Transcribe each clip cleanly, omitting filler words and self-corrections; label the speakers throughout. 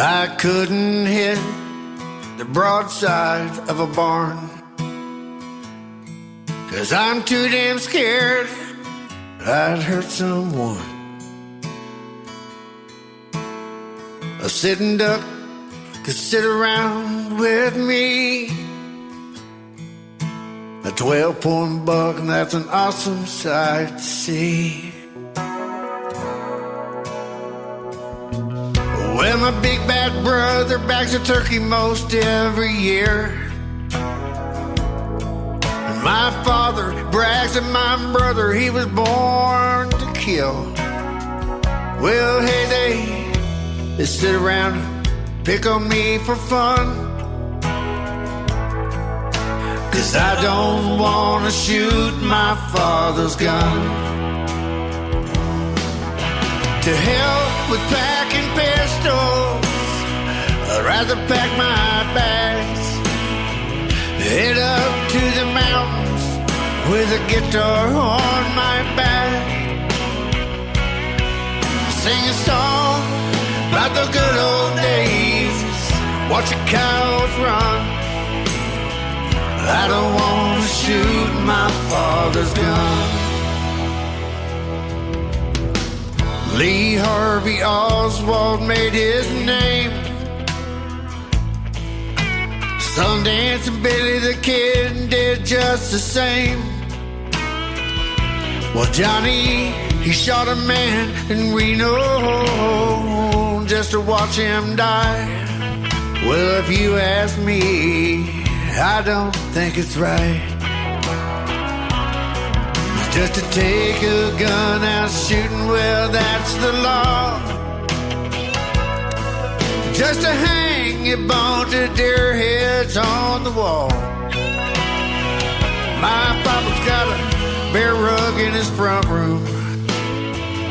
Speaker 1: I couldn't hit the broadside of a barn, 'cause I'm too damn scared I'd hurt someone. A sitting duck could sit around with me. A 12-point buck, and that's an awesome sight to see. Well, my big bad brother bags a turkey most every year, and my father brags that my brother, he was born to kill. Well, hey, they sit around and pick on me for fun, 'cause I don't wanna shoot my father's gun. To hell with packing pistols, I'd rather pack my bags, head up to the mountains with a guitar on my back, sing a song about the good old days, watch the cows run. I don't want to shoot my father's gun. Lee Harvey Oswald made his name. Sundance and Billy the Kid did just the same. Well, Johnny, he shot a man in Reno just to watch him die. Well, if you ask me, I don't think it's right just to take a gun out shooting. Well, that's the law. Just to hang a bunch of deer heads on the wall. My papa's got a bear rug in his front room,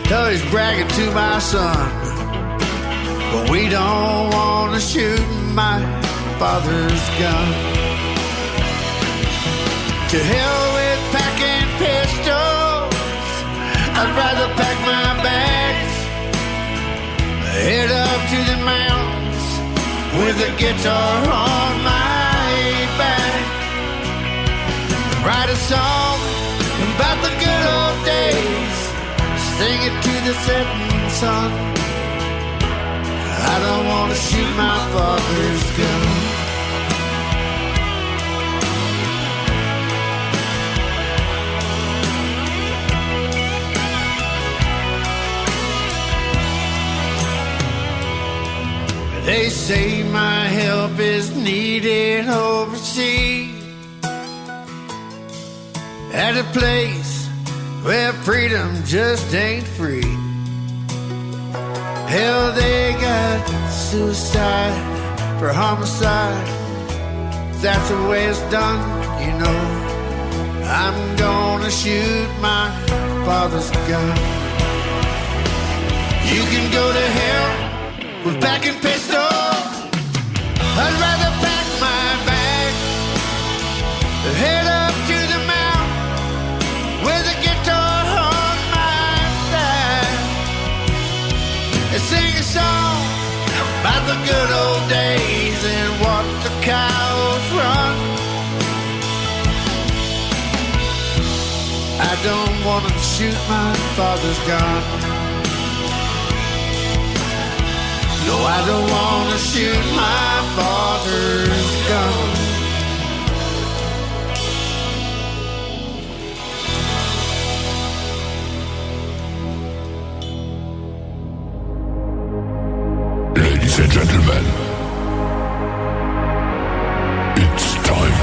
Speaker 1: so he's bragging to my son, but we don't want to shoot my father's gun. To hell with packing pistols, I'd rather pack my bags, head up to the mountains with a guitar on my back, write a song about the good old days, sing it to the setting sun. I don't want to shoot my father's gun. They say my help is needed overseas, at a place where freedom just ain't free. Hell, they got suicide for homicide. That's the way it's done, you know. I'm gonna shoot my father's gun. You can go to hell with packing pistols. I'd rather pack my bag, head up to the mountain with a guitar on my back, and sing a song about the good old days and watch the cows run. I don't want to shoot my father's gun. No, I don't want to shoot my father's gun.
Speaker 2: Ladies and gentlemen, it's time.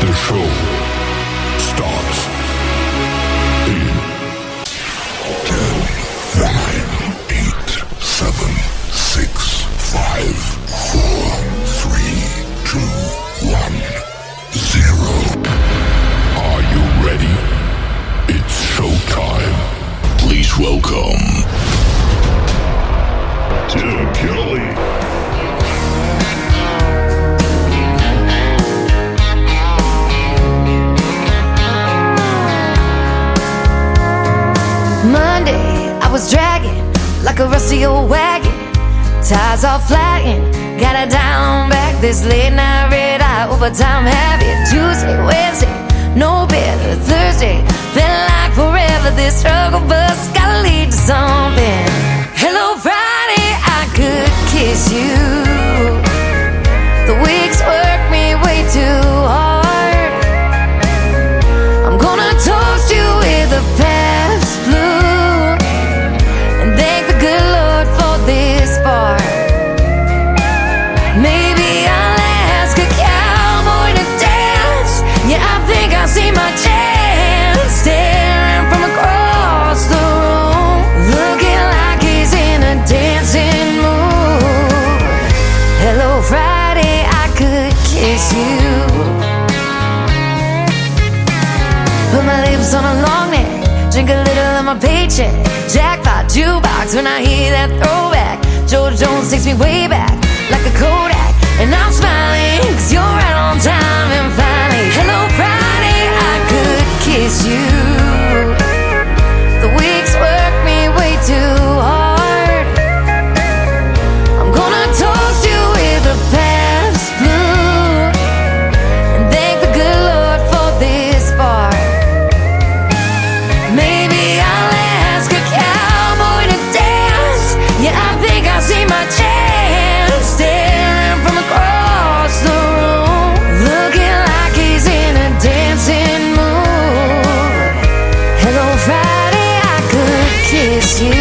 Speaker 2: The show starts in 10, 9, 8, 7, 6, 5, 4, 3, 2, 1, 0. Are you ready? It's showtime. Please welcome Tim Kelly.
Speaker 3: Monday, I was dragging like a rusty old wagon Tires are flying, got it down back. This late night red eye, overtime habit. Tuesday, Wednesday, no better. Thursday, felt like forever. This struggle bus gotta lead to something. Hello Friday, I could kiss you. The weeks work me way too hard. I'm gonna toast you with a Pabst Blue and thank the good Lord for this bar. Maybe I'll ask a cowboy to dance. Yeah, I think I see my chance. Staring from across the room, looking like he's in a dancing mood. Hello Friday, I could kiss you. Put my lips on a long neck, drink a little of my paycheck. Jackpot jukebox when I hear that throwback. George Jones takes me way back like a Kodak, and I'm smiling 'cause you're right on time. And finally, hello Friday, I could kiss you. The weeks work me way too hard. I'm gonna toast you with a Pabst Blue and thank the good Lord for this bar. Maybe I'll ask a cowboy to dance. Yeah, I think I see my chance. Staring from across the room, looking like he's in a dancing mood. Hello Friday, I could kiss you.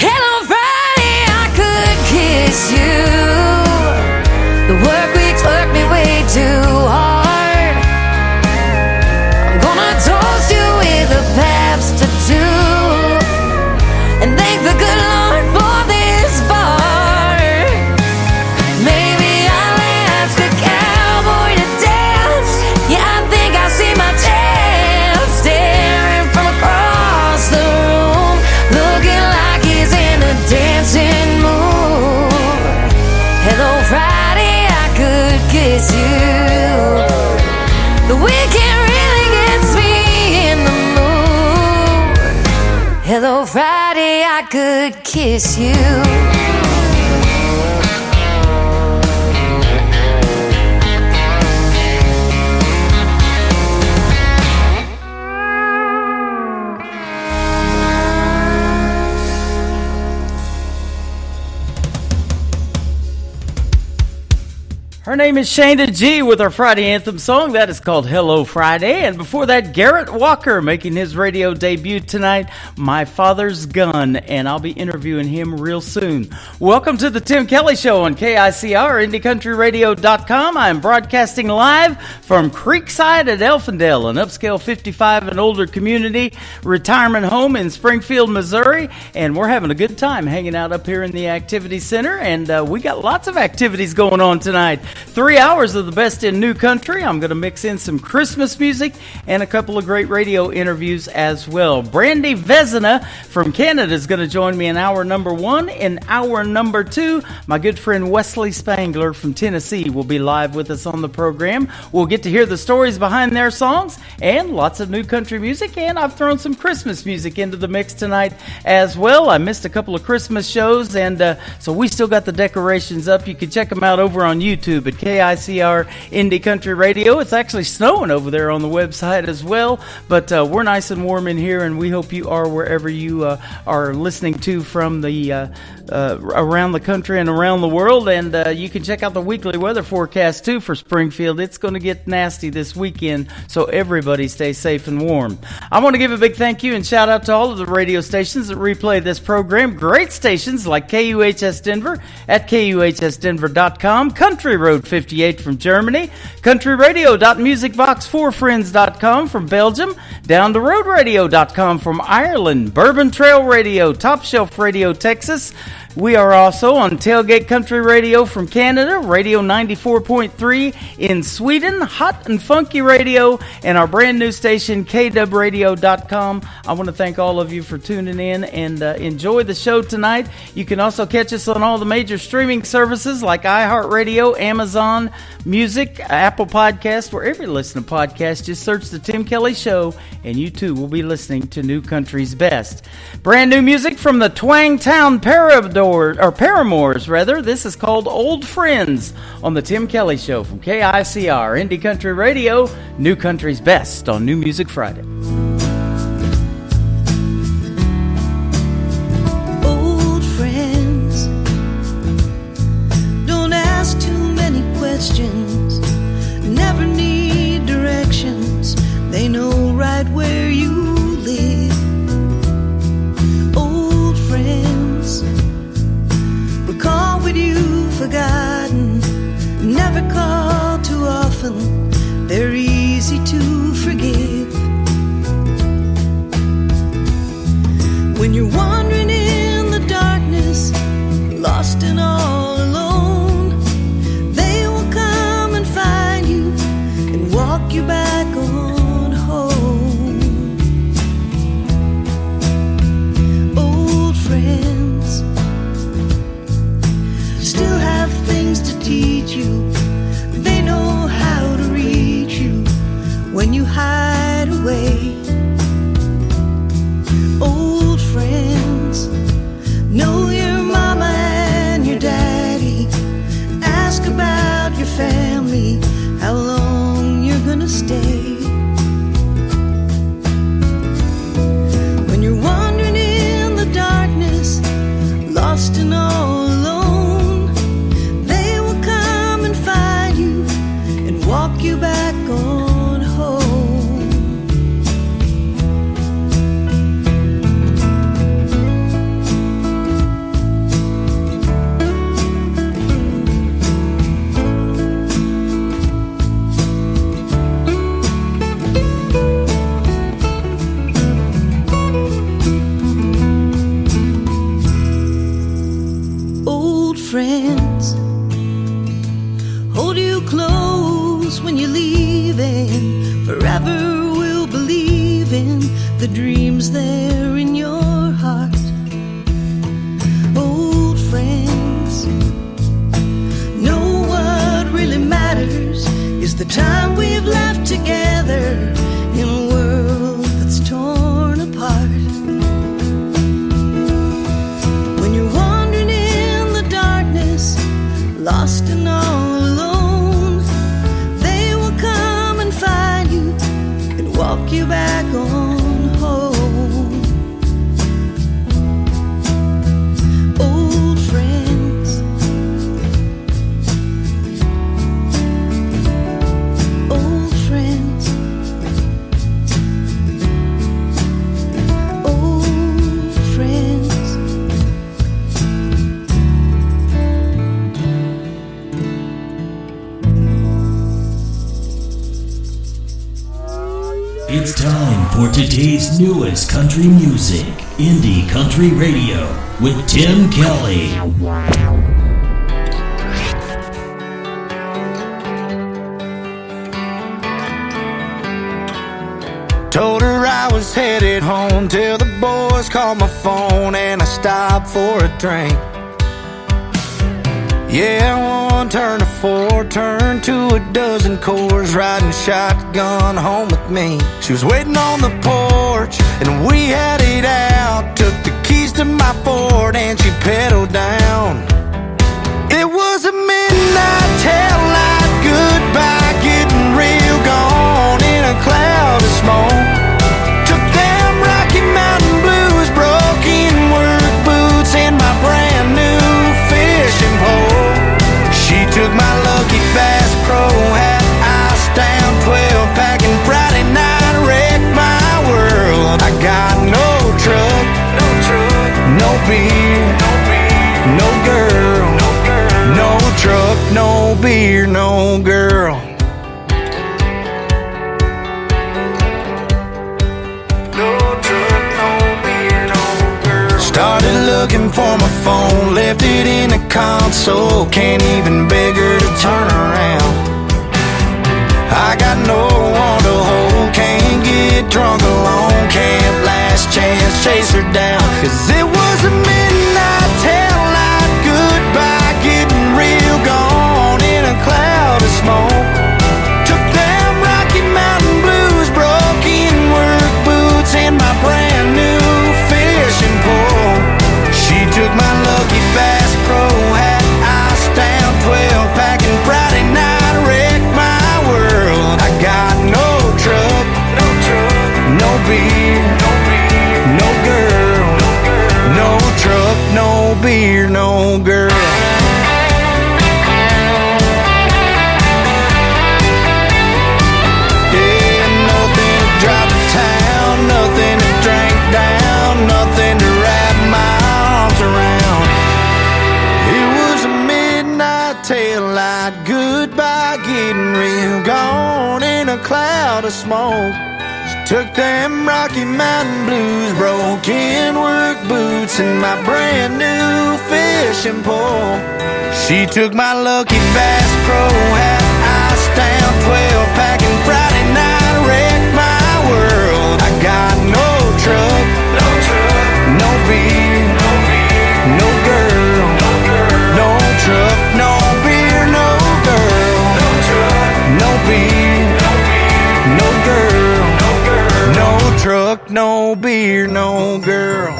Speaker 3: Hello Friday, I could kiss you. The work weeks work me way too hard. I'm gonna toast you with a Pabst tattoo and thank the good Lord for this bar. Maybe I'll ask a cowboy to dance. Yeah, I think I see my chance. Staring from across the room, looking like he's in a dancing mood. Hello Friday, I could kiss you. The weekend really gets me in the mood. Hello Friday, I could kiss you.
Speaker 4: Her name is Shayna G with our Friday anthem song. That is called Hello Friday. And before that, Garrett Walker making his radio debut tonight, My Father's Gun. And I'll be interviewing him real soon. Welcome to the Tim Kelly Show on KICR, IndieCountryRadio.com. I'm broadcasting live from Creekside at Elfindale, an upscale 55 and older community retirement home in Springfield, Missouri. And we're having a good time hanging out up here in the Activity Center. And we got lots of activities going on tonight. 3 hours of the best in new country. I'm going to mix in some Christmas music and a couple of great radio interviews as well. Brandy Vezina from Canada is going to join me in hour number 1. In hour number 2, my good friend Wesley Spangler from Tennessee will be live with us on the program. We'll get to hear the stories behind their songs and lots of new country music, and I've thrown some Christmas music into the mix tonight as well. I missed a couple of Christmas shows, and so we still got the decorations up. You can check them out over on YouTube at KICR Indie Country Radio. It's actually snowing over there on the website as well, but we're nice and warm in here, and we hope you are wherever you are listening to from the around the country and around the world. And you can check out the weekly weather forecast too for Springfield. It's going to get nasty this weekend, so everybody stay safe and warm. I want to give a big thank you and shout out to all of the radio stations that replay this program. Great stations like KUHS Denver at KUHSdenver.com, Country Road 58 from Germany, countryradio.musicbox4friends.com from Belgium, down to roadradio.com from Ireland, Bourbon Trail Radio, Top Shelf Radio Texas, We are also on Tailgate Country Radio from Canada, Radio 94.3 in Sweden, Hot and Funky Radio, and our brand new station, kwradio.com. I want to thank all of you for tuning in and enjoy the show tonight. You can also catch us on all the major streaming services like iHeartRadio, Amazon Music, Apple Podcasts, wherever you listen to podcasts. Just search The Tim Kelly Show, and you too will be listening to New Country's Best. Brand new music from the Twangtown Paramours, rather. This is called Old Friends on The Tim Kelly Show from KICR, Indie Country Radio, New Country's Best on New Music Friday.
Speaker 5: Old friends, don't ask too many questions, never need directions, they know right where you live. Old friends, recall what you've forgotten, never call too often, they're easy to forgive. When you're wandering in the darkness, lost and all alone, they will come and find you and walk you back on home. Old friends still have things to teach you, they know how to reach you when you hide away. Old friends know your mama and your daddy, ask about your family, how long you're gonna stay. When you're wandering in the darkness, lost and all alone, they will come and find you and walk you back on home. Old friends hold you close when you're leaving, forever will believe in the dreams there in your heart. Old friends know what really matters is the time we've left together in a world that's torn apart. When you're wandering in the darkness, lost and all alone, they will come and find you and walk you back on home. Old friends, old friends, old friends.
Speaker 6: It's time for today's newest country music, Indie Country Radio, with Tim Kelly.
Speaker 1: Told her I was headed home till the boys called my phone and I stopped for a drink. Yeah, one turned to four, turned to a dozen Coors, riding shotgun home with me. She was waiting on the porch and we headed out. Took the keys to my Ford and she pedaled down. It was a midnight taillight goodbye, getting real gone in a cloud of smoke. Took them Rocky Mountain Blues, broken work boots, and my brand new fishing pole. She took my Lucky Bass Pro, hat iced down 12-pack, and Friday night wrecked my world. I got no truck, no beer, no girl, no truck, no beer, no girl. No truck, no beer, no girl. Started looking for my phone, left console, can't even beg her to turn around. I got no one to hold, can't get drunk alone, can't last chance chase her down. 'Cause it was a midnight taillight goodbye, getting real gone in a cloud of smoke. Took them Rocky Mountain blues, broke in work boots, and my brand new fishing pole. She took my lucky Bass Pro hat, iced down 12 pack, and Friday night wrecked my world. I got no truck, no beer, no girl, no truck, no beer, no girl. Yeah, nothing to drive to town, nothing to drink down, nothing to wrap my arms around. It was a midnight taillight goodbye, getting real gone in a cloud of smoke. Took them Rocky Mountain blues, broke in work boots, and my brand new fishing pole. She took my lucky Bass Pro hat, iced down 12 pack, and Friday night wrecked my world. I got no truck, no beer, no girl, no truck, no beer, no girl, no beer, no girl, no truck, no beer, no girl.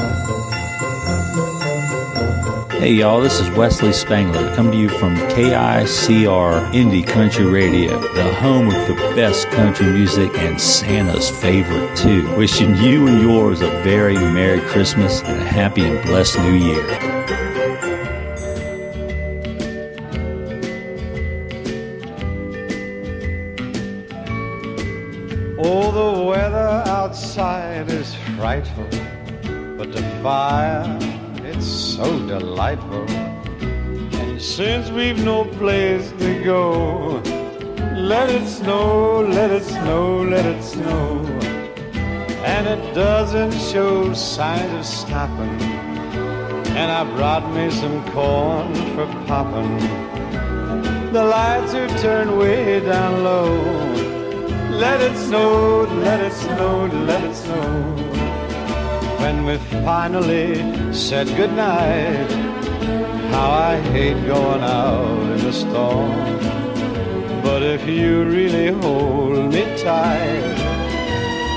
Speaker 7: Hey y'all, this is Wesley Spangler, coming to you from KICR Indie Country Radio, the home of the best country music and Santa's favorite too. Wishing you and yours a very Merry Christmas and a happy and blessed New Year.
Speaker 8: Oh, the weather outside is frightful, but the fire, it's so delightful. And since we've no place to go, let it snow, let it snow, let it snow. And it doesn't show signs of stopping. And I brought me some corn for popping. The lights are turned way down low. Let it snow, let it snow, let it snow. When we finally said goodnight, how I hate going out in the storm. But if you really hold me tight,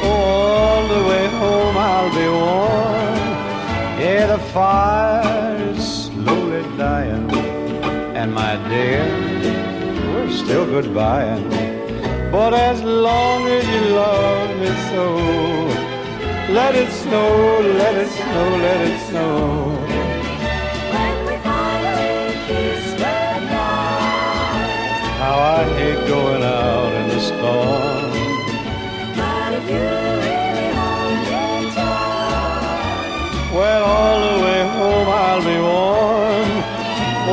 Speaker 8: all the way home I'll be warm. Yeah, the fire's slowly dying, and my dear, we're still goodbying. But as long as you love me so, let it snow, let it snow, let it snow.
Speaker 3: When we finally kiss goodnight,
Speaker 8: How I hate going out in the storm.
Speaker 3: but if you really hold me tight,
Speaker 8: Well, all the way home I'll be warm.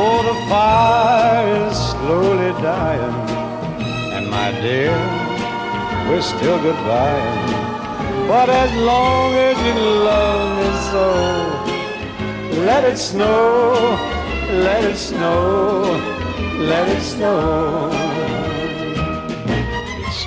Speaker 8: Oh, the fire is slowly dying, and my dear, we're still goodbye. But as long as you love me so, let it snow, let it snow, let it snow.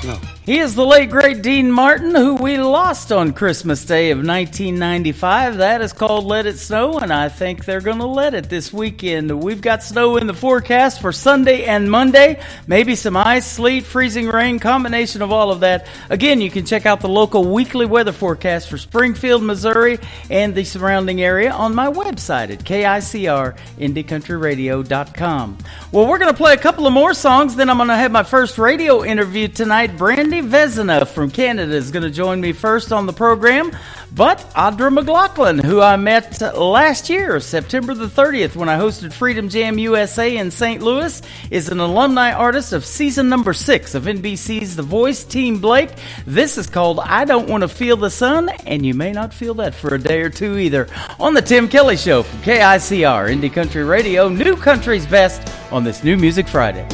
Speaker 8: Snow.
Speaker 4: He is the late, great Dean Martin, who we lost on Christmas Day of 1995. That is called Let It Snow, and I think they're going to let it this weekend. We've got snow in the forecast for Sunday and Monday. Maybe some ice, sleet, freezing rain, combination of all of that. Again, you can check out the local weekly weather forecast for Springfield, Missouri, and the surrounding area on my website at KICRIndieCountryRadio.com. Well, we're going to play a couple of more songs, then I'm going to have my first radio interview tonight. Brandy Vezina from Canada is going to join me first on the program. But Audra McLaughlin, who I met last year, September the 30th, when I hosted Freedom Jam USA in St. Louis, is an alumni artist of season number 6 of NBC's The Voice, Team Blake. This is called I Don't Want to Feel the Sun, and you may not feel that for a day or two either. On the Tim Kelly Show from KICR, Indie Country Radio, New Country's Best on this New Music Friday.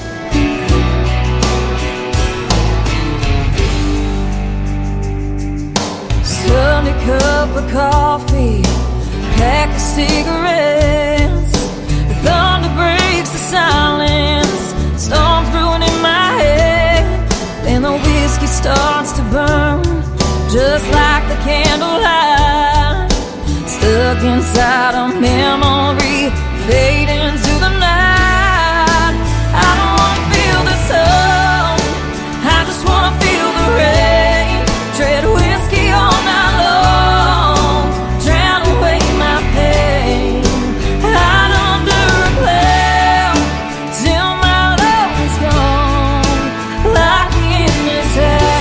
Speaker 3: Sunny cup of coffee, pack of cigarettes, the thunder the candlelight, stuck inside a memory, fading to the night. I don't wanna feel the sun, I just wanna feel the rain. Tread whiskey all night long, drown away my pain. Hide under a cloud till my love is gone. Lock me in this house.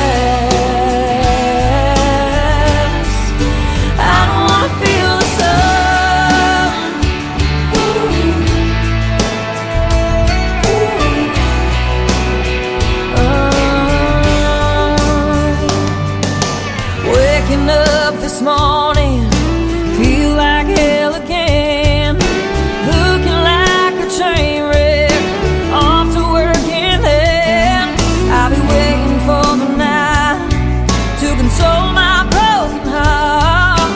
Speaker 3: I don't wanna feel the sun. Waking up this morning, feel like hell again. Looking like a train wreck, off to work and then I'll be waiting for the night to console my broken heart.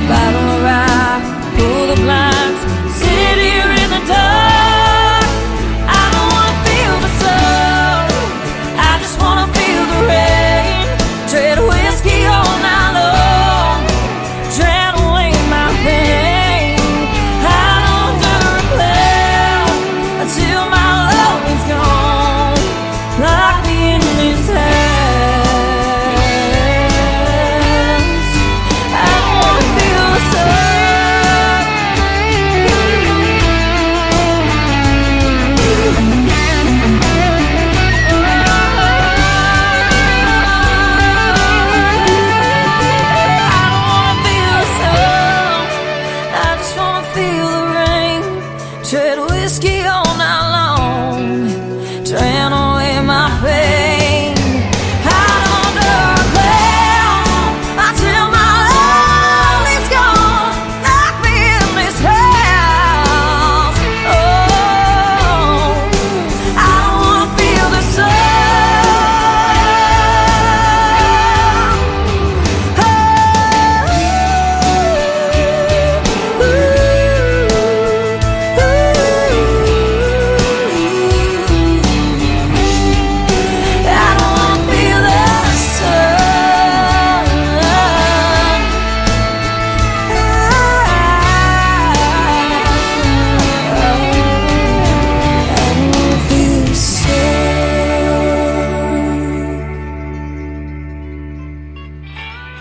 Speaker 3: Bottle of rye, pull the blinds, sit here in the dark. I don't wanna feel the sun, I just wanna feel the rain. Tread whiskey all night long, drown away my pain. Hide under a cloud until my love is gone. Lock me in this house. I don't wanna feel the sun. I don't wanna feel the sun, I just wanna feel the rain. Tread whiskey all night long, drown away my pain. Hide under a cloud until my love is gone. Lock me in this house. Oh, I don't wanna feel the sun. I don't wanna feel the sun. I don't feel the sun.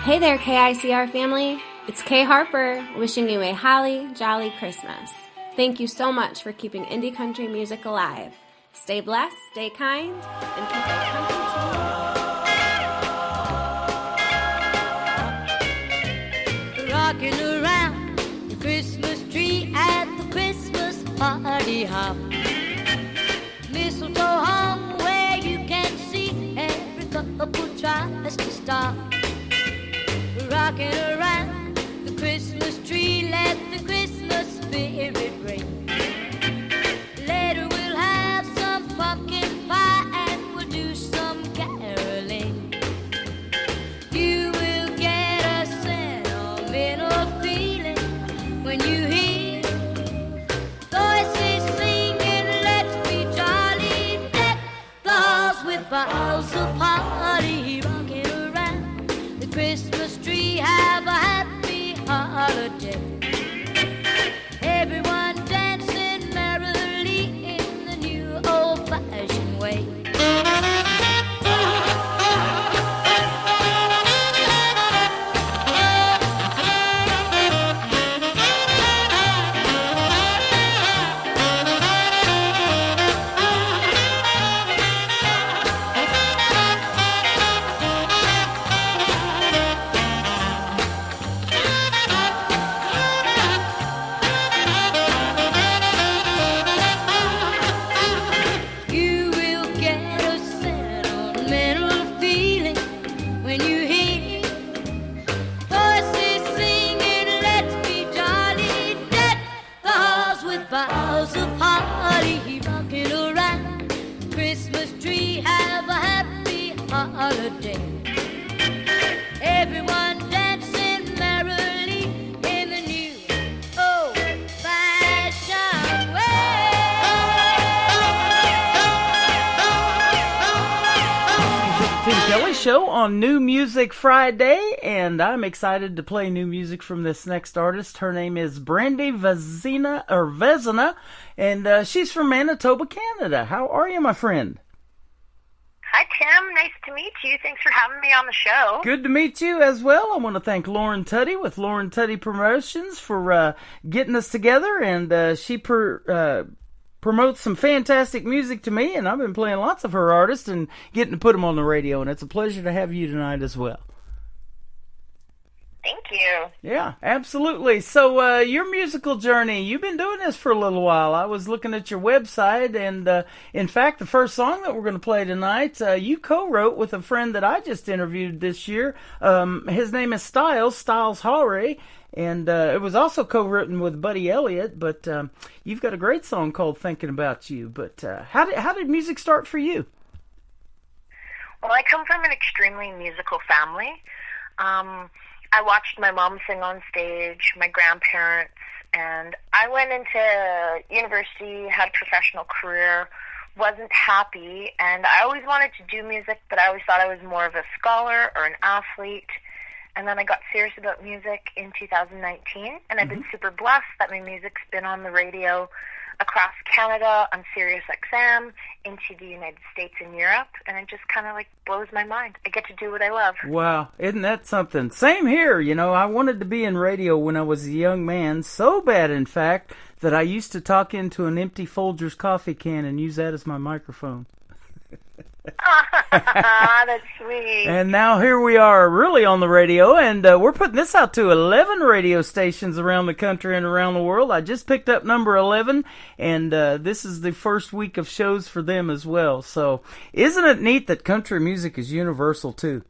Speaker 9: Hey there, KICR family. It's Kay Harper wishing you a holly jolly Christmas. Thank you so much for keeping indie country music alive. Stay blessed, stay kind, and keep us company too.
Speaker 5: Rocking around the Christmas tree at the Christmas party hop. Mistletoe hung where you can see every couple tries to stop. Rocking around the Christmas tree, let the Christmas spirit ring. Later we'll have some pumpkin pie and we'll do some caroling. You will get a sentimental feeling when you hear voices singing, let's be jolly, deck the halls with boughs of holly. Rocking around the Christmas tree, have a happy holiday. Everyone dancing merrily in the new old-fashioned way.
Speaker 4: show on New Music Friday, and I'm excited to play new music from this next artist. Her name is Brandy Vezina, and she's from Manitoba, Canada. How are you, my friend?
Speaker 10: Hi, Tim. Nice to meet you. Thanks for having me on the show.
Speaker 4: Good to meet you as well. I want to thank Lauren Tuddy with Lauren Tuddy Promotions for getting us together, and she promotes some fantastic music to me, and I've been playing lots of her artists and getting to put them on the radio, and it's a pleasure to have you tonight as well.
Speaker 10: Thank you.
Speaker 4: Yeah, absolutely. So your musical journey, you've been doing this for a little while. I was looking at your website, and in fact, the first song that we're going to play tonight, you co-wrote with a friend that I just interviewed this year. His name is Styles Haury, and it was also co-written with Buddy Elliott, but you've got a great song called Thinking About You. But how did music start for you?
Speaker 10: Well, I come from an extremely musical family. I watched my mom sing on stage, my grandparents, and I went into university, had a professional career, wasn't happy, and I always wanted to do music, but I always thought I was more of a scholar or an athlete. And then I got serious about music in 2019, and I've been super blessed that my music's been on the radio across Canada, on Sirius XM, into the United States and Europe, and it just kind of like blows my mind. I get to do what I love.
Speaker 4: Wow, isn't that something? Same here, you know, I wanted to be in radio when I was a young man, so bad in fact, that I used to talk into an empty Folgers coffee can and use that as my microphone.
Speaker 10: That's sweet.
Speaker 4: And now here we are really on the radio, and we're putting this out to 11 radio stations around the country and around the world. I just picked up number 11, and this is the first week of shows for them as well. So isn't it neat that country music is universal too?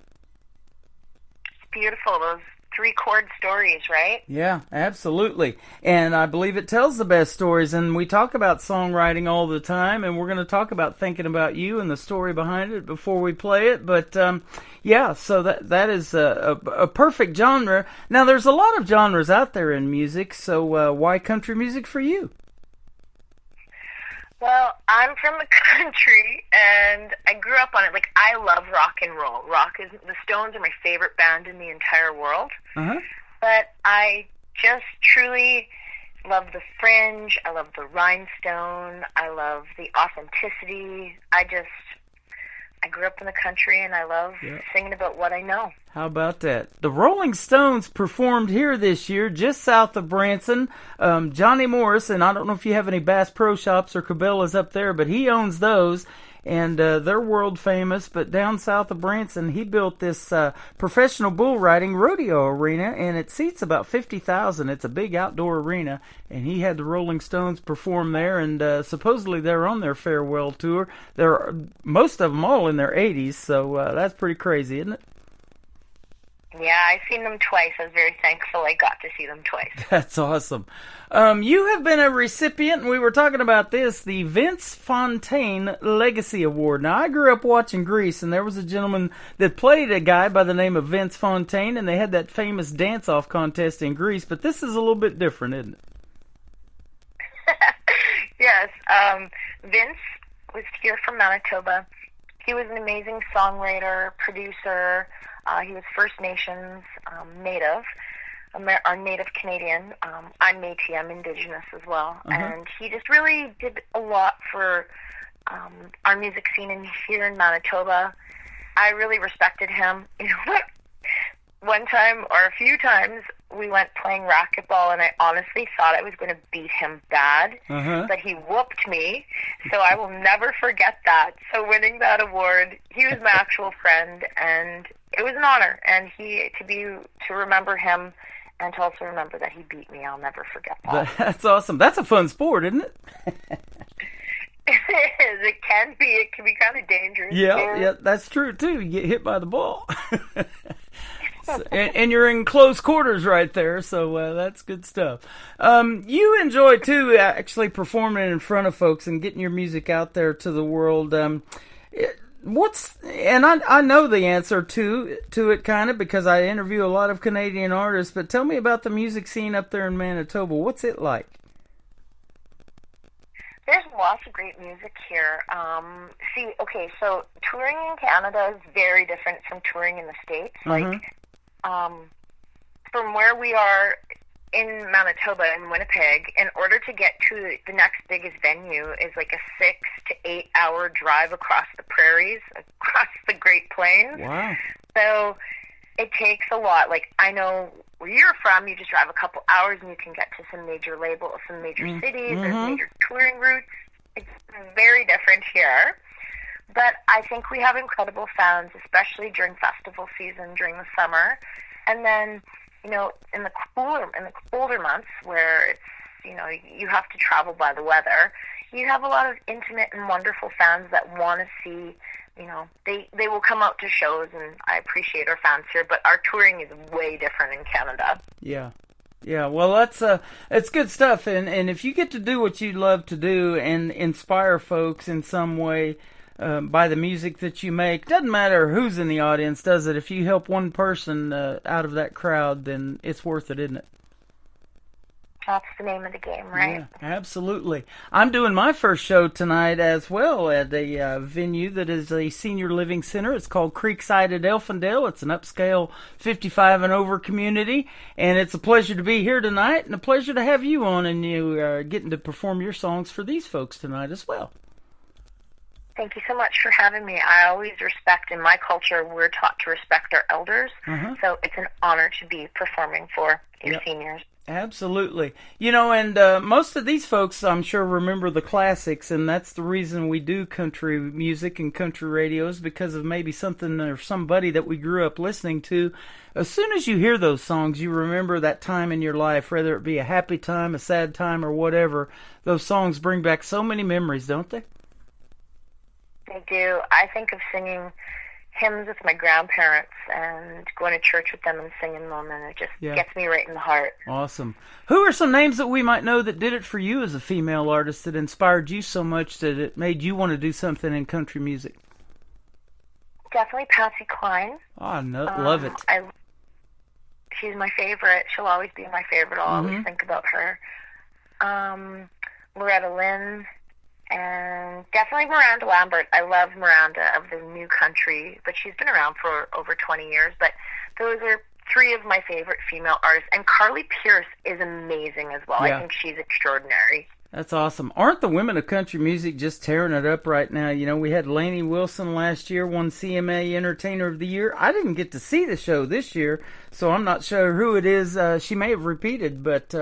Speaker 10: It's beautiful, those 3-chord stories, right?
Speaker 4: Yeah, absolutely. And I believe it tells the best stories. And we talk about songwriting all the time, and we're going to talk about Thinking About You and the story behind it before we play it. But yeah, so that is a perfect genre. Now, there's a lot of genres out there in music, so why country music for you?
Speaker 10: Well, I'm from the country, and I grew up on it. Like, I love rock and roll. The Stones are my favorite band in the entire world.
Speaker 4: Uh-huh.
Speaker 10: But I just truly love the fringe. I love the rhinestone. I love the authenticity. I grew up in the country, and I love singing about what I know.
Speaker 4: How about that? The Rolling Stones performed here this year, just south of Branson. Johnny Morris, and I don't know if you have any Bass Pro Shops or Cabela's up there, but he owns those, and they're world famous. But down south of Branson, he built this professional bull riding rodeo arena, and it seats about 50,000. It's a big outdoor arena, and he had the Rolling Stones perform there, and supposedly they're on their farewell tour. Most of them all in their 80s, so that's pretty crazy, isn't it?
Speaker 10: Yeah, I've seen them twice. I was very thankful I got to see them twice.
Speaker 4: That's awesome. You have been a recipient, and we were talking about this, the Vince Fontaine Legacy Award. Now, I grew up watching Grease, and there was a gentleman that played a guy by the name of Vince Fontaine, and they had that famous dance-off contest in Grease, but this is a little bit different, isn't it?
Speaker 10: Yes. Vince was here from Manitoba. He was an amazing songwriter, producer. He was First Nations Native, or Native Canadian. I'm Métis, I'm Indigenous as well.
Speaker 4: Uh-huh.
Speaker 10: And he just really did a lot for our music scene here in Manitoba. I really respected him. You know what? One time, or a few times, we went playing racquetball, and I honestly thought I was going to beat him bad, but he whooped me, so I will never forget that. So winning that award, he was my actual friend, and it was an honor, and to remember him and to also remember that he beat me, I'll never forget that.
Speaker 4: That's awesome. That's a fun sport, isn't it?
Speaker 10: It is. It can be. It can be kind of dangerous.
Speaker 4: Yeah, that's true, too. You get hit by the ball. And you're in close quarters right there, so that's good stuff. You enjoy, too, actually performing in front of folks and getting your music out there to the world. And I know the answer to it kind of because I interview a lot of Canadian artists, but tell me about the music scene up there in Manitoba. What's it like?
Speaker 10: There's lots of great music here. So touring in Canada is very different from touring in the States.
Speaker 4: Mhm.
Speaker 10: From where we are in Manitoba and Winnipeg, in order to get to the next biggest venue is like a 6 to 8 hour drive across the prairies, across the Great Plains.
Speaker 4: Wow.
Speaker 10: So it takes a lot. Like, I know where you're from, you just drive a couple hours and you can get to some major some major cities, there's major touring routes. It's very different here. But I think we have incredible fans, especially during festival season, during the summer. And then, in the colder months where it's, you have to travel by the weather, you have a lot of intimate and wonderful fans that want to see, they will come out to shows, and I appreciate our fans here, but our touring is way different in Canada.
Speaker 4: Yeah. Yeah, well, it's good stuff, and if you get to do what you love to do and inspire folks in some way by the music that you make, doesn't matter who's in the audience, does it? If you help one person out of that crowd, then it's worth it, isn't it?
Speaker 10: That's the name of the game, right?
Speaker 4: Yeah, absolutely. I'm doing my first show tonight as well at a venue that is a senior living center. It's called Creekside at Elfindale. It's an upscale 55 and over community, and it's a pleasure to be here tonight and a pleasure to have you on, and you getting to perform your songs for these folks tonight as well.
Speaker 10: Thank you so much for having me. I always respect, in my culture, we're taught to respect our elders, so it's an honor to be performing for your seniors.
Speaker 4: Absolutely. And most of these folks, I'm sure, remember the classics, and that's the reason we do country music and country radios, because of maybe something or somebody that we grew up listening to. As soon as you hear those songs, you remember that time in your life, whether it be a happy time, a sad time, or whatever. Those songs bring back so many memories, don't they?
Speaker 10: They do. I think of singing hymns with my grandparents and going to church with them and singing them, and it just gets me right in the heart.
Speaker 4: Awesome. Who are some names that we might know that did it for you as a female artist that inspired you so much that it made you want to do something in country music?
Speaker 10: Definitely Patsy Cline.
Speaker 4: Oh, no, love it.
Speaker 10: She's my favorite. She'll always be my favorite. I'll always think about her. Loretta Lynn. And definitely Miranda Lambert. I love Miranda of the new country, but she's been around for over 20 years. But those are three of my favorite female artists. And Carly Pearce is amazing as well.
Speaker 4: Yeah.
Speaker 10: I think she's extraordinary.
Speaker 4: That's awesome. Aren't the women of country music just tearing it up right now? We had Lainey Wilson last year, won CMA Entertainer of the Year. I didn't get to see the show this year, so I'm not sure who it is. She may have repeated, but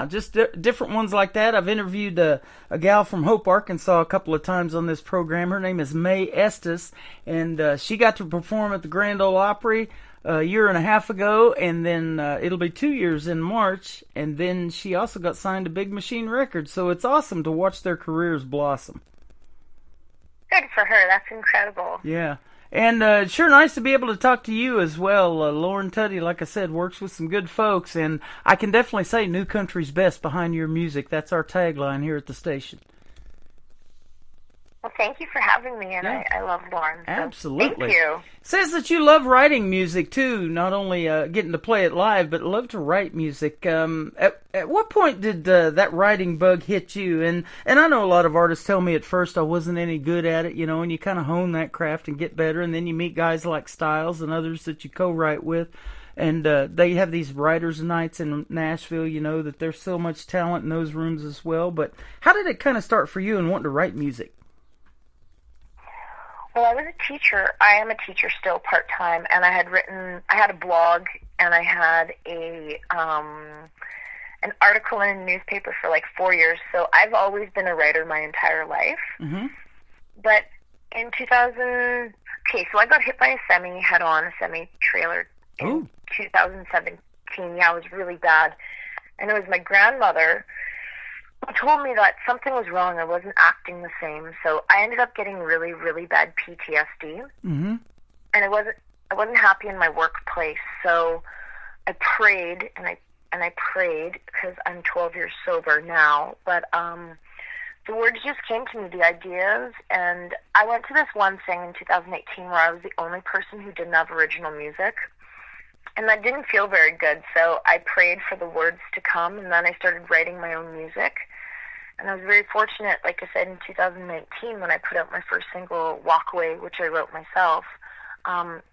Speaker 4: just different ones like that. I've interviewed a gal from Hope, Arkansas a couple of times on this program. Her name is Mae Estes, and she got to perform at the Grand Ole Opry a year and a half ago, and then it'll be 2 years in March, and then she also got signed to Big Machine Records, so it's awesome to watch their careers blossom.
Speaker 10: Good for her. That's incredible.
Speaker 4: Yeah. And sure nice to be able to talk to you as well. Lauren Tuddy, like I said, works with some good folks, and I can definitely say New Country's best behind your music. That's our tagline here at the station.
Speaker 10: Well, thank you for having me, and I love Lauren. So
Speaker 4: absolutely.
Speaker 10: Thank you.
Speaker 4: Says that you love writing music, too, not only getting to play it live, but love to write music. At what point did that writing bug hit you? And I know a lot of artists tell me at first I wasn't any good at it, and you kind of hone that craft and get better, and then you meet guys like Styles and others that you co-write with, and they have these writers' nights in Nashville, that there's so much talent in those rooms as well. But how did it kind of start for you in wanting to write music?
Speaker 10: Well, I was a teacher. I am a teacher still part-time, and I had a blog, and I had an article in a newspaper for like 4 years, so I've always been a writer my entire life.
Speaker 4: Mm-hmm.
Speaker 10: But in so I got hit by a semi-trailer in 2017. Yeah, it was really bad. And it was my grandmother who told me that something was wrong. I wasn't acting the same. So I ended up getting really, really bad PTSD.
Speaker 4: Mm-hmm.
Speaker 10: And I wasn't happy in my workplace. So I prayed, and I prayed because I'm 12 years sober now. But the words just came to me, the ideas. And I went to this one thing in 2018 where I was the only person who didn't have original music. And that didn't feel very good, so I prayed for the words to come, and then I started writing my own music. And I was very fortunate, like I said, in 2019 when I put out my first single, Walk Away, which I wrote myself.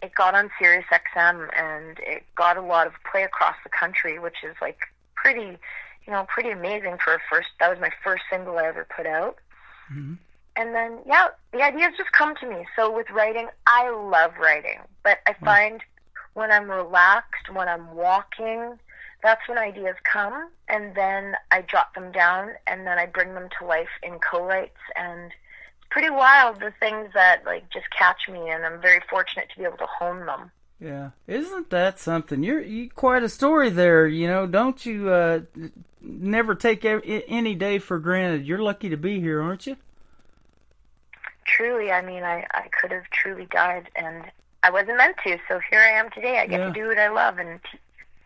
Speaker 10: It got on Sirius XM, and it got a lot of play across the country, which is like pretty amazing for that was my first single I ever put out. Mm-hmm. And then, yeah, the ideas just come to me. So with writing, I love writing, but I find when I'm relaxed, when I'm walking, that's when ideas come, and then I jot them down, and then I bring them to life in co-writes, and it's pretty wild, the things that like just catch me, and I'm very fortunate to be able to hone them.
Speaker 4: Yeah, isn't that something? You're quite a story there, you know. Don't you never take any day for granted? You're lucky to be here, aren't you?
Speaker 10: Truly, I mean, I could have truly died, and I wasn't meant to, so here I am today. I get to do what I love, and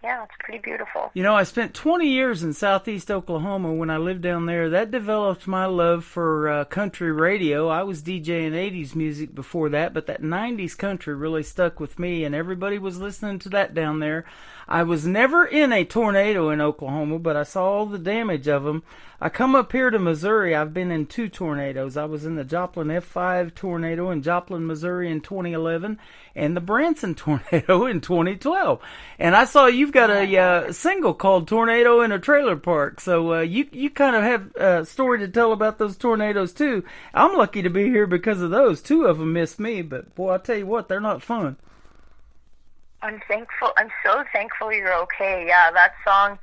Speaker 10: yeah, it's pretty beautiful. You
Speaker 4: know, I spent 20 years in southeast Oklahoma when I lived down there. That developed my love for country radio. I was DJing 80s music before that, but that 90s country really stuck with me, and everybody was listening to that down there. I was never in a tornado in Oklahoma, but I saw all the damage of them. I come up here to Missouri. I've been in 2 tornadoes. I was in the Joplin F5 tornado in Joplin, Missouri in 2011, and the Branson tornado in 2012. And I saw you've got a single called Tornado in a Trailer Park. So you kind of have a story to tell about those tornadoes, too. I'm lucky to be here because of those. 2 of them missed me, but boy, I tell you what, they're not fun.
Speaker 10: I'm thankful. I'm so thankful you're okay. Yeah, that song,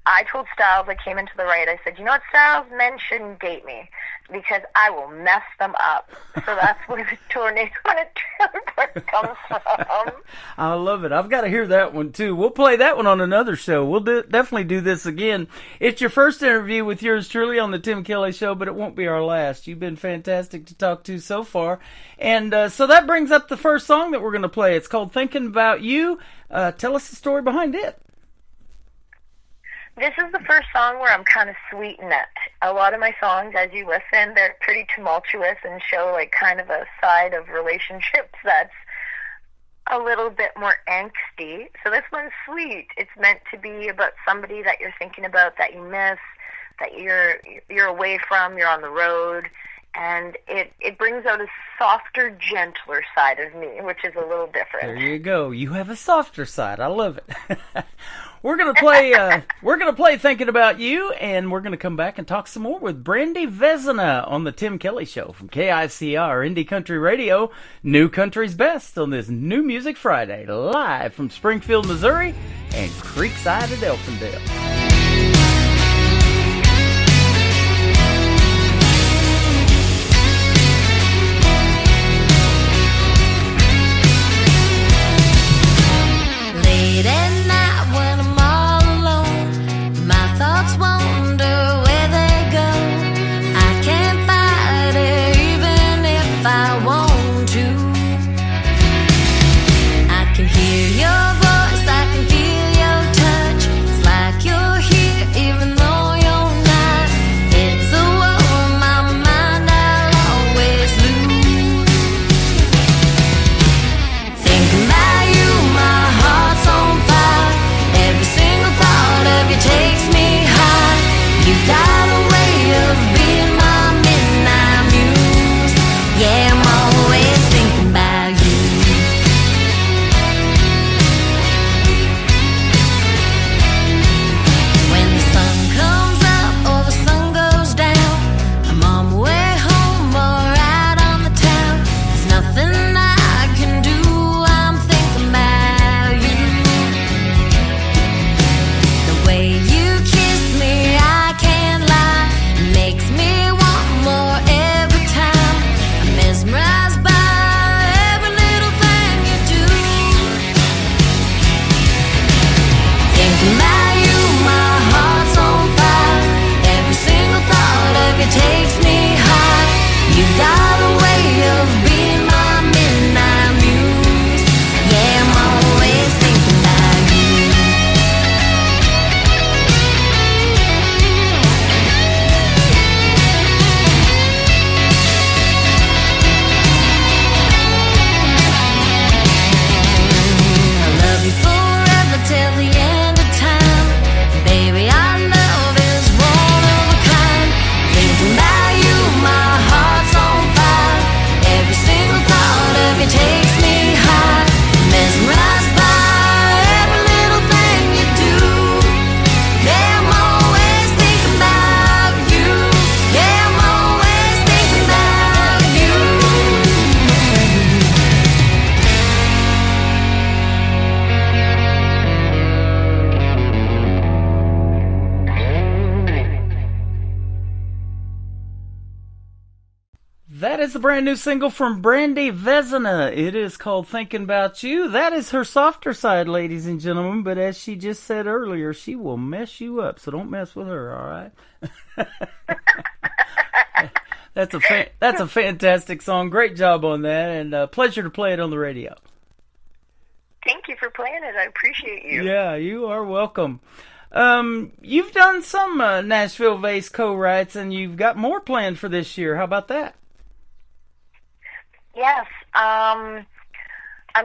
Speaker 10: I told Styles, I came into the right, I said, you know what, Styles, men shouldn't date me because I will mess them up. So that's where the Tornado in a Trailer Park comes from.
Speaker 4: I love it. I've got to hear that one, too. We'll play that one on another show. We'll definitely do this again. It's your first interview with yours truly on the Tim Kelly Show, but it won't be our last. You've been fantastic to talk to so far. And so that brings up the first song that we're going to play. It's called Thinking About You. Tell us the story behind it.
Speaker 10: This is the first song where I'm kind of sweeting it. A lot of my songs, as you listen, they're pretty tumultuous and show like kind of a side of relationships that's a little bit more angsty. So this one's sweet. It's meant to be about somebody that you're thinking about, that you miss, that you're away from, you're on the road. And it brings out a softer, gentler side of me, which is a little different.
Speaker 4: There you go. You have a softer side. I love it. We're gonna play Thinking About You, and we're gonna come back and talk some more with Brandy Vezina on the Tim Kelly Show from KICR Indie Country Radio, New Country's Best, on this New Music Friday, live from Springfield, Missouri, and Creekside at Elfindale.
Speaker 3: Late at night when I'm all alone, my thoughts wander where they go. I can't fight it even if I want to. I can hear your voice, I can feel your touch. It's like you're here even though you're not. It's a war on my mind I'll always lose. Thinking about you, my heart's on fire. Every single thought of you takes me high. You got a way of being my midnight muse. Yeah, I'm always thinking about you.
Speaker 4: the brand new single from Brandy Vezina. It is called Thinking About You. That is her softer side, ladies and gentlemen, but as she just said earlier, she will mess you up, so don't mess with her, all right? That's a fantastic song. Great job on that, and pleasure to play it on the radio.
Speaker 10: Thank you for playing it. I appreciate you.
Speaker 4: Yeah, you are welcome. You've done some Nashville Vase co-writes, and you've got more planned for this year. How about that?
Speaker 10: Yes. I'm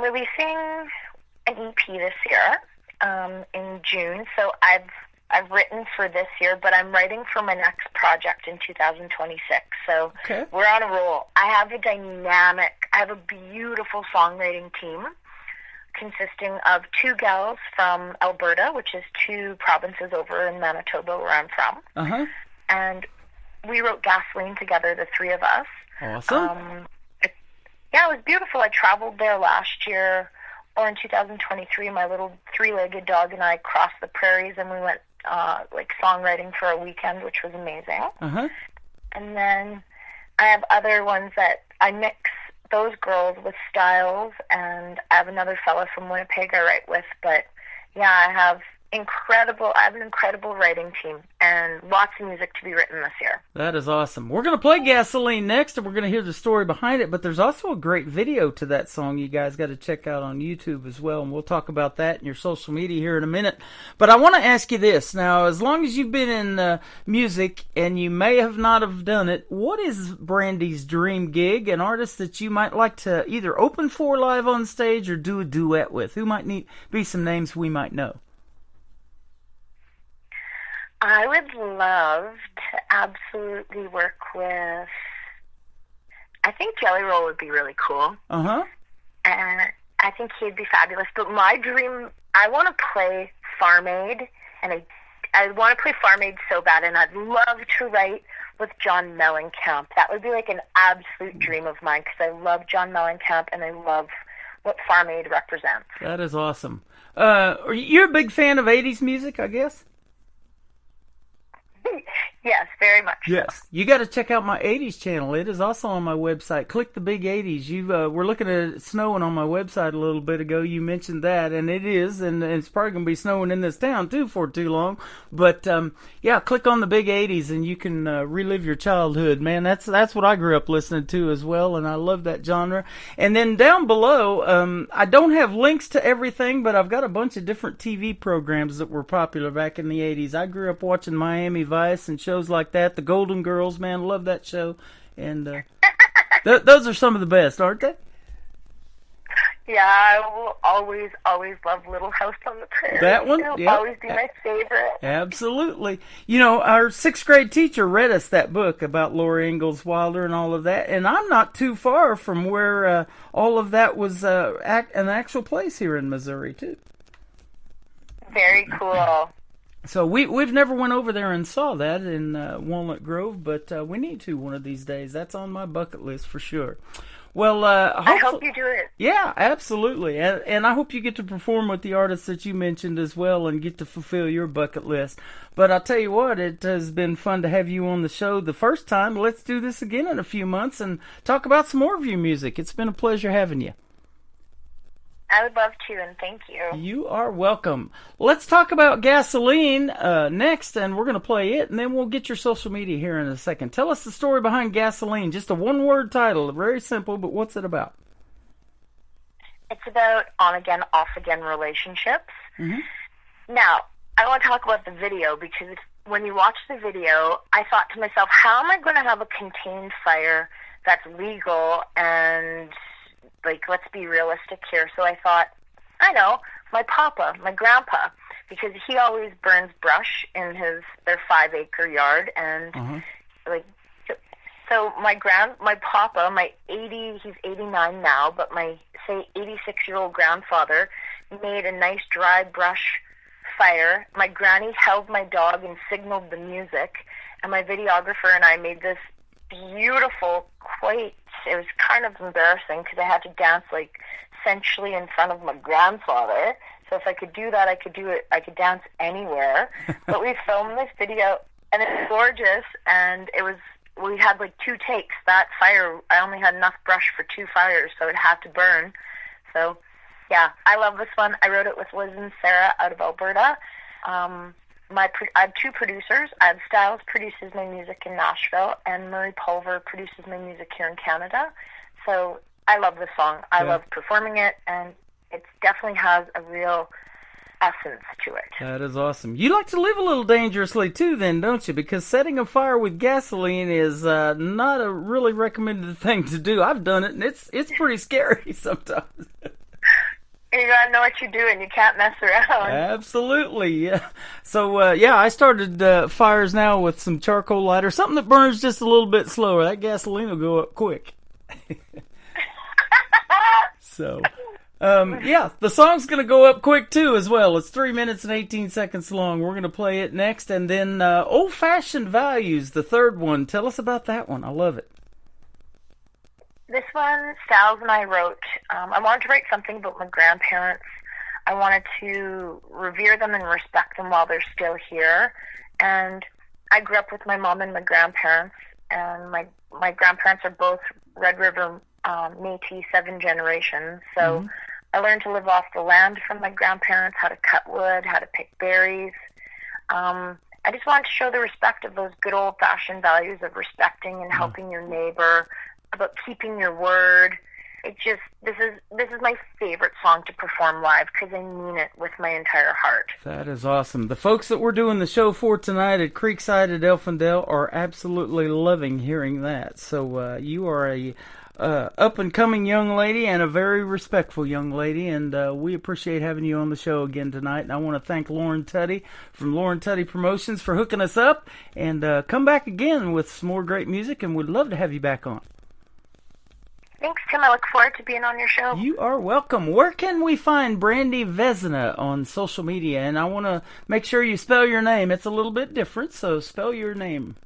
Speaker 10: releasing an EP this year in June, so I've written for this year, but I'm writing for my next project in 2026. So We're on a roll. I have a beautiful songwriting team consisting of 2 gals from Alberta, which is 2 provinces over in Manitoba where I'm from.
Speaker 4: Uh-huh.
Speaker 10: And we wrote Gasoline together, the 3 of us.
Speaker 4: Awesome.
Speaker 10: It was beautiful. I traveled there last year, or in 2023, my little 3-legged dog and I crossed the prairies, and we went songwriting for a weekend, which was amazing.
Speaker 4: Uh-huh.
Speaker 10: And then I have other ones that I mix those girls with Styles, and I have another fella from Winnipeg I write with. But yeah, I have an incredible writing team and lots of music to be written this year.
Speaker 4: That is awesome. We're going to play Gasoline next, and we're going to hear the story behind it, but there's also a great video to that song you guys got to check out on YouTube as well, and we'll talk about that in your social media here in a minute. But I want to ask you this. Now, as long as you've been in music, and you may have not have done it, what is Brandy's dream gig, an artist that you might like to either open for live on stage or do a duet with? Who might be some names we might know?
Speaker 10: I would love to absolutely work with, I think Jelly Roll would be really cool.
Speaker 4: Uh-huh.
Speaker 10: And I think he'd be fabulous. But my dream, I want to play Farm Aid, and I want to play Farm Aid so bad, and I'd love to write with John Mellencamp. That would be like an absolute dream of mine, because I love John Mellencamp, and I love what Farm Aid represents.
Speaker 4: That is awesome. You're a big fan of 80s music, I guess?
Speaker 10: Yes, very much.
Speaker 4: Yes. So. You got to check out my 80s channel. It is also on my website. Click the big 80s. We're looking at it snowing on my website a little bit ago. You mentioned that, and it is, and it's probably going to be snowing in this town, too, for too long. But, click on the big 80s, and you can relive your childhood, man. That's what I grew up listening to as well, and I love that genre. And then down below, I don't have links to everything, but I've got a bunch of different TV programs that were popular back in the 80s. I grew up watching Miami Vice and shows like that. The Golden Girls, man, love that show. And those are some of the best, aren't they?
Speaker 10: Yeah, I will always love Little House on the Prairie.
Speaker 4: That one?
Speaker 10: It'll
Speaker 4: yep.
Speaker 10: always be my favorite.
Speaker 4: Absolutely. You know, our 6th grade teacher read us that book about Laura Ingalls Wilder and all of that, and I'm not too far from where all of that was an actual place here in Missouri, too.
Speaker 10: Very cool.
Speaker 4: So we've never went over there and saw that in Walnut Grove, but we need to one of these days. That's on my bucket list for sure. Well,
Speaker 10: I hope you do it.
Speaker 4: Yeah, absolutely. And I hope you get to perform with the artists that you mentioned as well and get to fulfill your bucket list. But I'll tell you what, it has been fun to have you on the show the first time. Let's do this again in a few months and talk about some more of your music. It's been a pleasure having you.
Speaker 10: I would love to, and thank you.
Speaker 4: You are welcome. Let's talk about Gasoline next, and we're going to play it, and then we'll get your social media here in a second. Tell us the story behind Gasoline. Just a one-word title. Very simple, but what's it about?
Speaker 10: It's about on-again, off-again relationships.
Speaker 4: Mm-hmm.
Speaker 10: Now, I want to talk about the video, because when you watch the video, I thought to myself, how am I going to have a contained fire that's legal and... let's be realistic here. So I thought, I know, my grandpa, because he always burns brush in their 5-acre yard, and so my papa, he's 89 now, but my 86-year-old grandfather made a nice dry brush fire. My granny held my dog and signaled the music, and my videographer and I made this beautiful, it was kind of embarrassing because I had to dance essentially in front of my grandfather. So if I could do that, I could dance anywhere. But we filmed this video, and it's gorgeous, and it was we had like 2 takes. That fire, I only had enough brush for 2 fires, so it had to burn. So, yeah, I love this one. I wrote it with Liz and Sarah out of Alberta. I have 2 producers. I have Styles produces my music in Nashville, and Murray Pulver produces my music here in Canada. So I love this song. I love performing it, and it definitely has a real essence to it.
Speaker 4: That is awesome. You like to live a little dangerously too, then, don't you? Because setting a fire with gasoline is not a really recommended thing to do. I've done it, and it's pretty scary sometimes.
Speaker 10: You gotta know what you're doing. You can't mess around.
Speaker 4: Absolutely, yeah. So, I started fires now with some charcoal lighter, something that burns just a little bit slower. That gasoline will go up quick. So... the song's going to go up quick, too, as well. It's 3 minutes and 18 seconds long. We're going to play it next. And then Old Fashioned Values, the third one. Tell us about that one. I love it.
Speaker 10: This one, Styles and I wrote. I wanted to write something about my grandparents. I wanted to revere them and respect them while they're still here. And I grew up with my mom and my grandparents. And my grandparents are both Red River Métis 7 generations. So I learned to live off the land from my grandparents, how to cut wood, how to pick berries. I just wanted to show the respect of those good old-fashioned values of respecting and helping your neighbor, about keeping your word. This is my favorite song to perform live because I mean it with my entire heart.
Speaker 4: That is awesome. The folks that we're doing the show for tonight at Creekside at Elfindale are absolutely loving hearing that. So you are a up-and-coming young lady and a very respectful young lady, and we appreciate having you on the show again tonight. And I want to thank Lauren Tutty from Lauren Tutty Promotions for hooking us up, and come back again with some more great music, and we'd love to have you back on.
Speaker 10: Thanks, Tim. I look forward to being on your show.
Speaker 4: You are welcome. Where can we find Brandy Vezina on social media? And I want to make sure you spell your name. It's a little bit different, so spell your name.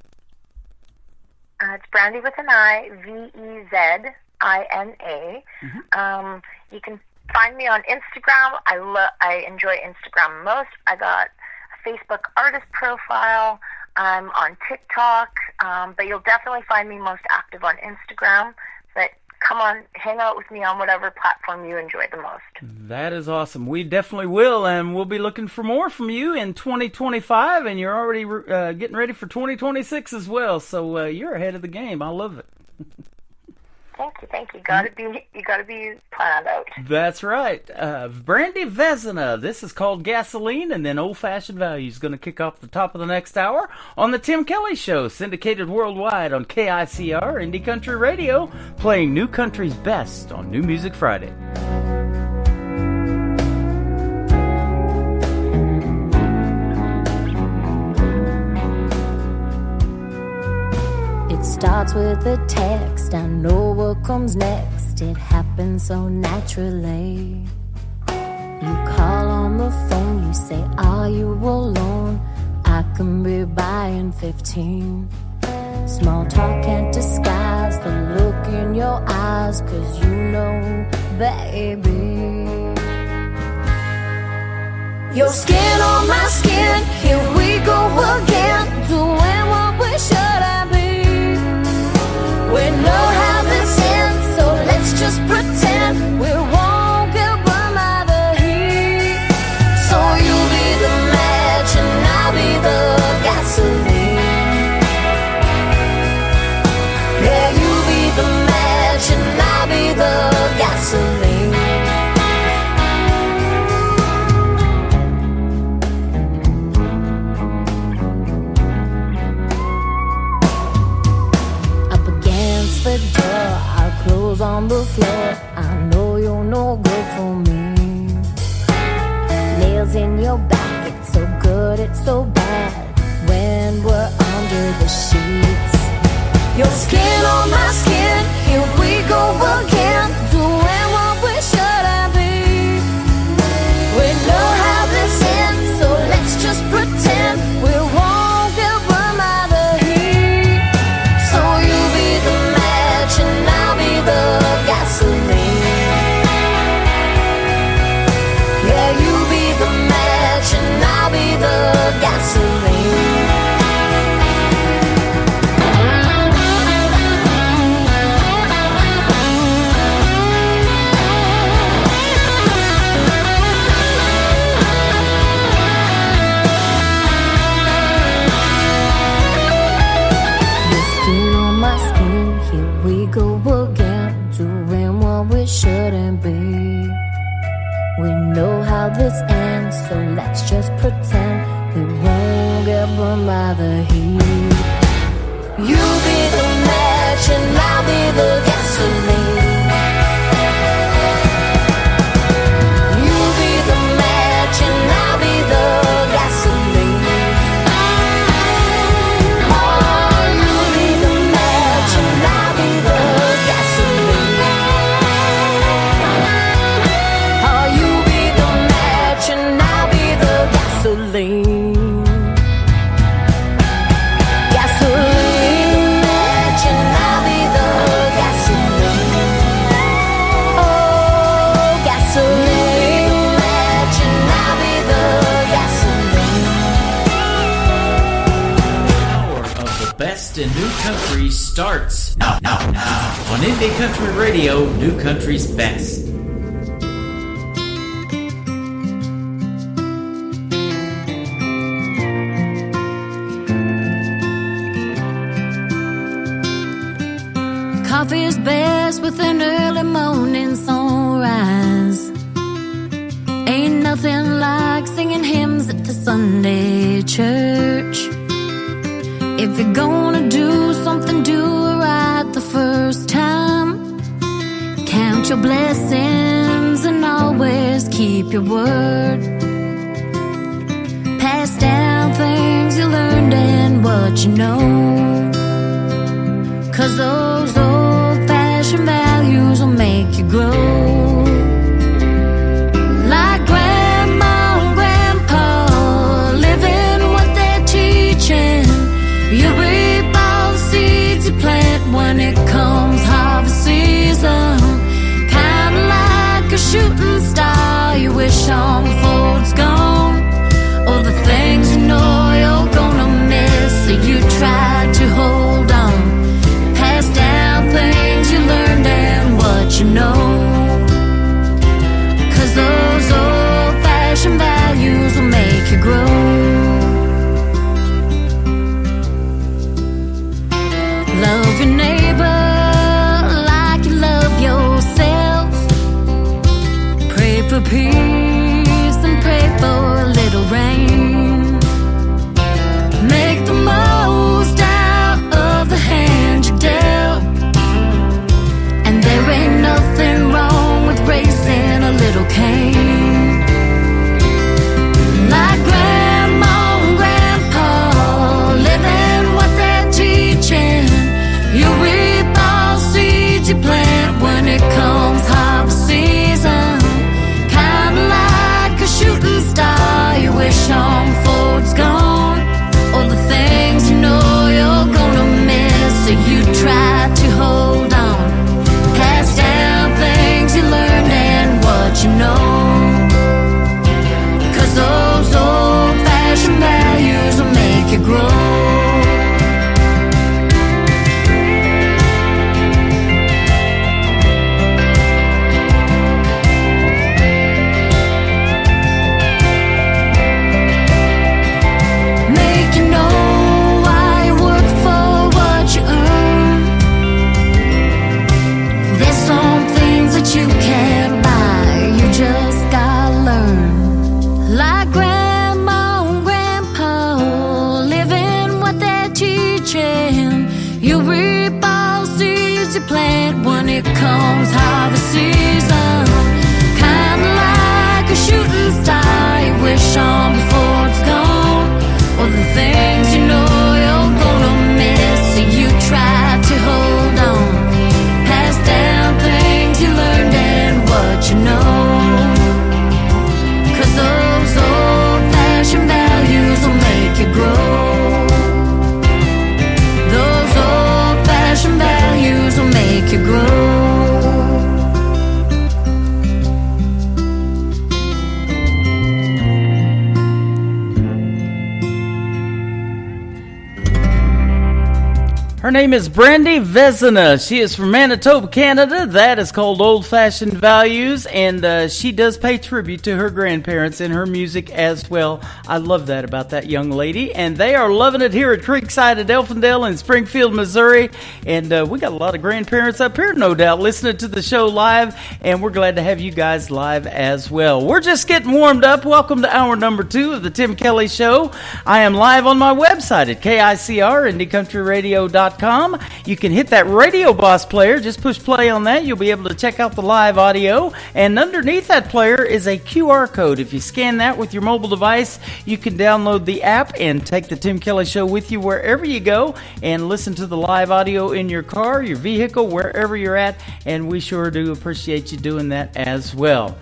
Speaker 10: It's Brandy with an I, Vezina. You can find me on Instagram. I enjoy Instagram most. I got a Facebook artist profile. I'm on TikTok, but you'll definitely find me most active on Instagram. But come on, hang out with me on whatever platform you enjoy the most.
Speaker 4: That is awesome. We definitely will, and we'll be looking for more from you in 2025, and you're already getting ready for 2026 as well, so you're ahead of the game. I love it.
Speaker 10: Thank you. You gotta be planned out.
Speaker 4: That's right. Brandy Vezina. This is called Gasoline, and then Old Fashioned Values going to kick off the top of the next hour on the Tim Kelly Show, syndicated worldwide on KICR Indie Country Radio, playing New Country's best on New Music Friday.
Speaker 3: It starts with a text, I know what comes next. It happens so naturally. You call on the phone, you say, are you alone? I can be by in 15. Small talk can't disguise the look in your eyes, 'cause you know, baby, your skin on my skin, here we go again, doing what we should have been. We know how this ends, so let's just pretend we won't get burned by the heat. So you'll be the match and I'll be the gasoline. Yeah, you'll be the match and I'll be the gasoline. The door, our clothes on the floor. I know you're no good for me. Nails in your back, it's so good, it's so bad when we're under the sheets. Your skin on my skin, here we go again, doing what we should have been. We know how this ends, so let's just pretend we won't get burned by the heat. So you'll be the and I'll be the gasoline. Yeah, you be the match and I'll be the gasoline. this ends, so let's just pretend we won't get burned by the heat. You be the match and I'll be the gasoline. You be the match and I'll be the gasoline. Oh, you be the match and I'll be the gasoline. Oh, you be the match and I'll be the gasoline.
Speaker 4: Best in New Country starts now on Indie Country Radio, New Country's Best.
Speaker 3: Coffee is best with an early morning sunrise. Ain't nothing like singing hymns at the Sunday church. If you're gonna do something, do it right the first time. Count your blessings and always keep your word. Pass down things you learned and what you know. 'Cause those old-fashioned values will make you grow. Like Grandma and Grandpa, living what they're teaching. You reap all the seeds you plant when it comes harvest season. Kinda like a shooting star you wish on before it's gone. Or the things you know you're gonna miss, so you try to hold on. Pass down things you learned and what you know. 'Cause those old-fashioned values will make you grow. Love your neighbor like you love yourself. Pray for peace and pray for a little rain. Make the most out of the hand you dealt. And there ain't nothing wrong with raising a little Cain. Like Grandma and Grandpa, living what they're teaching. You reap all seeds you plant when it comes harvest season. Kinda like a shooting star you wish on before it's gone. Or the things you know you're gonna miss, so you try to hold on. Pass down things you learned and what you know. 'Cause those old-fashioned values will make you grow. You can't buy, you just gotta learn. Like Grandma and Grandpa, living what they're teaching. You reap all seeds you plant when it comes harvest season. Kinda like a shooting star you wish on before it's gone. Or the things you know you're gonna miss, so you try to hold on. Pass down things you learned and what you know. 'Cause those old-fashioned values will make you grow. Those old-fashioned values will make you grow.
Speaker 4: Her name is Brandy Vezina. She is from Manitoba, Canada. That is called Old Fashioned Values, and she does pay tribute to her grandparents in her music as well. I love that about that young lady, and they are loving it here at Creekside at Elfindale in Springfield, Missouri, and we got a lot of grandparents up here, no doubt, listening to the show live, and we're glad to have you guys live as well. We're just getting warmed up. Welcome to hour number 2 of the Tim Kelly Show. I am live on my website at KICR, IndieCountryRadio.com. You can hit that Radio Boss player. Just push play on that. You'll be able to check out the live audio. And underneath that player is a QR code. If you scan that with your mobile device, you can download the app and take the Tim Kelly Show with you wherever you go and listen to the live audio in your car, your vehicle, wherever you're at. And we sure do appreciate you doing that as well.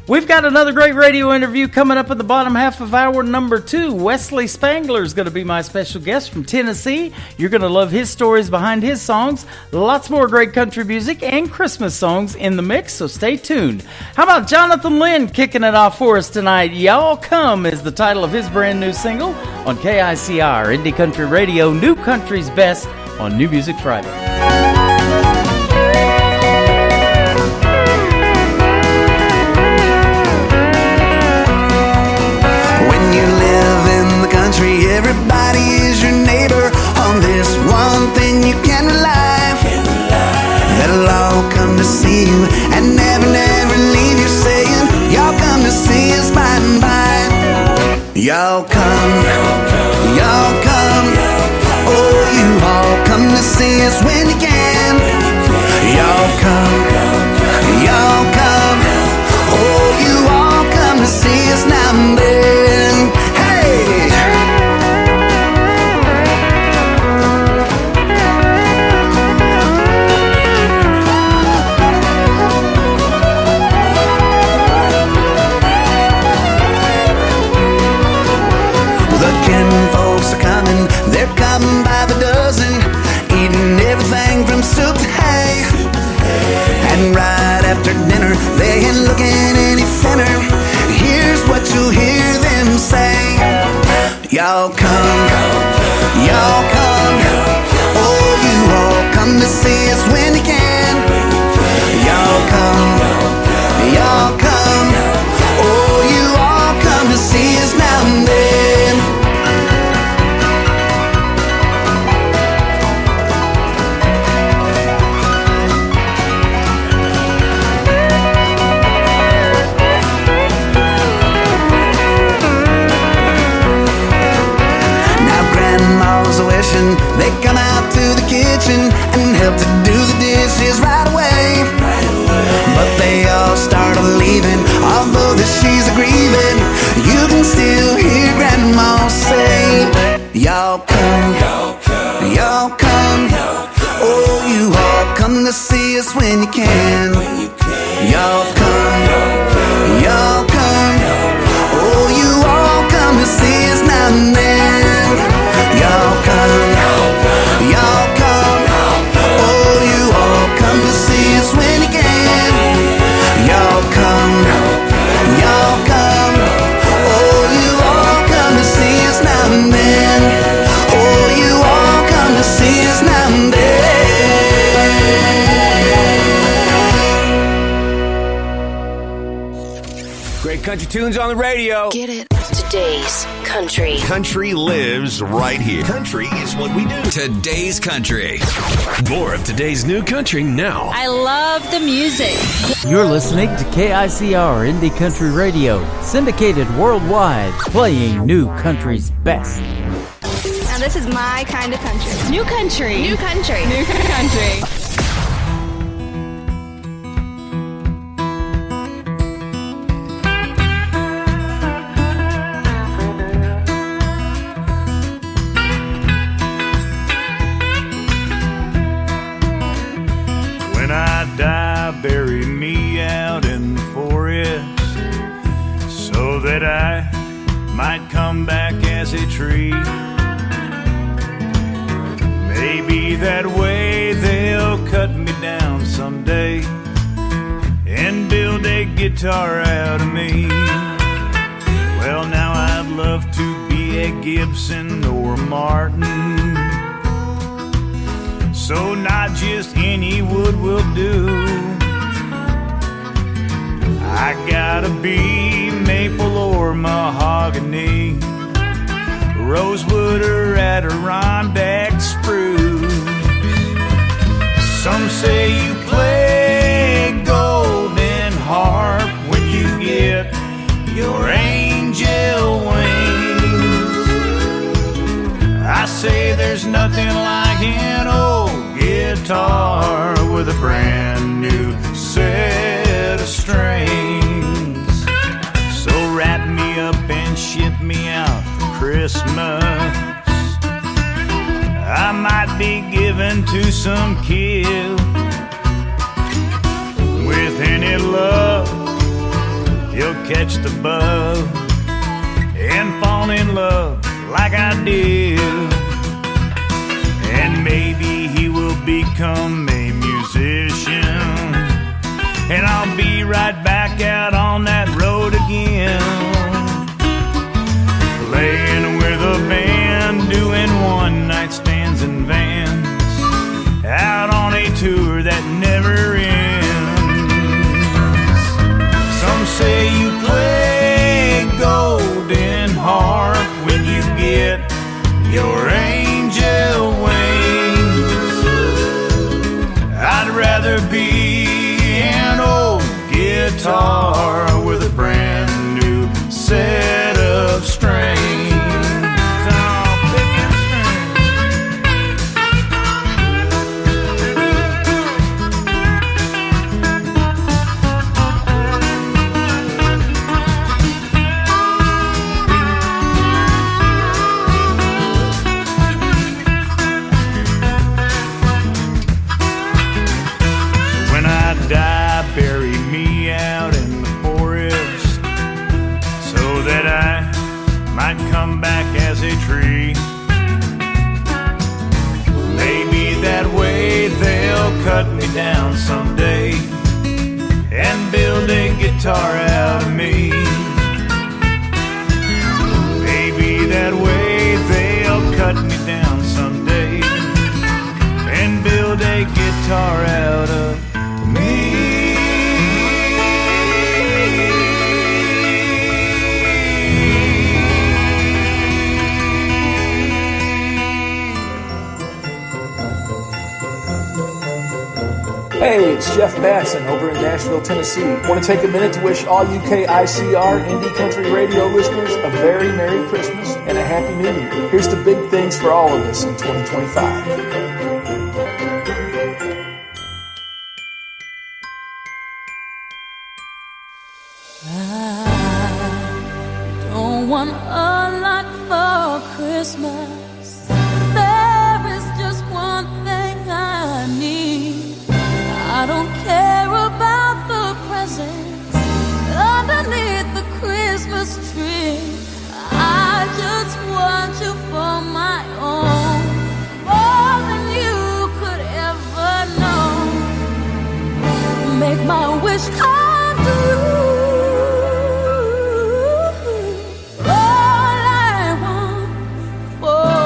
Speaker 4: We've got another great radio interview coming up in the bottom half of hour number 2. Wesley Spangler is going to be my special guest from Tennessee. You're going to love his stories behind his songs. Lots more great country music and Christmas songs in the mix, so stay tuned. How about Jonathan Lynn kicking it off for us tonight? Y'all Come is the title of his brand new single on KICR, Indie Country Radio, New Country's Best on New Music Friday.
Speaker 11: Everybody is your neighbor. On this one thing you can rely. They'll all come to see you and never, never leave you, saying, y'all come to see us by and by. Y'all come, y'all come. Oh, you all come to see us when you can. Y'all come, y'all come. Oh, you all come to see us now and then. Hey! They're coming by the dozen, eating everything from soup to hay. And right after dinner, they ain't looking any thinner. Here's what you'll hear them say. Y'all come, y'all come. Oh, you all come to see us when you can. Y'all come, y'all come. Oh, you all come to see us now and then. They come out to the kitchen and help to do the dishes right away. But they all start leaving, although that she's grieving. You can still hear Grandma say, y'all come, y'all come. Oh, you all come to see us when you can. Y'all come, y'all come. Oh, you all come to see us now and then. Y'all come, y'all come. Oh, you all come to see us when you can. Y'all come, y'all come. Oh, you all come to see us now and then. Oh, you all come to see us now and then.
Speaker 12: Great country tunes on the radio.
Speaker 13: Get it? Today's country.
Speaker 14: Country lives right here. Country is what we do. Today's country. More of today's new country now.
Speaker 15: I love the music.
Speaker 4: You're listening to KICR Indie Country Radio, syndicated worldwide, playing new country's best.
Speaker 15: Now this is my kind of country. New country. New country. New country.
Speaker 16: Bury me out in the forest so that I might come back as a tree. Maybe that way they'll cut me down someday and build a guitar out of me. Well, now I'd love to be a Gibson or a Martin, so not just any wood will do. I gotta be maple or mahogany, rosewood or Adirondack spruce. Some say you play golden harp when you get your angel wings. I say there's nothing like an old guitar with a brand new set of strings. So wrap me up and ship me out for Christmas. I might be given to some kid. With any luck, he'll catch the bug and fall in love like I did. And maybe he will become a musician, and I'll be right back out on that road again, playing with a band, doing one-night stands and vans, out on a tour that never ends. Some say you play golden harp when you get your angel wings. I'd rather be an old guitar with a brand new set of strings. Come back as a tree. Maybe that way they'll cut me down someday and build a guitar out of me. Maybe that way they'll cut me down someday and build a guitar out of me.
Speaker 17: Hey, it's Jeff Batson over in Nashville, Tennessee. Want to take a minute to wish all you KICR Indie Country Radio listeners a very Merry Christmas and a Happy New Year. Here's the big things for all of us in 2025.
Speaker 5: Don't want a lot for Christmas. There is just one thing I need. I don't care about the presents underneath the Christmas tree. I just want you for my own, more than you could ever know. Make my wish come true. All I want for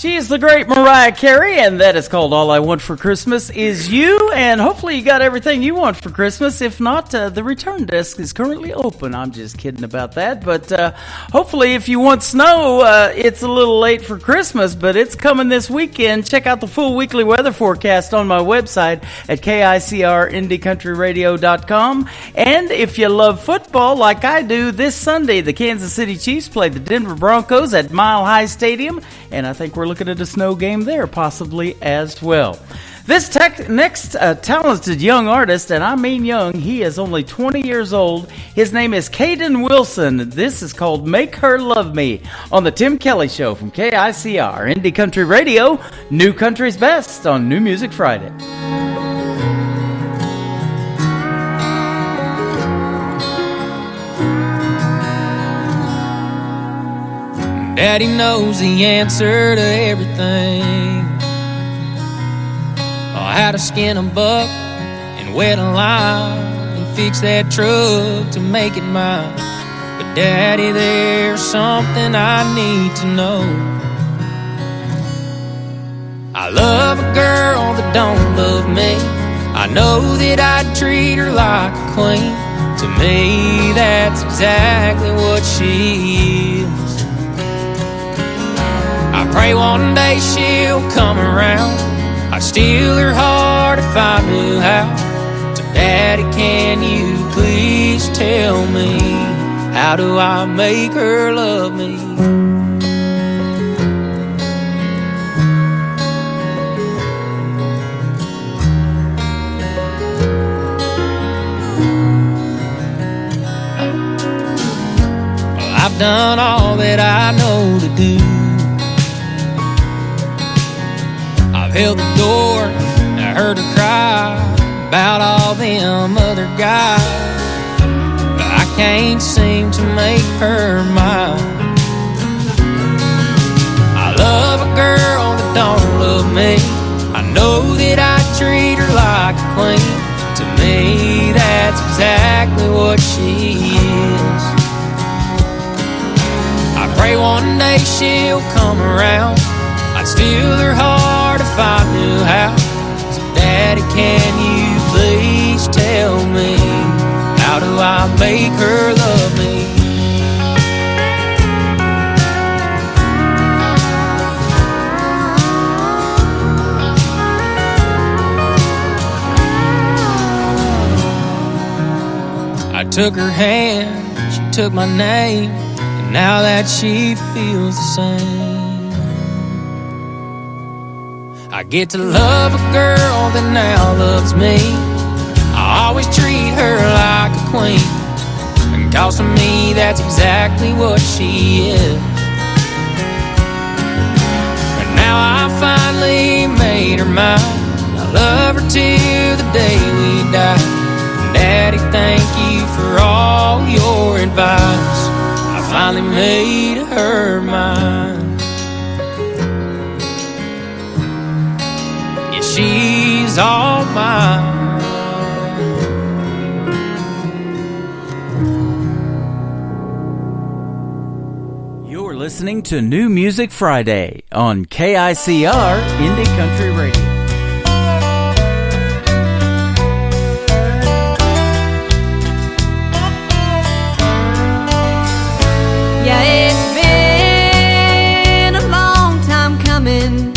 Speaker 4: She is the great Mariah Carey, and that is called All I Want for Christmas Is You. And hopefully you got everything you want for Christmas. If not, the return desk is currently open. I'm just kidding about that. But hopefully if you want snow, it's a little late for Christmas, but it's coming this weekend. Check out the full weekly weather forecast on my website at KICRIndieCountryRadio.com. And if you love football like I do, this Sunday the Kansas City Chiefs play the Denver Broncos at Mile High Stadium, and I think we're looking at a snow game there possibly as well. This next talented young artist, and I mean young, he is only 20 years old. His name is Caden Wilson. This is called Make Her Love Me on the Tim Kelly Show from KICR Indie Country Radio, New Country's Best on New Music Friday.
Speaker 18: Daddy knows the answer to everything. How to skin a buck and wet a lime and fix that truck to make it mine. But Daddy, there's something I need to know. I love a girl that don't love me. I know that I'd treat her like a queen. To me, that's exactly what she is. I pray one day she'll come around. I'd steal her heart if I knew how. So Daddy, can you please tell me, how do I make her love me? Well, I've done all that I know to do. Held the door, I heard her cry about all them other guys, but I can't seem to make her mine. I love a girl that don't love me. I know that I treat her like a queen. To me, that's exactly what she is. I pray one day she'll come around. I'd steal her heart if I knew how. So Daddy, can you please tell me, how do I make her love me? I took her hand, she took my name, and now that she feels the same. I get to love a girl that now loves me. I always treat her like a queen, and cause to me that's exactly what she is. But now I finally made her mine. I love her till the day we die. Daddy, thank you for all your advice. I finally made her mine. She's all mine.
Speaker 4: You're listening to New Music Friday on KICR Indie Country Radio.
Speaker 5: Yeah, it's been a long time coming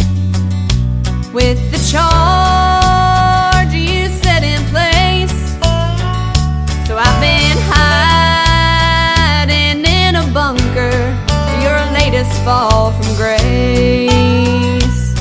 Speaker 5: with the charge you set in place. So I've been hiding in a bunker to your latest fall from grace.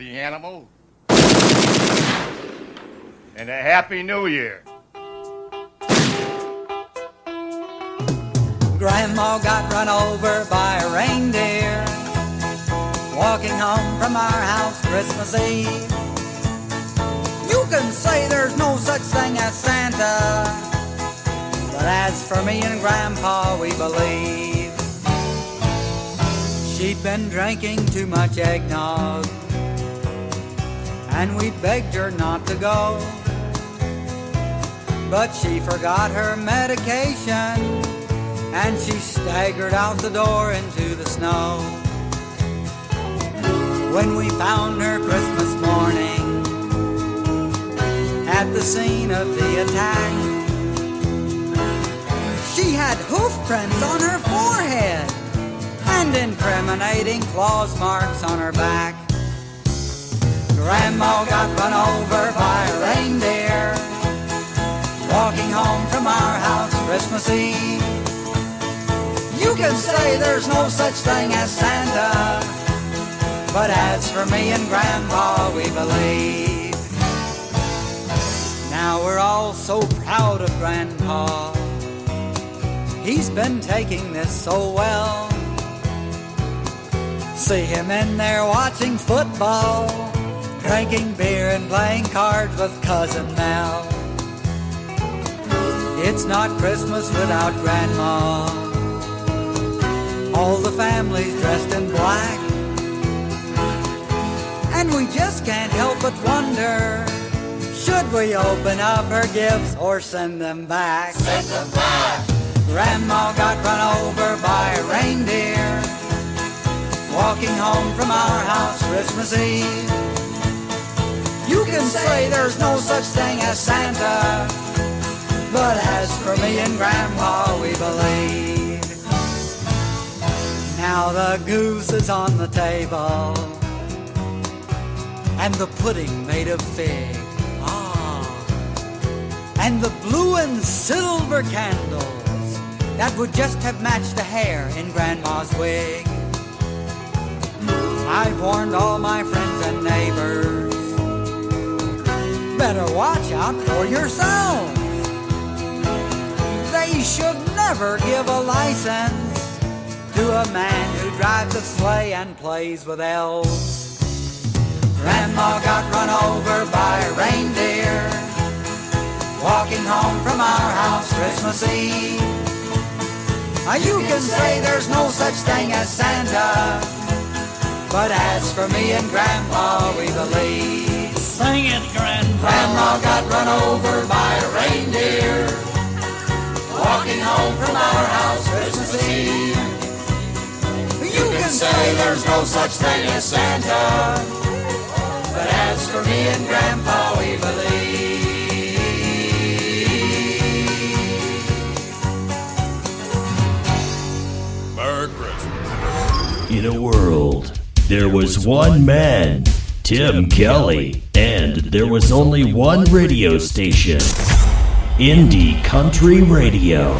Speaker 19: filthy animal. And a Happy New Year.
Speaker 20: Grandma got run over by a reindeer walking home from our house Christmas Eve. You can say there's no such thing as Santa, but as for me and Grandpa, we believe. She'd been drinking too much eggnog, and we begged her not to go. But she forgot her medication, and she staggered out the door into the snow. When we found her Christmas morning at the scene of the attack, she had hoof prints on her forehead and incriminating claws marks on her back. Grandma got run over by a reindeer walking home from our house Christmas Eve. You can say there's no such thing as Santa, but as for me and Grandpa, we believe. Now we're all so proud of Grandpa. He's been taking this so well. See him in there watching football, drinking beer and playing cards with Cousin Mel. It's not Christmas without Grandma. All the family's dressed in black, and we just can't help but wonder, should we open up her gifts or send them back? Send them back! Grandma got run over by a reindeer walking home from our house Christmas Eve. You can say there's no such thing as Santa, but as for me and Grandpa, we believe. Now the goose is on the table, and the pudding made of fig. And the blue and silver candles that would just have matched the hair in Grandma's wig. I've warned all my friends and neighbors, better watch out for yourselves. They should never give a license to a man who drives a sleigh and plays with elves. Grandma got run over by a reindeer walking home from our house Christmas Eve. You can say there's no such thing as Santa, but as for me and Grandpa, we believe. Sing it, Grandpa. Grandma got run over by a reindeer walking home from our house Christmas Eve. You can say there's no such thing as Santa, but as for me and Grandpa, we believe.
Speaker 2: Merry Christmas.
Speaker 6: In a world, there was one man, Tim Kelly, and there was only one radio station, Indie Country Radio.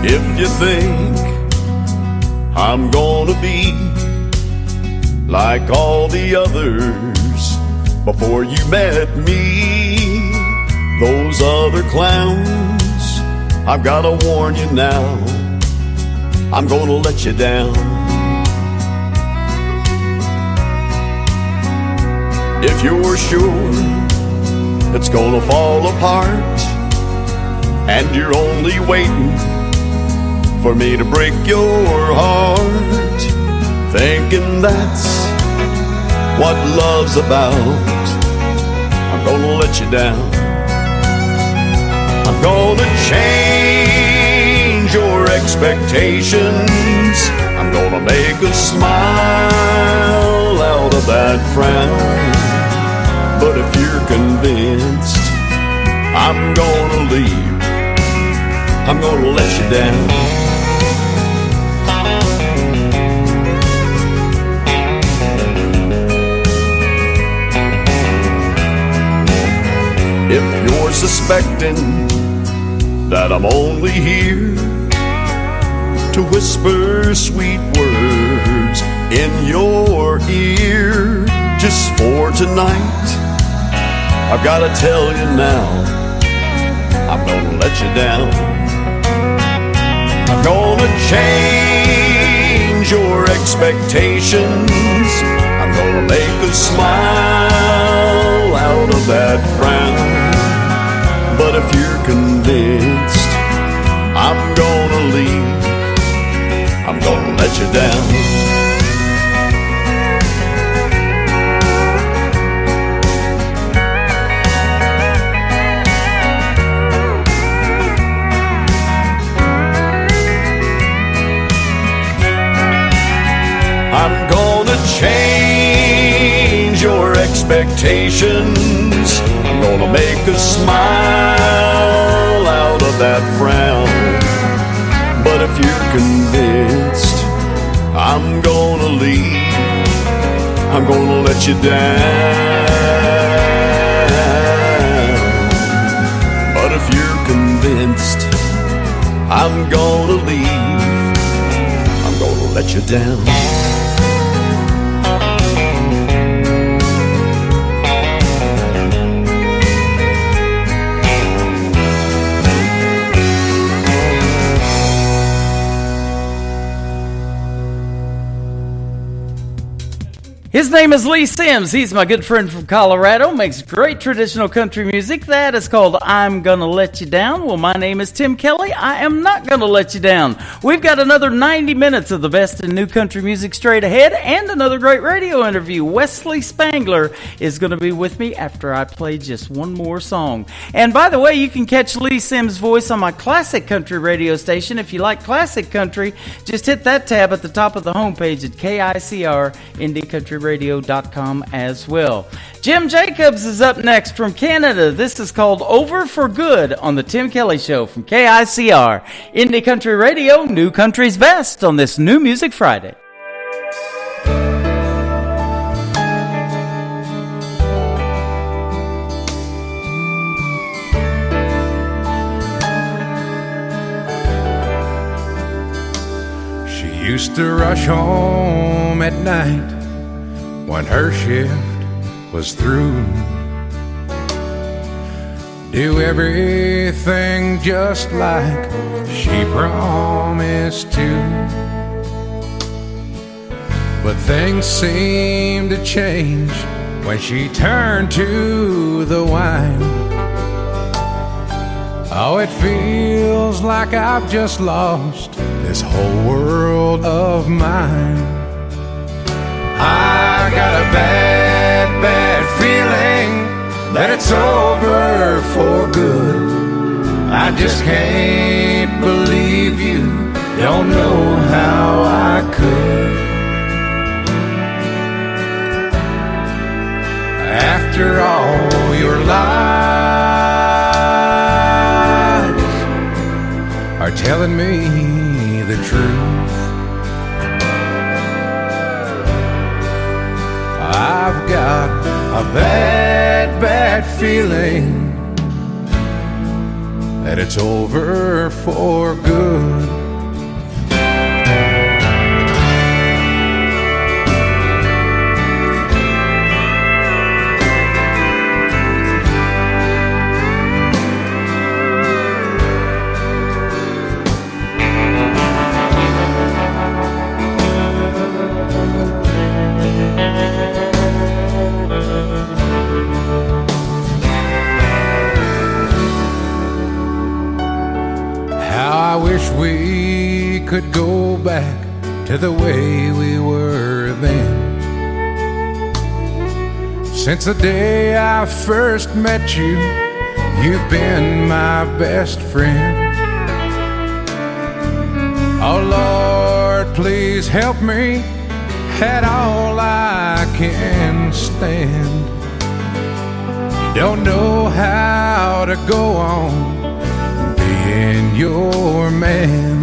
Speaker 2: If you think I'm gonna be like all the others before you met me, those other clowns, I've gotta warn you now, I'm gonna let you down. If you're sure it's gonna fall apart and you're only waiting for me to break your heart, thinking that's what love's about, I'm gonna let you down. I'm gonna change your expectations, I'm gonna make a smile out of that frown. But if you're convinced I'm gonna leave, I'm gonna let you down. suspecting that I'm only here to whisper sweet words in your ear. Just for tonight, I've gotta tell you now, I'm gonna let you down. I'm gonna change your expectations. I'm gonna make a smile out of that frown. But if you're convinced I'm gonna leave, I'm gonna let you down. I'm gonna change your expectations. I'm gonna make a smile out of that frown. But if you're convinced I'm gonna leave, I'm gonna let you down. But if you're convinced I'm gonna leave, I'm gonna let you down.
Speaker 4: His name is Lee Sims. He's my good friend from Colorado. Makes great traditional country music. That is called I'm Gonna Let You Down. Well, my name is Tim Kelly. I am not gonna let you down. We've got another 90 minutes of the best in new country music straight ahead and another great radio interview. Wesley Spangler is going to be with me after I play just one more song. And by the way, you can catch Lee Sims' voice on my classic country radio station. If you like classic country, just hit that tab at the top of the homepage at KICR-IndieCountryRadio.com as well. Jim Jacobs is up next from Canada. This is called Over for Good on the Tim Kelly Show from KICR. Indie Country Radio, New Country's Best on this New Music Friday.
Speaker 21: She used to rush home at night when her shift was through, do everything just like she promised to. But things seemed to change when she turned to the wine. Oh, it feels like I've just lost this whole world of mine. I got a bad, bad feeling that it's over for good. I just can't believe you don't know how I could. After all your lies are telling me the truth, I've got a bad, bad feeling that it's over for good. I wish we could go back to the way we were then. Since the day I first met you, you've been my best friend. Oh Lord, please help me at all I can stand. Don't know how to go on being your man.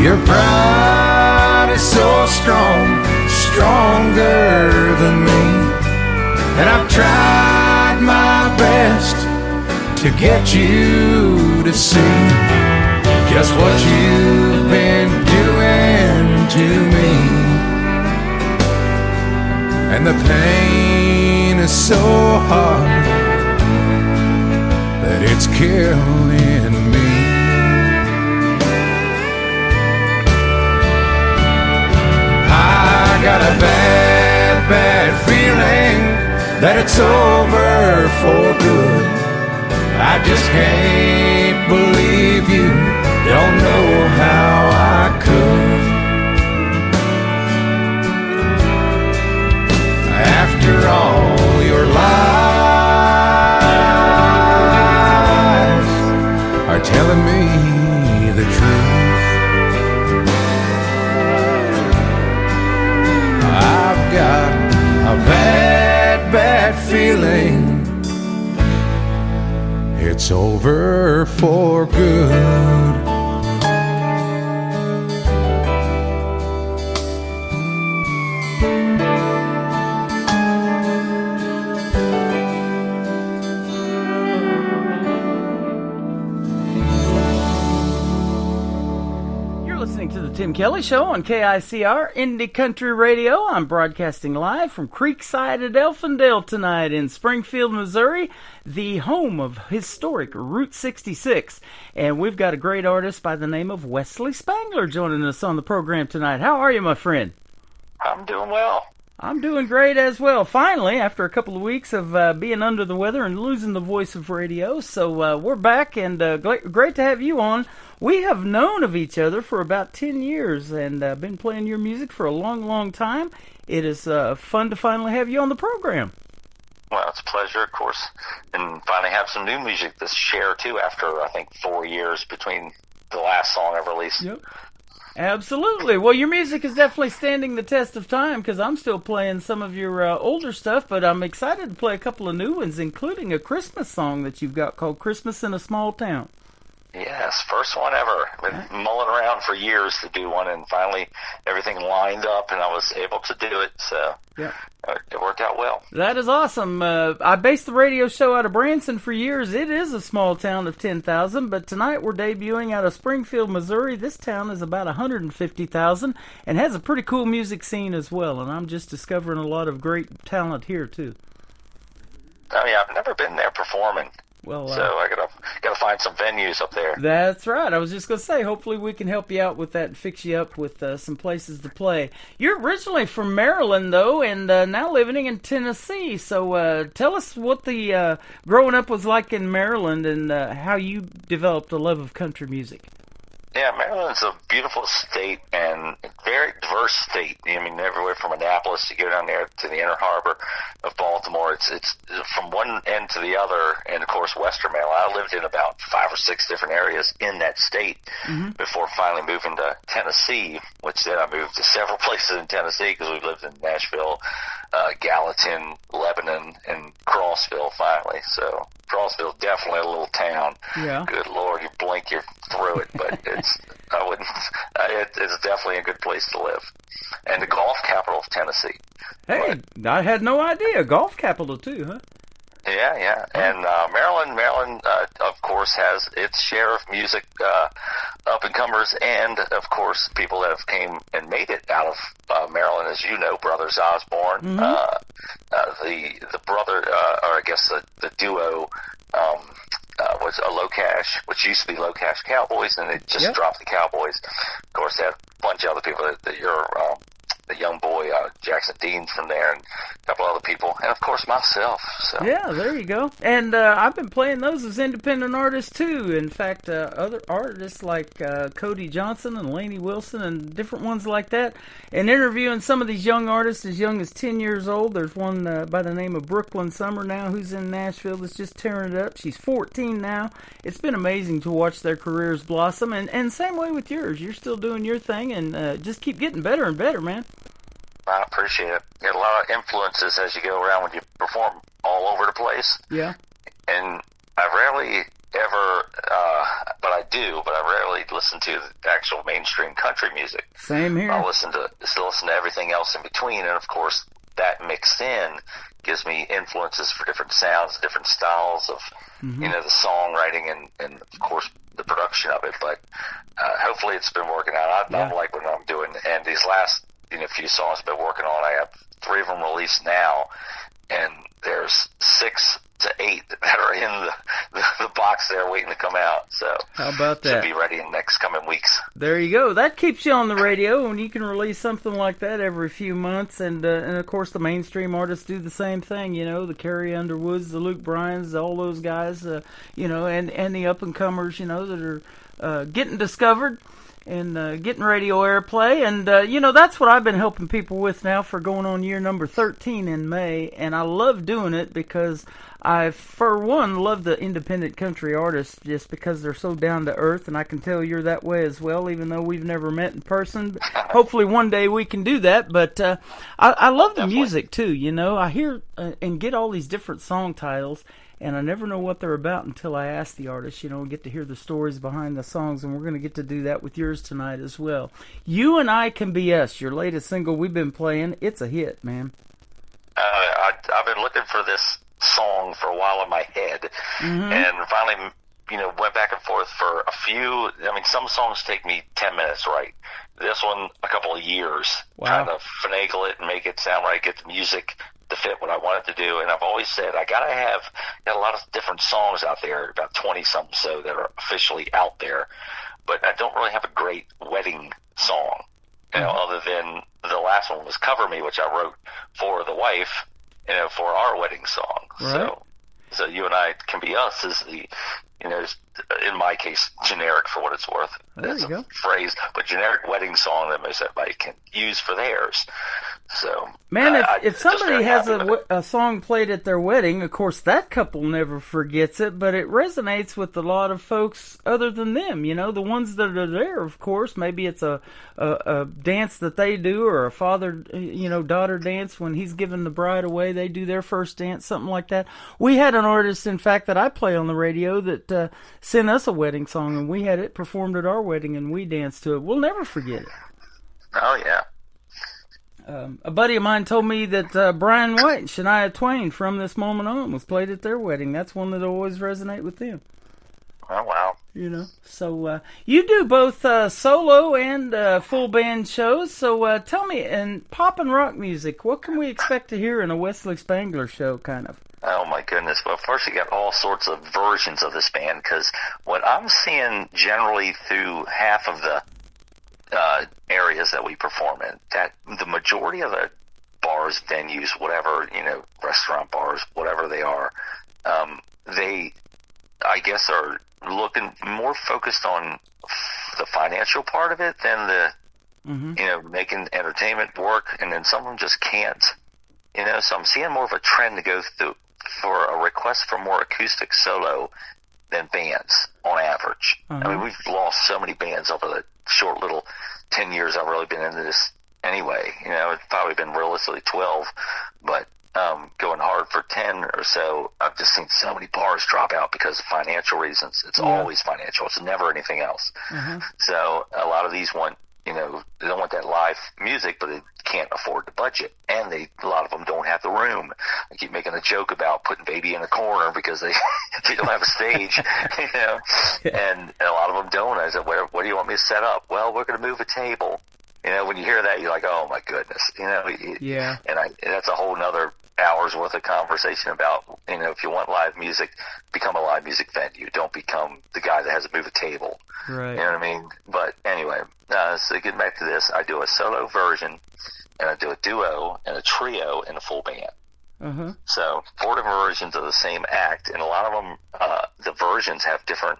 Speaker 21: Your pride is so strong, stronger than me, and I've tried my best to get you to see just what you've been doing to me. And the pain is so hard that it's killing me. I got a bad, bad feeling that it's over for good. I just can't believe you don't know how I could. After all your lies are telling me the truth, I've got a bad, bad feeling it's over for good.
Speaker 4: Tim Kelly Show on KICR Indie Country Radio. I'm broadcasting live from Creekside at Elfindale tonight in Springfield, Missouri, the home of historic Route 66. And we've got a great artist by the name of Wesley Spangler joining us on the program tonight. How are you, my friend?
Speaker 1: I'm doing well.
Speaker 4: I'm doing great as well. Finally, after a couple of weeks of being under the weather and losing the voice of radio. So we're back, and great to have you on. We have known of each other for about 10 years and been playing your music for a long, long time. It is fun to finally have you on the program.
Speaker 1: Well, it's a pleasure, of course, and finally have some new music to share, too, after, I think, 4 years between the last song I've released.
Speaker 4: Yep. Absolutely. Well, your music is definitely standing the test of time because I'm still playing some of your older stuff, but I'm excited to play a couple of new ones, including a Christmas song that you've got called Christmas in a Small Town.
Speaker 1: Yes, first one ever. Been mulling around for years to do one, and finally everything lined up, and I was able to do it, so
Speaker 4: yeah.
Speaker 1: It worked out well.
Speaker 4: That is awesome. I based the radio show out of Branson for years. It is a small town of 10,000, but tonight we're debuting out of Springfield, Missouri. This town is about 150,000 and has a pretty cool music scene as well, and I'm just discovering a lot of great talent here, too.
Speaker 1: Oh, yeah, I've never been there performing.
Speaker 4: Well,
Speaker 1: so I gotta find some venues up there.
Speaker 4: That's right. I was just gonna say, hopefully we can help you out with that and fix you up with some places to play. You're originally from Maryland, though, and now living in Tennessee. So tell us what the growing up was like in Maryland and how you developed a love of country music.
Speaker 1: Yeah, Maryland's a beautiful state and very diverse state. I mean, everywhere from Annapolis, you go down there to the Inner Harbor of Baltimore. It's from one end to the other, and of course, Western Maryland. I lived in about 5 or 6 different areas in that state before finally moving to Tennessee, which then I moved to several places in Tennessee because we lived in Nashville, Gallatin, Lebanon, and Crossville finally. So Crossville's definitely a little town.
Speaker 4: Yeah.
Speaker 1: Good Lord, you blink, you're through it, but it's definitely a good place to live. And the golf capital of Tennessee.
Speaker 4: Hey, I had no idea. Golf capital too, huh?
Speaker 1: Yeah. And Maryland, of course, has its share of music up-and-comers, and, of course, people that have came and made it out of Maryland, as you know, Brothers Osborne, the brother, or I guess the duo, was a Locash, which used to be Locash Cowboys, and they just dropped the Cowboys. Of course, they had a bunch of other people that you're the young boy, Jackson Dean from there, and a couple other people, and of course myself. So.
Speaker 4: Yeah, there you go. And I've been playing those as independent artists too. In fact, other artists like Cody Johnson and Lainey Wilson and different ones like that. And interviewing some of these young artists as young as 10 years old. There's one by the name of Brooklyn Summer now who's in Nashville that's just tearing it up. She's 14 now. It's been amazing to watch their careers blossom. And same way with yours. You're still doing your thing and just keep getting better and better, man.
Speaker 1: I appreciate it. You get a lot of influences as you go around when you perform all over the place.
Speaker 4: Yeah.
Speaker 1: And I rarely ever, but I rarely listen to the actual mainstream country music.
Speaker 4: Same here.
Speaker 1: I listen to everything else in between, and of course, that mixed in gives me influences for different sounds, different styles of, you know, the songwriting and of course the production of it. But hopefully it's been working out. I'm like what I'm doing. And these last, you know, few songs I've been working on, I have 3 of them released now, and there's 6 to 8 that are in the box there waiting to come out. So
Speaker 4: how about that?
Speaker 1: Should be ready in the next coming weeks.
Speaker 4: There you go. That keeps you on the radio, and you can release something like that every few months. And of course, the mainstream artists do the same thing. You know, the Carrie Underwoods, the Luke Bryans, all those guys. You know, and the up and comers. You know, that are getting discovered and getting radio airplay. And, you know, that's what I've been helping people with now for going on year number 13 in May. And I love doing it because I, for one, love the independent country artists just because they're so down to earth. And I can tell you're that way as well, even though we've never met in person. Hopefully one day we can do that. But I love the music, too. You know, I hear and get all these different song titles, and I never know what they're about until I ask the artist, you know, and get to hear the stories behind the songs, and we're going to get to do that with yours tonight as well. You and I Can Be Us, your latest single we've been playing. It's a hit, man.
Speaker 1: I've been looking for this song for a while in my head, and finally, you know, went back and forth for a few. I mean, some songs take me 10 minutes, right? This one, a couple of years, trying to finagle it and make it sound right, get the music to fit what I wanted to do. And I've always said I got a lot of different songs out there, about 20-something so that are officially out there, but I don't really have a great wedding song, you know, other than the last one was Cover Me, which I wrote for the wife, you know, for our wedding song.
Speaker 4: Right.
Speaker 1: So You and I Can Be Us is the, you know, in my case, generic for what it's worth.
Speaker 4: There you go.
Speaker 1: Phrase, but generic wedding song that most everybody can use for theirs. So,
Speaker 4: man, if somebody has a song played at their wedding, of course that couple never forgets it, but it resonates with a lot of folks other than them. You know, the ones that are there, of course. Maybe it's a dance that they do, or a father, you know, daughter dance when he's giving the bride away. They do their first dance, something like that. We had an artist, in fact, that I play on the radio that sent us a wedding song, and we had it performed at our wedding, and we danced to it. We'll never forget it.
Speaker 1: Oh, yeah.
Speaker 4: A buddy of mine told me that Brian White and Shania Twain, From This Moment On, was played at their wedding. That's one that always resonate with them.
Speaker 1: Oh, wow.
Speaker 4: You know, so you do both solo and full band shows. So tell me, in pop and rock music, what can we expect to hear in a Wesley Spangler show, kind of?
Speaker 1: Oh, my goodness. Well, first you got all sorts of versions of this band, because what I'm seeing generally through half of the areas that we perform in, that the majority of the bars, venues, whatever, you know, restaurant bars, whatever they are, they, I guess, are looking more focused on the financial part of it than the, you know, making entertainment work, and then some of them just can't, you know, so I'm seeing more of a trend to go through for a request for more acoustic solo than bands on average. I mean, we've lost so many bands over the short little 10 years I've really been into this anyway. You know, it's probably been realistically 12, but going hard for 10 or so, I've just seen so many bars drop out because of financial reasons. It's always financial. It's never anything else. So a lot of these want, you know, they don't want that live music, but they can't afford the budget. And a lot of them don't have the room. I keep making a joke about putting Baby in a corner because they don't have a stage, you know, and a lot of them don't. I said, what do you want me to set up? Well, we're going to move a table. You know, when you hear that, you're like, oh my goodness, you know, and that's a whole nother hour's worth of conversation about, you know, if you want live music, become a live music venue. Don't become the guy that has to move a table.
Speaker 4: Right.
Speaker 1: You know what I mean? But anyway, so getting back to this, I do a solo version, and I do a duo and a trio and a full band. So 4 different versions of the same act, and a lot of them, the versions have different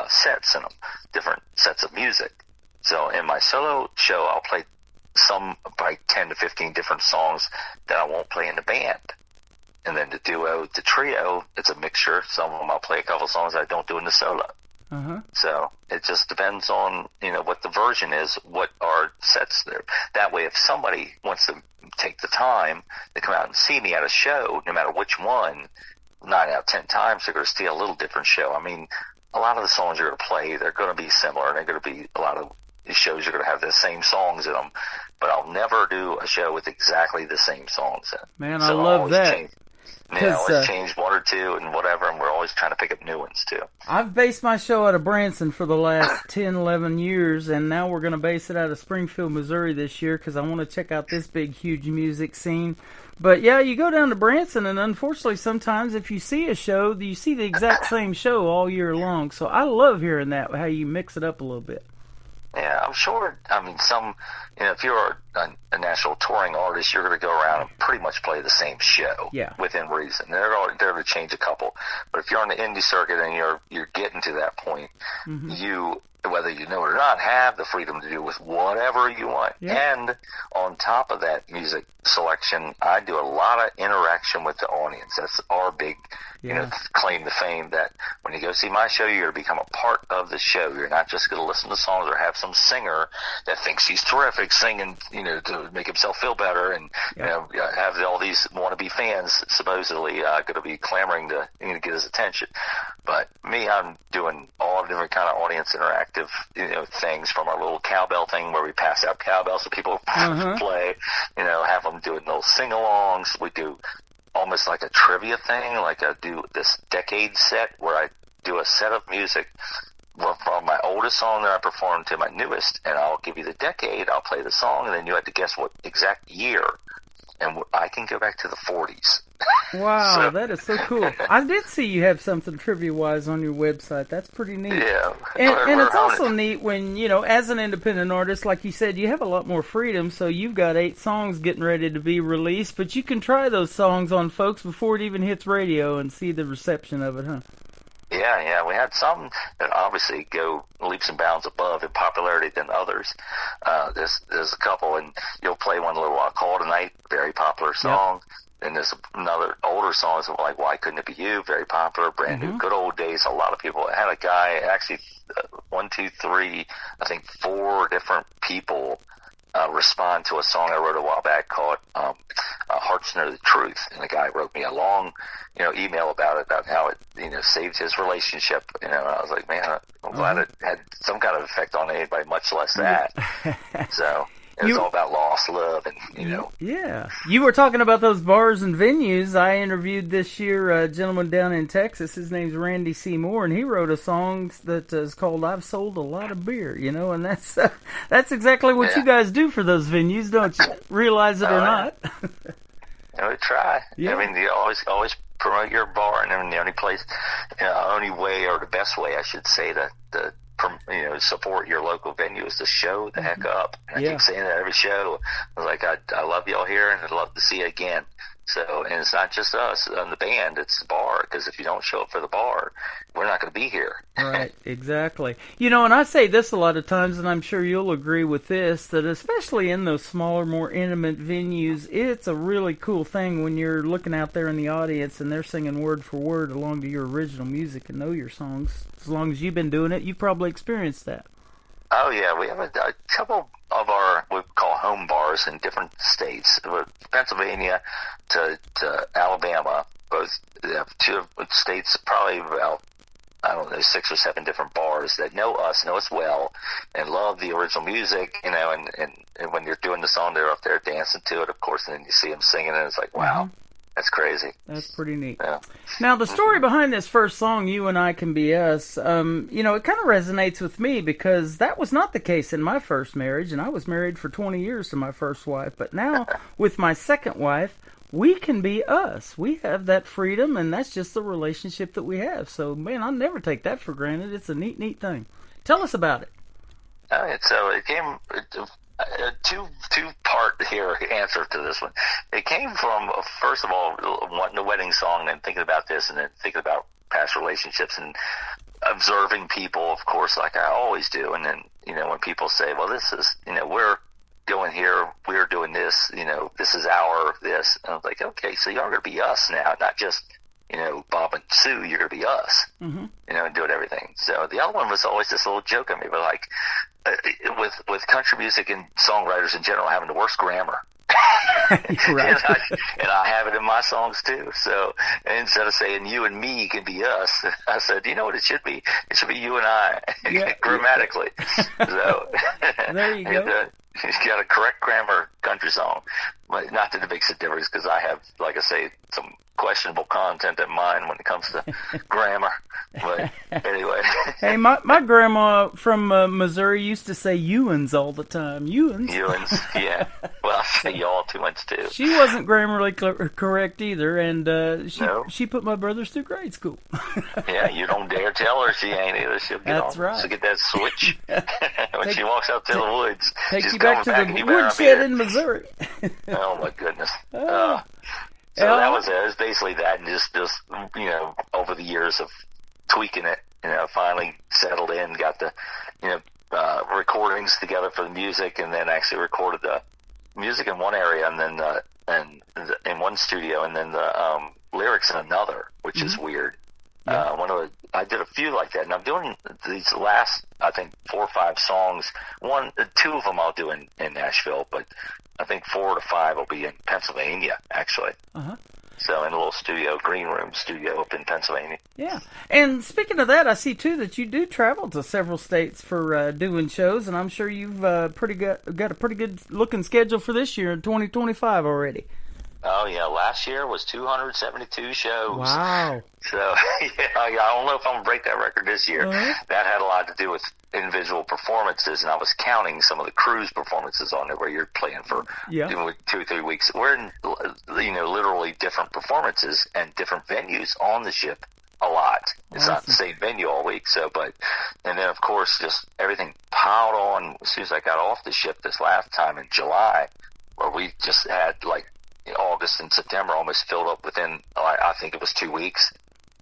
Speaker 1: sets in them, different sets of music. So in my solo show, I'll play some by 10 to 15 different songs that I won't play in the band. And then the duo, the trio, it's a mixture. Some of them I'll play a couple songs I don't do in the solo. So it just depends on, you know, what the version is, what are sets there. That way, if somebody wants to take the time to come out and see me at a show, no matter which one, 9 out of 10 times they're going to see a little different show. I mean, a lot of the songs you're going to play, they're going to be similar, and they're going to be a lot of these shows are going to have the same songs in them. but I'll never do a show with exactly the same songs in it.
Speaker 4: Man,
Speaker 1: So
Speaker 4: I
Speaker 1: I'll
Speaker 4: love
Speaker 1: always
Speaker 4: that.
Speaker 1: change- always change one or two and whatever, and we're always trying to pick up new ones too.
Speaker 4: I've based my show out of Branson for the last 10, 11 years, and now we're going to base it out of Springfield, Missouri this year because I want to check out this big, huge music scene. But yeah, you go down to Branson, and unfortunately sometimes if you see a show, you see the exact same show all year long. So I love hearing that, how you mix it up a little bit.
Speaker 1: Yeah, I'm sure. I mean, if you're a national touring artist, you're going to go around and pretty much play the same show.
Speaker 4: Yeah.
Speaker 1: Within reason. They're going to change a couple. But if you're on the indie circuit and you're getting to that point, you, whether you know it or not, have the freedom to do with whatever you want.
Speaker 4: Yeah.
Speaker 1: And on top of that music selection, I do a lot of interaction with the audience. That's our big, claim to fame, that when you go see my show, you're going to become a part of the show. You're not just going to listen to songs or have some singer that thinks he's terrific singing, to make himself feel better, and have all these wannabe fans supposedly going to be clamoring to get his attention. But me, I'm doing all different kind of audience interactive things, from our little cowbell thing where we pass out cowbell so people play, have them doing little sing-alongs. We do almost like a trivia thing, like I do this decade set where I do a set of music from my oldest song that I performed to my newest, and I'll give you the decade, I'll play the song, and then you have to guess what exact year. And I can go back to the 40s.
Speaker 4: Wow, that is so cool. I did see you have something trivia-wise on your website. That's pretty neat.
Speaker 1: Yeah.
Speaker 4: And it's also neat when, as an independent artist, like you said, you have a lot more freedom, so you've got 8 songs getting ready to be released, but you can try those songs on folks before it even hits radio and see the reception of it, huh?
Speaker 1: Yeah, we had some that obviously go leaps and bounds above in popularity than others. There's a couple, and you'll play one a little while, Call Tonight, very popular song. Then there's another older song, like Why Couldn't It Be You, very popular, brand new, Good Old Days. A lot of people, I had a guy, actually, 4 different people respond to a song I wrote a while back called Hearts Know the Truth, and the guy wrote me a long email about how it saved his relationship, and I was like, man, I'm glad it had some kind of effect on anybody, much less that. So it's all about lost love, and
Speaker 4: Yeah, you were talking about those bars and venues. I interviewed this year a gentleman down in Texas. His name's Randy Seymour, and he wrote a song that is called "I've Sold a Lot of Beer." And that's exactly what you guys do for those venues, don't you? Realize it or not.
Speaker 1: We try. I mean, you always promote your bar, and then the only way, or the best way, I should say, to support your local venue is to show the heck up. And I keep saying that every show. I was like, I love y'all here, and I'd love to see you again. So, and it's not just us on the band, it's the bar, because if you don't show up for the bar, we're not going to be here.
Speaker 4: Right, exactly. And I say this a lot of times, and I'm sure you'll agree with this, that especially in those smaller, more intimate venues, it's a really cool thing when you're looking out there in the audience and they're singing word for word along to your original music and know your songs. As long as you've been doing it, you've probably experienced that.
Speaker 1: Oh, yeah. We have a couple of our, we call home bars in different states. Pennsylvania to Alabama, both have 2 states, probably about, 6 or 7 different bars that know us well, and love the original music, and when you're doing the song, they're up there dancing to it, of course, and then you see them singing, and it's like, wow. That's crazy.
Speaker 4: That's pretty neat.
Speaker 1: Yeah.
Speaker 4: Now, the story behind this first song, You and I Can Be Us, it kind of resonates with me because that was not the case in my first marriage, and I was married for 20 years to my first wife. But now, with my second wife, we can be us. We have that freedom, and that's just the relationship that we have. So, man, I'll never take that for granted. It's a neat, neat thing. Tell us about it.
Speaker 1: So it came... A two-part answer to this one. It came from, first of all, wanting a wedding song and thinking about this, and then thinking about past relationships and observing people, of course, like I always do. And then, when people say, well, this is, we're going here, we're doing this, this is our this. And I was like, okay, so y'all are going to be us now, not just, Bob and Sue, you're going to be us, and doing everything. So the other one was always this little joke on me, but like, with country music and songwriters in general having the worst grammar.
Speaker 4: Right.
Speaker 1: and I have it in my songs too. So instead of saying you and me can be us, I said, you know what it should be? It should be you and I, grammatically. So
Speaker 4: there you go.
Speaker 1: got a correct grammar country song. But not that it makes a difference because I have, like I say, some questionable content in mine when it comes to grammar. But anyway.
Speaker 4: Hey, my grandma from Missouri used to say Ewans all the time. Ewans.
Speaker 1: Ewans, yeah. Well, I say y'all too much too.
Speaker 4: She wasn't grammarly correct either, and she put my brothers through grade school.
Speaker 1: Yeah, you don't dare tell her she ain't either. She'll get
Speaker 4: That's right.
Speaker 1: She'll get that switch when she walks out to the woods.
Speaker 4: Take you back to the woodshed in Missouri.
Speaker 1: Oh my goodness. So that was it. It was basically that, and just over the years of tweaking it, finally settled in, got the recordings together for the music, and then actually recorded the music in one area, and then in one studio, and then the lyrics in another, which is weird. Yeah. I did a few like that, and I'm doing these last, I think, 4 or 5 songs. 2 of them I'll do in Nashville, but I think 4 to 5 will be in Pennsylvania, actually.
Speaker 4: Uh-huh.
Speaker 1: So in a little green room studio up in Pennsylvania.
Speaker 4: Yeah. And speaking of that, I see, too, that you do travel to several states for doing shows, and I'm sure you've got a pretty good looking schedule for this year in 2025 already.
Speaker 1: Oh, yeah. Last year was 272 shows.
Speaker 4: Wow.
Speaker 1: So, I don't know if I'm going to break that record this year.
Speaker 4: Uh-huh.
Speaker 1: That had a lot to do with individual performances, and I was counting some of the cruise performances on there where you're playing for 2 or 3 weeks. We're in, literally different performances and different venues on the ship a lot. It's not the same venue all week. And then, of course, just everything piled on as soon as I got off the ship this last time in July, where we just had, August and September almost filled up within, I think it was 2 weeks.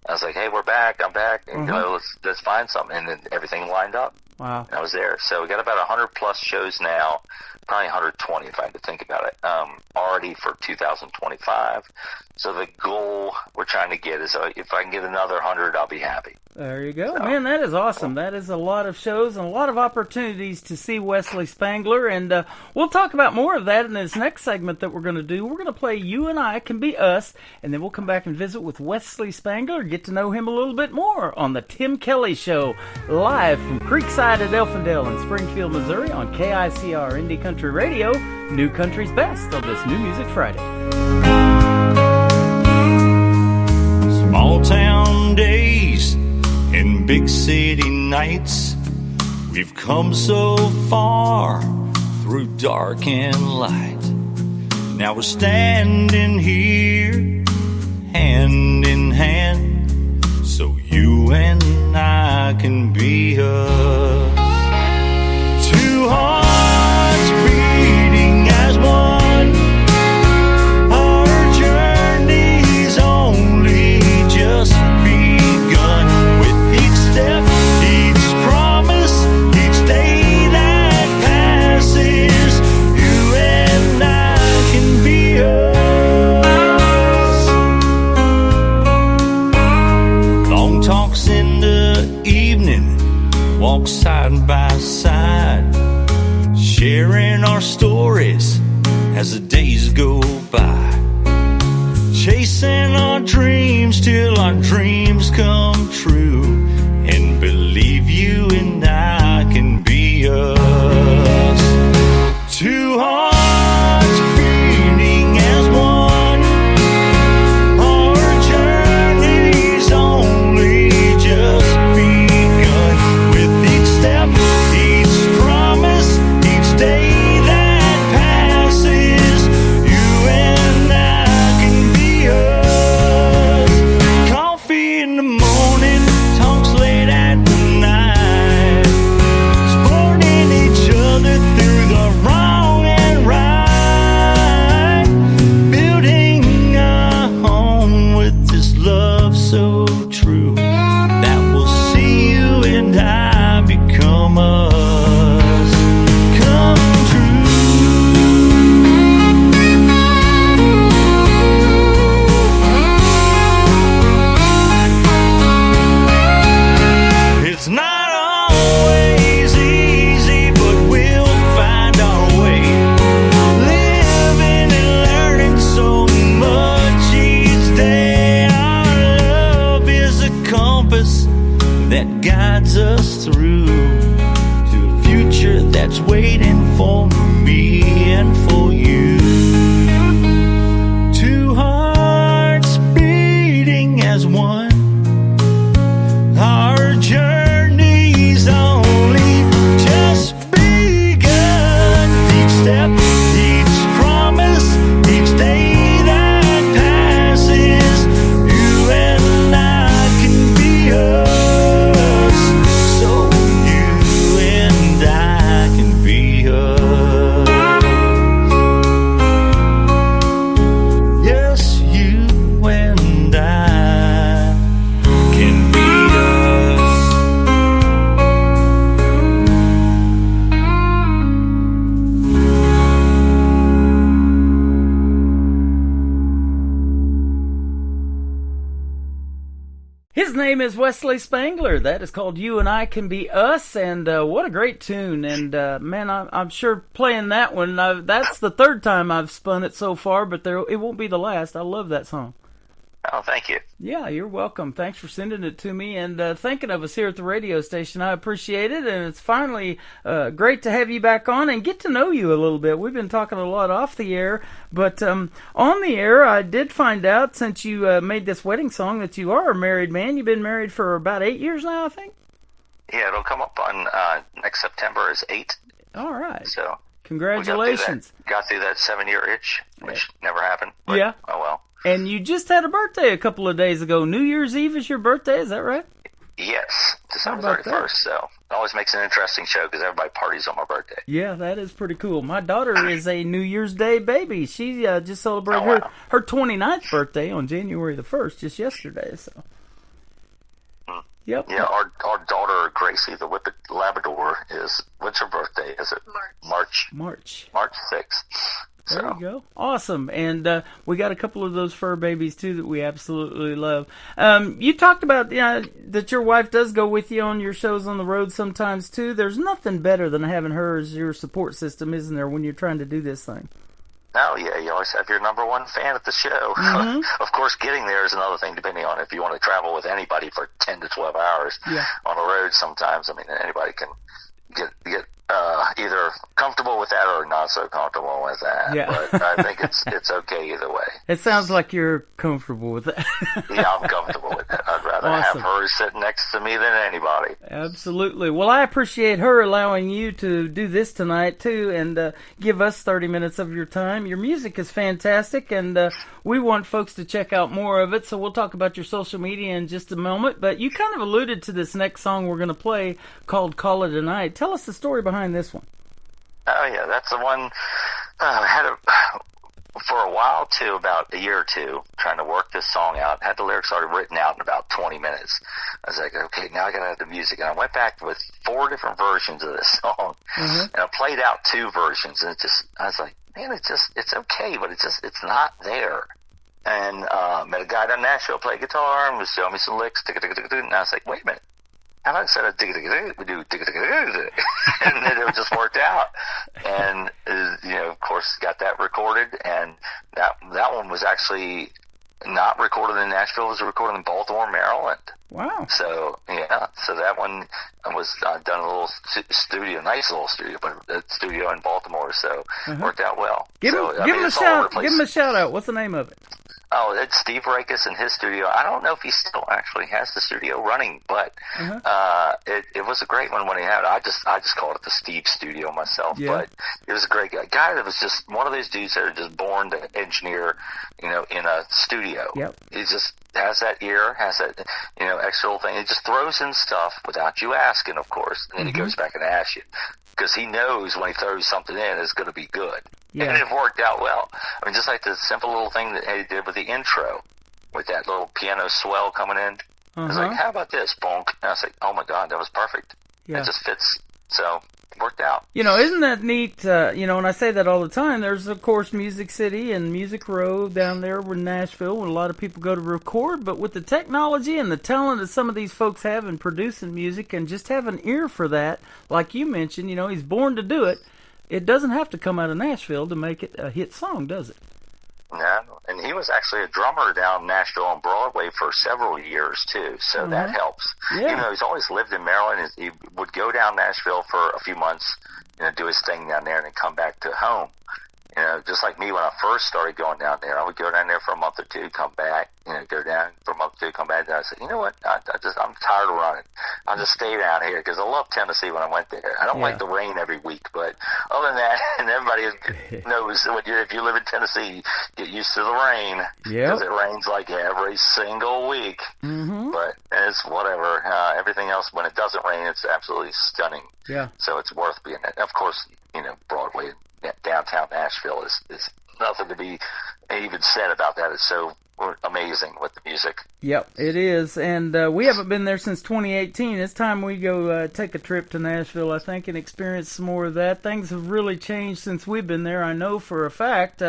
Speaker 1: I was like, hey, we're back. I'm back. And, let's find something. And then everything lined up.
Speaker 4: Wow.
Speaker 1: And I was there. So we got about 100 plus shows now, probably 120 if I had to think about it, already for 2025. So the goal we're trying to get is if I can get another 100, I'll be happy.
Speaker 4: There you go. Man, that is awesome. That is a lot of shows and a lot of opportunities to see Wesley Spangler. And we'll talk about more of that in this next segment that we're going to do. We're going to play You and I Can Be Us, and then we'll come back and visit with Wesley Spangler, get to know him a little bit more on the Tim Kelly Show, live from Creekside at Elfindale in Springfield, Missouri on KICR Indie Country Radio, New Country's Best on this New Music Friday.
Speaker 21: Small town days and big city nights, we've come so far through dark and light. Now we're standing here hand in hand, so you and I can be us. 2 hearts beating as one, our journey's only just begun. With each step, each promise, each day that passes, you and I can be us. Long talks in the evening, walk side by side, sharing our stories as the days go by, chasing our dreams till our dreams come true, and believe you and I can be us. 2 hearts beating as one, our journey's only just begun. With each step, each promise, each day that passes, you and I can be us. Coffee in the morning, talks late at night, sporting
Speaker 16: for me and for you. Two hearts beating as one. Our journey's only just begun. Each step, each promise, each day that passes, you and I can be us. So you and I can be us. Yes, you and I can be us.
Speaker 4: His name is Wesley Spangler. That is called You and I Can Be Us, and what a great tune. And man, I'm sure playing that one, that's the third time I've spun it so far, but it won't be the last. I love that song.
Speaker 1: Oh, thank you.
Speaker 4: Yeah, you're welcome. Thanks for sending it to me and thinking of us here at the radio station. I appreciate it, and it's finally great to have you back on and get to know you a little bit. We've been talking a lot off the air, but on the air, I did find out, since you made this wedding song, that you are a married man. You've been married for about 8 years now, I think?
Speaker 1: Yeah, it'll come up on next September is 8.
Speaker 4: All right.
Speaker 1: So
Speaker 4: congratulations.
Speaker 1: Got through that 7-year itch, which never happened. But,
Speaker 4: yeah.
Speaker 1: Oh, well.
Speaker 4: And you just had a birthday a couple of days ago. New Year's Eve is your birthday, is that right?
Speaker 1: Yes, December
Speaker 4: How about
Speaker 1: 31st. So it always makes an interesting show because everybody parties on my birthday.
Speaker 4: Yeah, that is pretty cool. My daughter is a New Year's Day baby. She just celebrated her 29th birthday on January the 1st, just yesterday. So. Yep.
Speaker 1: Yeah, our daughter Gracie, the Whippet Labrador, what's her birthday? Is it March 6th.
Speaker 4: There you go. Awesome. And we got a couple of those fur babies, too, that we absolutely love. You talked about that your wife does go with you on your shows on the road sometimes, too. There's nothing better than having her as your support system, isn't there, when you're trying to do this thing?
Speaker 1: Oh, yeah, you always have your number one fan at the show. Mm-hmm. Of course, getting there is another thing, depending on if you want to travel with anybody for 10 to 12 hours on the road sometimes. I mean, anybody can get either comfortable with that or not so comfortable with that.
Speaker 4: Yeah.
Speaker 1: But I think it's okay either way.
Speaker 4: It sounds like you're comfortable with that.
Speaker 1: Yeah, I'm comfortable with that. I'd rather have her sitting next to me than anybody.
Speaker 4: Absolutely. Well, I appreciate her allowing you to do this tonight, too, and give us 30 minutes of your time. Your music is fantastic, and we want folks to check out more of it, so we'll talk about your social media in just a moment. But you kind of alluded to this next song we're going to play called Call It a Night. Tell us the story behind this one.
Speaker 1: Oh, yeah, that's the one I had for a while, too, about a year or two, trying to work this song out. Had the lyrics already written out in about 20 minutes. I was like, okay, now I got to have the music. And I went back with 4 different versions of this song. Mm-hmm. And I played out 2 versions, and I was like, man, it's okay, but it's not there. And met a guy down in Nashville, played guitar, and was showing me some licks, and I was like, wait a minute. And I said, we do, and then it just worked out. And, of course, got that recorded, and that one was actually not recorded in Nashville. It was recorded in Baltimore, Maryland.
Speaker 4: Wow.
Speaker 1: So, so that one was done in a little studio, nice little studio, but a studio in Baltimore, so worked out well.
Speaker 4: Give him a shout out. What's the name of it?
Speaker 1: Oh, it's Steve Rakes in his studio. I don't know if he still actually has the studio running, but it was a great one when he had it. I just called it the Steve Studio myself, but it was a great guy that was just one of those dudes that are just born to engineer, in a studio.
Speaker 4: Yep.
Speaker 1: He just has that ear, has that, extra little thing. He just throws in stuff without you asking, of course, and then he goes back and asks you. Because he knows when he throws something in, it's going to be good. Yeah. And it worked out well. I mean, just like the simple little thing that he did with the intro, with that little piano swell coming in. I was like, how about this? Bonk. And I was like, oh my God, that was perfect.
Speaker 4: Yeah.
Speaker 1: It just fits. So it worked out.
Speaker 4: Isn't that neat? And I say that all the time. There's, of course, Music City and Music Row down there in Nashville where a lot of people go to record. But with the technology and the talent that some of these folks have in producing music and just have an ear for that, like you mentioned, he's born to do it. It doesn't have to come out of Nashville to make it a hit song, does it?
Speaker 1: No, And he was actually a drummer down Nashville on Broadway for several years, too, so that helps.
Speaker 4: Yeah.
Speaker 1: Even though he's always lived in Maryland, he would go down Nashville for a few months, do his thing down there and then come back to home. Just like me when I first started going down there, I would go down there for a month or two, come back, go down for a month or two, come back. And I said, you know what? I'm tired of running. I'll just stay down here because I love Tennessee when I went there. I don't like the rain every week, but other than that, and everybody knows if you live in Tennessee, get used to the rain because it rains like every single week.
Speaker 4: Mm-hmm.
Speaker 1: But it's whatever. Everything else, when it doesn't rain, it's absolutely stunning.
Speaker 4: Yeah.
Speaker 1: So it's worth being there. Of course, Broadway. Downtown Nashville is nothing to be even said about that. It's so amazing with the music.
Speaker 4: Yep, it is. And we haven't been there since 2018. It's time we go take a trip to Nashville, I think, and experience some more of that. Things have really changed since we've been there. I know for a fact.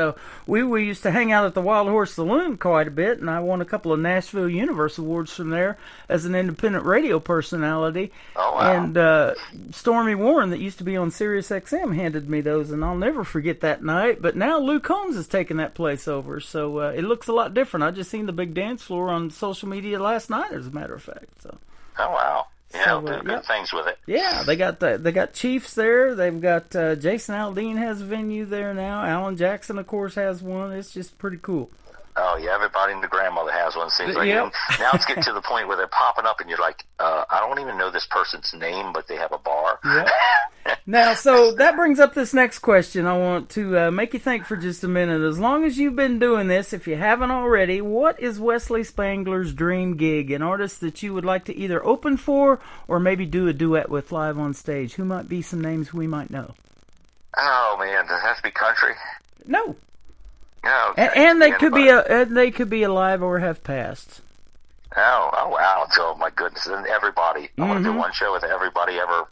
Speaker 4: We used to hang out at the Wild Horse Saloon quite a bit, and I won a couple of Nashville Universe Awards from there as an independent radio personality.
Speaker 1: Oh, wow.
Speaker 4: And Stormy Warren, that used to be on Sirius XM, handed me those, and I'll never forget that night. But now Luke Combs has taken that place over, so it looks a lot different. I just seen the big dance floor on social media last night, as a matter of fact. So.
Speaker 1: Oh wow! Yeah,
Speaker 4: So,
Speaker 1: do good things with it.
Speaker 4: Yeah, they got Chiefs there. They've got Jason Aldean has a venue there now. Alan Jackson, of course, has one. It's just pretty cool.
Speaker 1: Oh yeah, everybody and the grandmother has one. Seems like now it's getting to the point where they're popping up, and you're like, I don't even know this person's name, but they have a bar.
Speaker 4: Yeah. Now, so that brings up this next question. I want to make you think for just a minute. As long as you've been doing this, if you haven't already, what is Wesley Spangler's dream gig? An artist that you would like to either open for or maybe do a duet with live on stage? Who might be some names we might know?
Speaker 1: Oh man, does it have to be country?
Speaker 4: No.
Speaker 1: No. Okay.
Speaker 4: And they could be alive or have passed.
Speaker 1: Oh wow! So my goodness, and everybody. I want to do one show with everybody ever.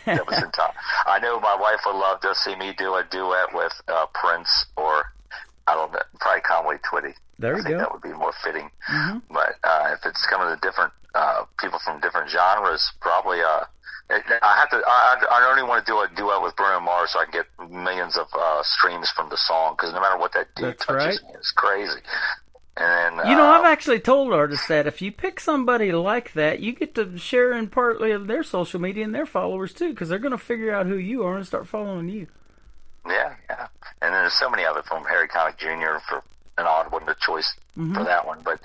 Speaker 1: That was in time. I know my wife would love to see me do a duet with Prince or I don't know, probably Conway Twitty.
Speaker 4: There you
Speaker 1: I think
Speaker 4: go.
Speaker 1: that would be more fitting.
Speaker 4: Mm-hmm.
Speaker 1: But if it's coming to different people from different genres, probably I only want to do a duet with Bruno Mars so I can get millions of streams from the song because no matter what that dude touches me, it's crazy. And then,
Speaker 4: I've actually told artists that if you pick somebody like that, you get to share in partly of their social media and their followers too, because they're going to figure out who you are and start following you.
Speaker 1: Yeah. And then there's so many other from Harry Connick Jr. for an odd one, the choice for that one, but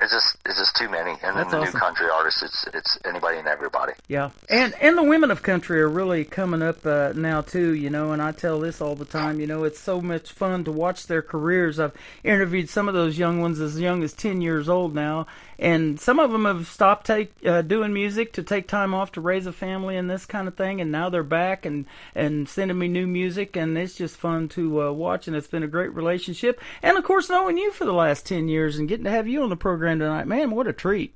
Speaker 1: it's just too many. And then the new country artists, it's anybody and everybody.
Speaker 4: Yeah, and the women of country are really coming up now too. And I tell this all the time. It's so much fun to watch their careers. I've interviewed some of those young ones as young as 10 years old now, and some of them have stopped doing music to take time off to raise a family and this kind of thing, and now they're back and sending me new music, and it's just fun to watch, and it's been a great relationship. And of course, knowing you for the last 10 years and getting to have you on the program tonight, man, what a treat.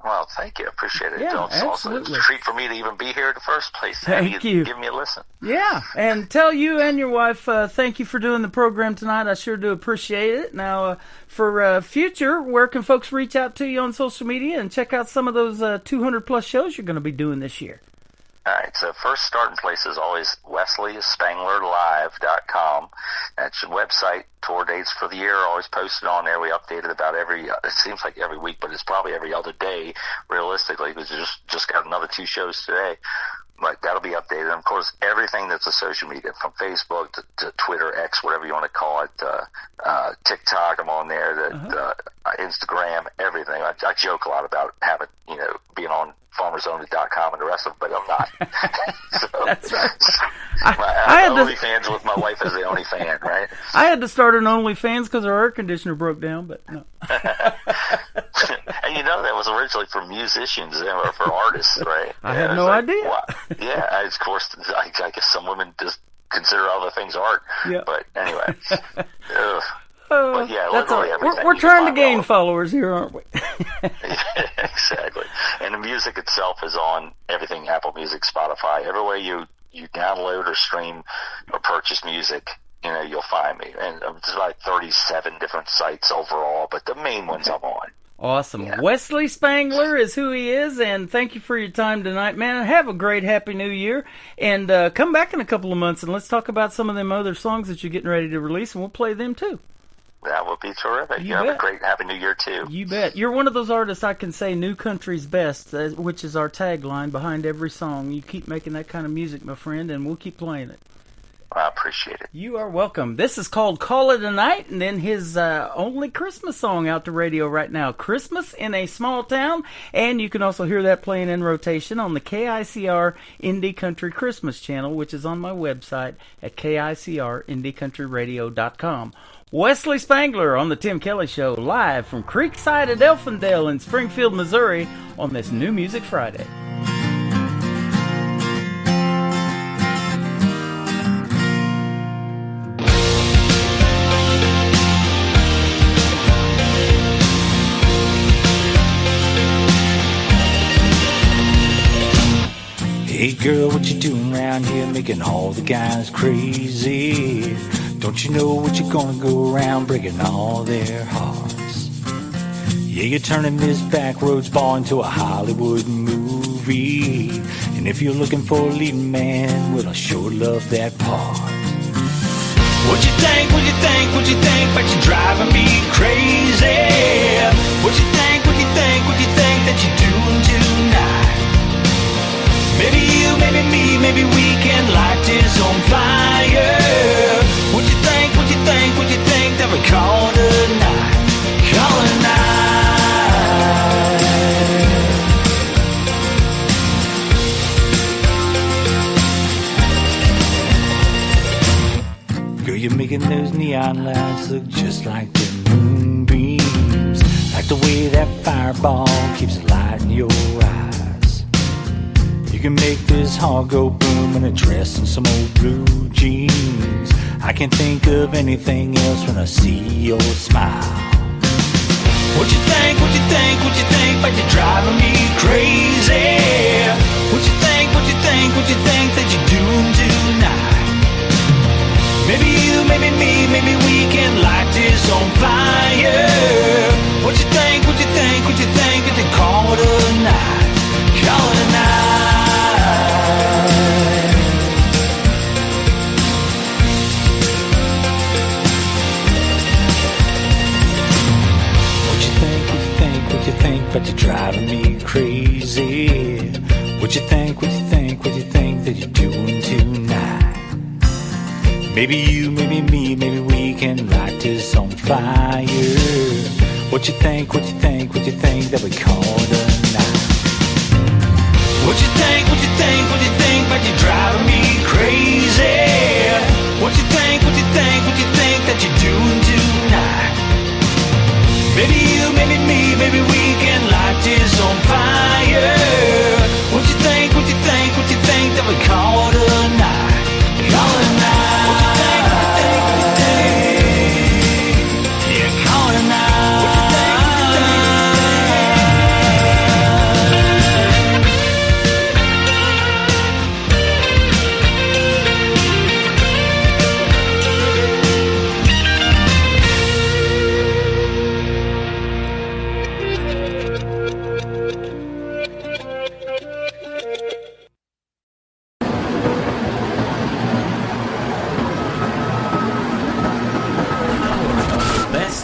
Speaker 1: Well, thank you. I appreciate it.
Speaker 4: Yeah,
Speaker 1: It's also a treat for me to even be here in the first place.
Speaker 4: Thank you.
Speaker 1: Give me a listen.
Speaker 4: Yeah, and tell you and your wife thank you for doing the program tonight. I sure do appreciate it. Now, for future, where can folks reach out to you on social media and check out some of those 200-plus shows you're going to be doing this year?
Speaker 1: All right, so first starting place is always WesleySpanglerLive.com. That's your website. Tour dates for the year are always posted on there. We update it about it seems like every week, but it's probably every other day, realistically, because we just got another 2 shows today. But that'll be updated. And, of course, everything that's a social media, from Facebook to Twitter, X, whatever you want to call it, TikTok, I'm on there, Instagram, everything. I joke a lot about having, being on FarmersOwned.com and the rest of it, but I'm not. So,
Speaker 4: that's right.
Speaker 1: I had OnlyFans with my wife as the only fan, right?
Speaker 4: I had to start an OnlyFans because our air conditioner broke down, but no.
Speaker 1: And that was originally for musicians or for artists, right?
Speaker 4: I had no idea.
Speaker 1: Wow. Yeah, of course, I guess some women just consider other things art.
Speaker 4: Yeah.
Speaker 1: But anyway. But yeah,
Speaker 4: that's
Speaker 1: literally everything.
Speaker 4: We're trying to gain followers here, aren't we?
Speaker 1: Yeah, exactly. And the music itself is on everything, Apple Music, Spotify, everywhere you download or stream or purchase music, you'll find me. And there's like 37 different sites overall, but the main ones I'm on.
Speaker 4: Awesome.
Speaker 1: Yeah.
Speaker 4: Wesley Spangler is who he is, and thank you for your time tonight, man. And have a great Happy New Year. And come back in a couple of months, and let's talk about some of them other songs that you're getting ready to release, and we'll play them too.
Speaker 1: Yeah, we'll be terrific.
Speaker 4: You
Speaker 1: have
Speaker 4: bet.
Speaker 1: a great Happy New Year, too.
Speaker 4: You bet. You're one of those artists I can say New Country's best, which is our tagline behind every song. You keep making that kind of music, my friend, and we'll keep playing it.
Speaker 1: I appreciate it.
Speaker 4: You are welcome. This is called Call It a Night, and then his only Christmas song out to radio right now, Christmas in a Small Town. And you can also hear that playing in rotation on the KICR Indie Country Christmas channel, which is on my website at KICRIndieCountryRadio.com. Wesley Spangler on the Tim Kelly Show, live from Creekside at Elfindale in Springfield, Missouri, on this New Music Friday.
Speaker 7: Hey girl, what you doing around here making all the guys crazy? Don't you know what you're gonna go around breaking all their hearts? Yeah, you're turning this backroads ball into a Hollywood movie. And if you're looking for a leading man, well, I sure love that part. What you think, what you think, what you think, but you're driving me crazy? What you think, what you think, what you think that you're doing tonight? Maybe you, maybe me, maybe we can light this on fire. What you think, what you think, what you think that we call tonight? Call it night. Girl, you're making those neon lights look just like the moonbeams. Like the way that fireball keeps the light in your eyes. You can make this heart go boom in a dress and some old blue jeans. I can't think of anything else when I see your smile. What you think, what you think, what you think, but you're driving me crazy? What you think, what you think, what you think that you're doing tonight? Maybe you, maybe me, maybe we can light this on fire. What you think, what you think, what you think that they call it a night? Call it a night. What you think, but you're driving me crazy. What you think, what you think, what you think that you're doing tonight? Maybe you, maybe me, maybe we can light this on fire. What you think, what you think, what you think that we call it a night? What you think, what you think, what you think, but you're driving me crazy. What you think, what you think, what you think that you're doing tonight? Maybe you, maybe me, maybe we can light this on fire. What you think, what you think, what you think that we call it a night? Call it a night. What you think, what you think, what you think? Yeah, call it a night. What you think, what you think?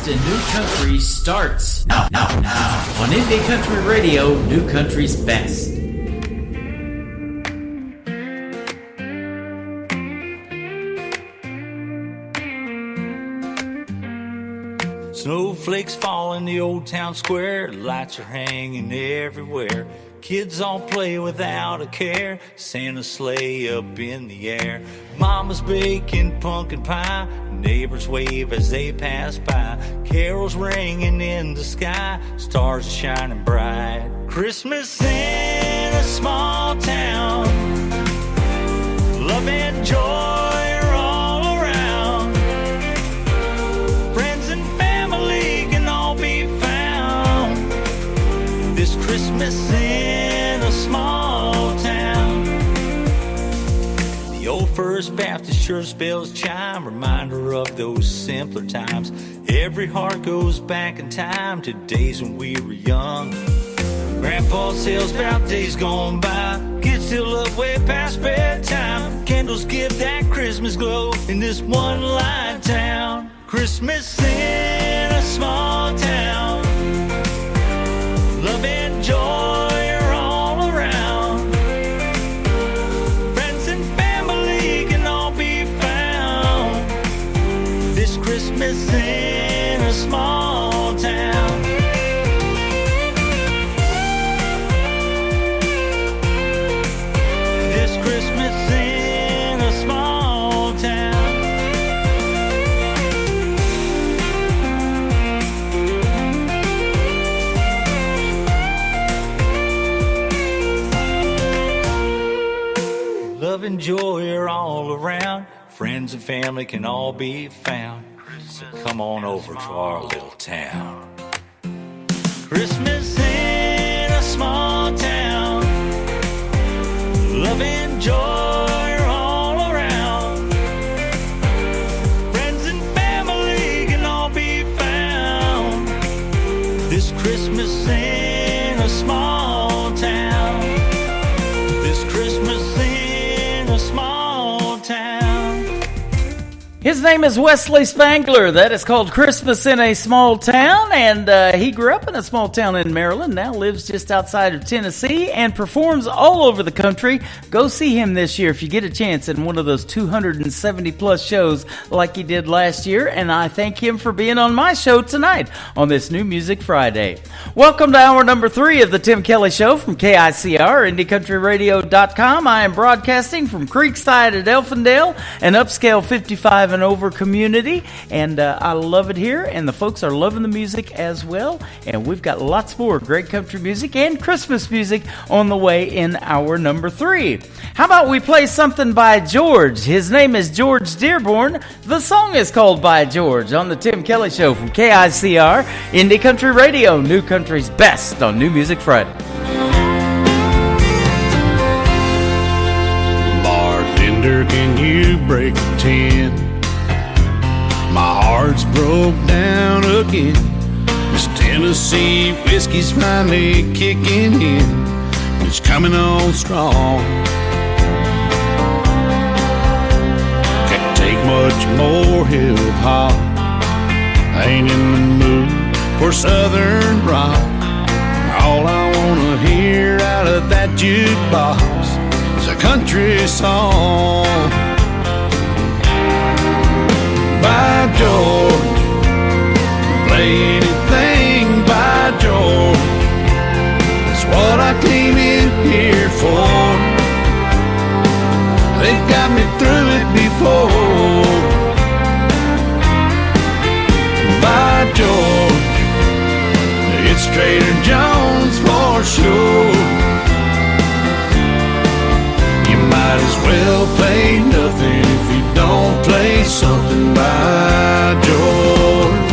Speaker 4: New Country starts now on Indie Country Radio, New Country's best.
Speaker 7: Snowflakes fall in the old town square, lights are hanging everywhere. Kids all play without a care, Santa's sleigh up in the air. Mama's baking pumpkin pie, neighbors wave as they pass by. Carols ringing in the sky, stars shining bright. Christmas in a small town, love and joy are all around. Friends and family can all be found this Christmas in a small town. The old First Baptist Church bells chime, reminder of those simpler times. Every heart goes back in time to days when we were young. Grandpa tells about days gone by, kids still up way past bedtime. Candles give that Christmas glow in this one-light town. Christmas in
Speaker 16: small town. Love and joy are all around. Friends and family can all be found this Christmas in a small town. This Christmas in a small town. Love and joy are all around. Friends and family can all be found. So come on over to our little town. Christmas in a small town. Love and joy are all around. Friends and family can all be found this Christmas in a small town. This Christmas in a small town.
Speaker 4: His name is Wesley Spangler. That is called Christmas in a Small Town, and he grew up in a small town in Maryland, now lives just outside of Tennessee, and performs all over the country. Go see him this year if you get a chance in one of those 270-plus shows like he did last year, and I thank him for being on my show tonight on this New Music Friday. Welcome to hour number 3 of the Tim Kelly Show from KICR, IndieCountryRadio.com. I am broadcasting from Creekside at Elfindale, an upscale 55 and over community, and I love it here, and the folks are loving the music as well, and we've got lots more great country music and Christmas music on the way in hour number 3. How about we play something by George? His name is George Dearborn. The song is called By George on the Tim Kelly Show from KICR, Indie Country Radio, New Country's best on New Music Friday.
Speaker 2: Bartender, can you break the tin? My heart's broke down again. This Tennessee whiskey's finally kicking in. It's coming on strong. Can't take much more hip-hop. Ain't in the mood for southern rock. All I wanna hear out of that jukebox is a country song. By George, play anything by George. That's what I came in here for. They've got me through it before. By George, it's Trader Joe's for sure. You might as well play nothing if you don't play something by George.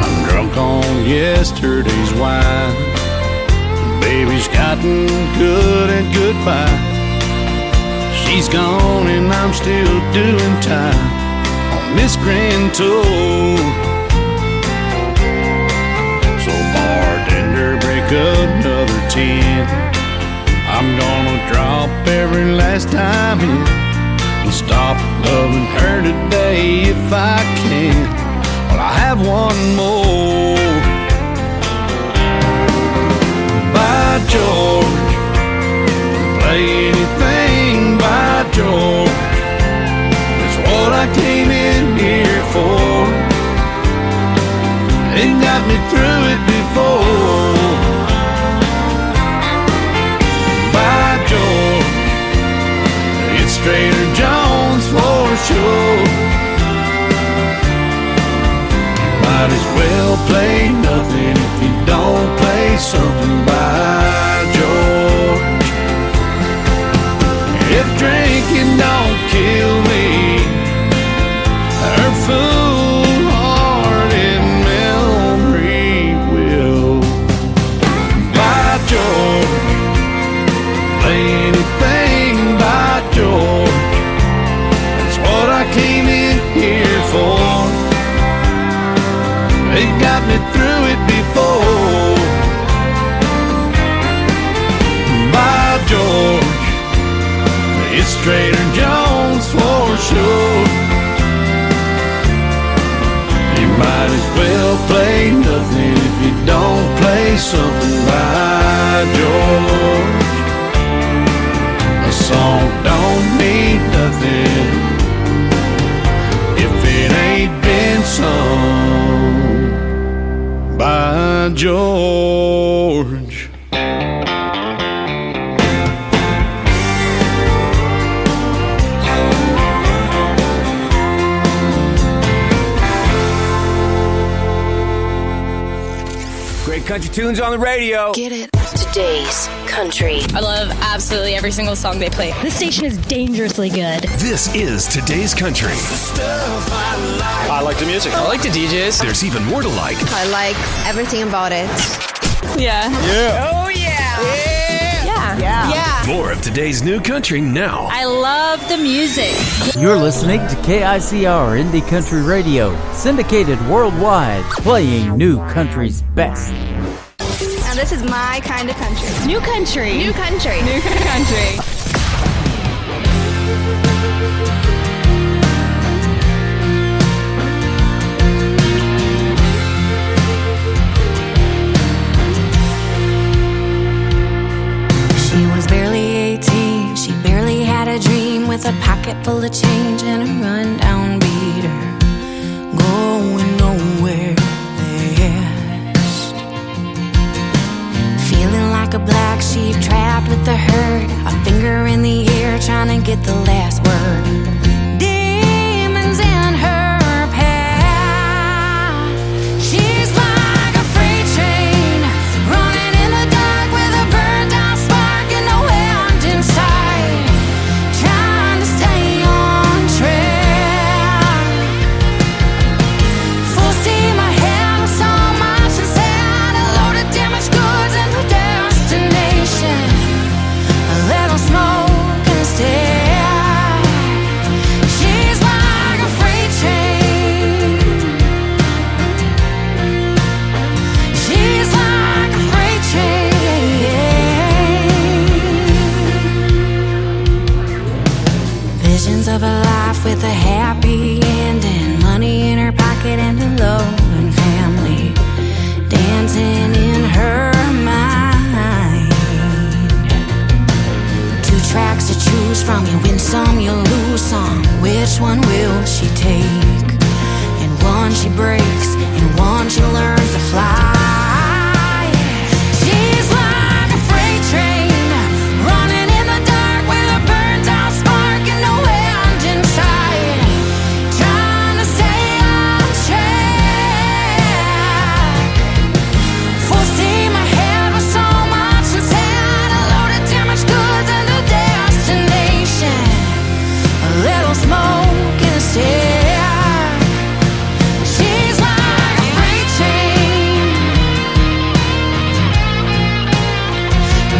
Speaker 2: I'm drunk on yesterday's wine. Baby's gotten good at goodbye. She's gone and I'm still doing time on this grand tour. So bartender, break another 10. I'm gonna drop every last time in and stop loving her today if I can. Well, I have one more. By George, play anything by George. It's what I came in here for. They got me through it before. By George, it's Trader Joe's for sure. Might as well play nothing if you don't play something by George. If drinking don't kill me, her foolhardy memory will. By George, play anything by George. That's what I came in here for. They got me
Speaker 21: something by George. A song don't mean nothing if it ain't been sung by George.
Speaker 12: Country tunes on the radio.
Speaker 13: Get it. Today's country.
Speaker 15: I love absolutely every single song they play. This station is dangerously good.
Speaker 14: This is Today's Country.
Speaker 8: I like the music.
Speaker 12: I like the DJs.
Speaker 14: There's even more to like.
Speaker 15: I like everything about it. Yeah.
Speaker 8: Yeah.
Speaker 15: Oh, yeah. Yeah. Yeah. Yeah.
Speaker 14: More of today's new country now.
Speaker 15: I love the music.
Speaker 4: You're listening to KICR Indie Country Radio, syndicated worldwide, playing new country's best.
Speaker 15: Now this is my kind of country. New country. New country. New country.
Speaker 3: She was barely 18, she barely had a dream, with a pocket full of change and a rundown beater, going nowhere fast. Feeling like a black sheep trapped with the herd, a finger in the air trying to get the last word. Demons in her path. She's like a freight train running in the dark with a burned out spark and no end inside, trying to stay on track. Full steam ahead with so much inside, a load of damaged goods and no destination, a little smoke and a stare. She's like a freight train. She's like a freight train. Visions of a life with a happy ending, money in her pocket and a loving family dancing in her mind. Two tracks to choose from, you win some, you lose some. Which one will she take? And one she breaks, and one she learns to fly. She's like a freight train running in the dark with a burned out spark and no end inside, trying to stay on track. Full steam ahead with so much inside, a load of damaged goods and a destination, a little smoke and a stare. She's like a freight train,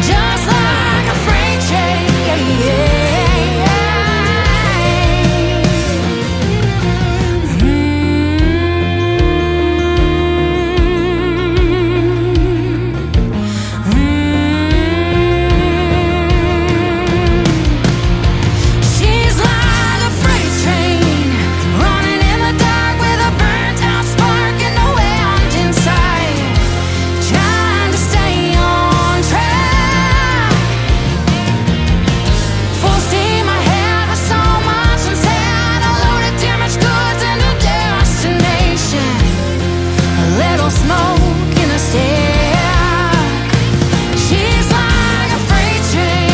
Speaker 3: just like a freight train. She's like a freight train running in the dark with a burnt out spark and no end inside, trying to stay on track. Full steam ahead with so much inside, a load of damaged goods and a destination, a little smoke and a stare. She's like a freight train.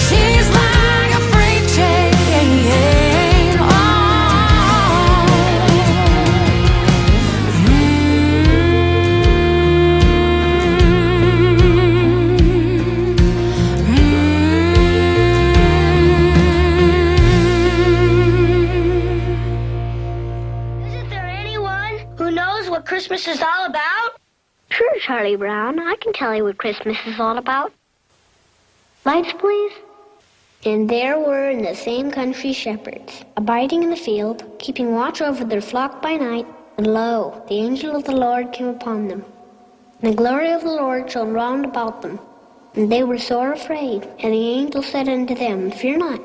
Speaker 3: She's like a freight train.
Speaker 22: Isn't there anyone who knows what Christmas is all about? Sure, Charlie Brown. I can tell you what Christmas is all about. Lights, please. And there were in the same country shepherds, abiding in the field, keeping watch over their flock by night. And lo, the angel of the Lord came upon them. And the glory of the Lord shone round about them. And they were sore afraid. And the angel said unto them, Fear not.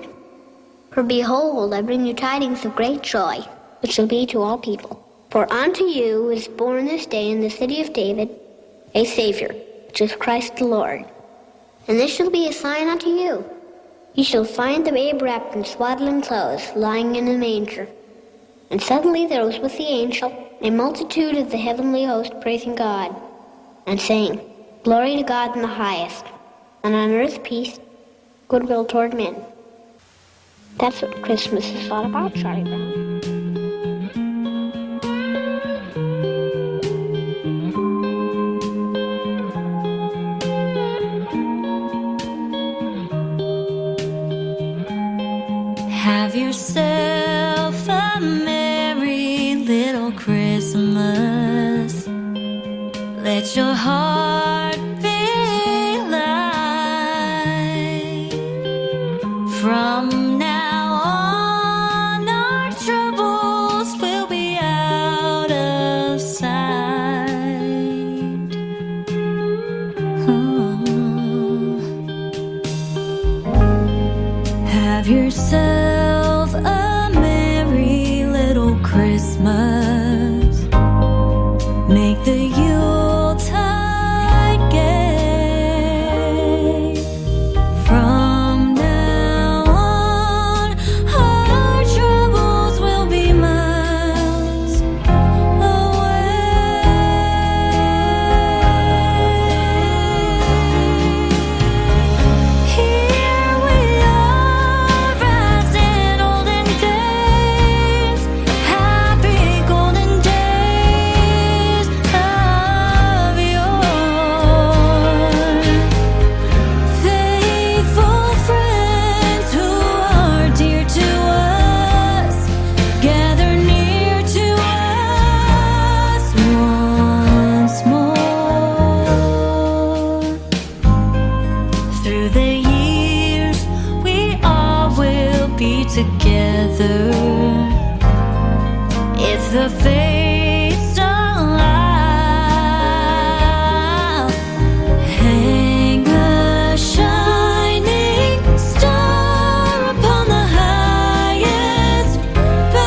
Speaker 22: For behold, I bring you tidings of great joy, which shall be to all people. For unto you is born this day in the city of David a Savior, which is Christ the Lord. And this shall be a sign unto you. Ye shall find the babe wrapped in swaddling clothes, lying in a manger. And suddenly there was with the angel a multitude of the heavenly host praising God, and saying, Glory to God in the highest, and on earth peace, goodwill toward men. That's what Christmas is all about, Charlie Brown.
Speaker 3: Have yourself a merry little Christmas. Let your heart be light. From now on, our troubles will be out of sight. Have yourself a merry little Christmas. Make the Yuletide gay. From now on, our troubles will be miles away. Here we are, rising olden days, happy golden days of yore. Faithful friends who are dear to us, gather near to us once more. Through the years, we all will be together if the fates allow. Hang a shining star upon the highest bough,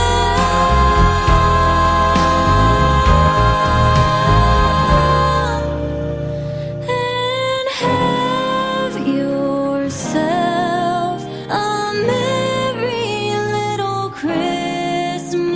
Speaker 3: and have yourself a merry little Christmas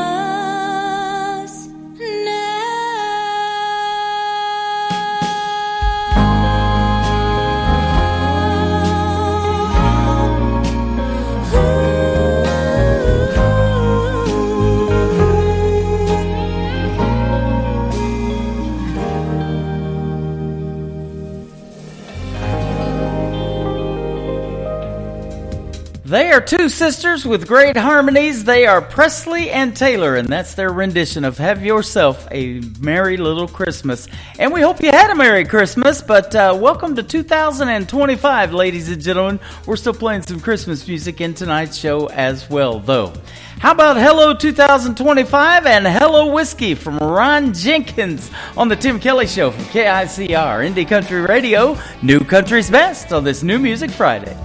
Speaker 4: They are two sisters with great harmonies. They are Presley and Taylor, and that's their rendition of Have Yourself a Merry Little Christmas. And we hope you had a Merry Christmas, but welcome to 2025, ladies and gentlemen. We're still playing some Christmas music in tonight's show as well, though. How about Hello 2025 and Hello Whiskey from Ron Jenkins on the Tim Kelly Show from KICR, Indie Country Radio, New Country's Best on this New Music Friday.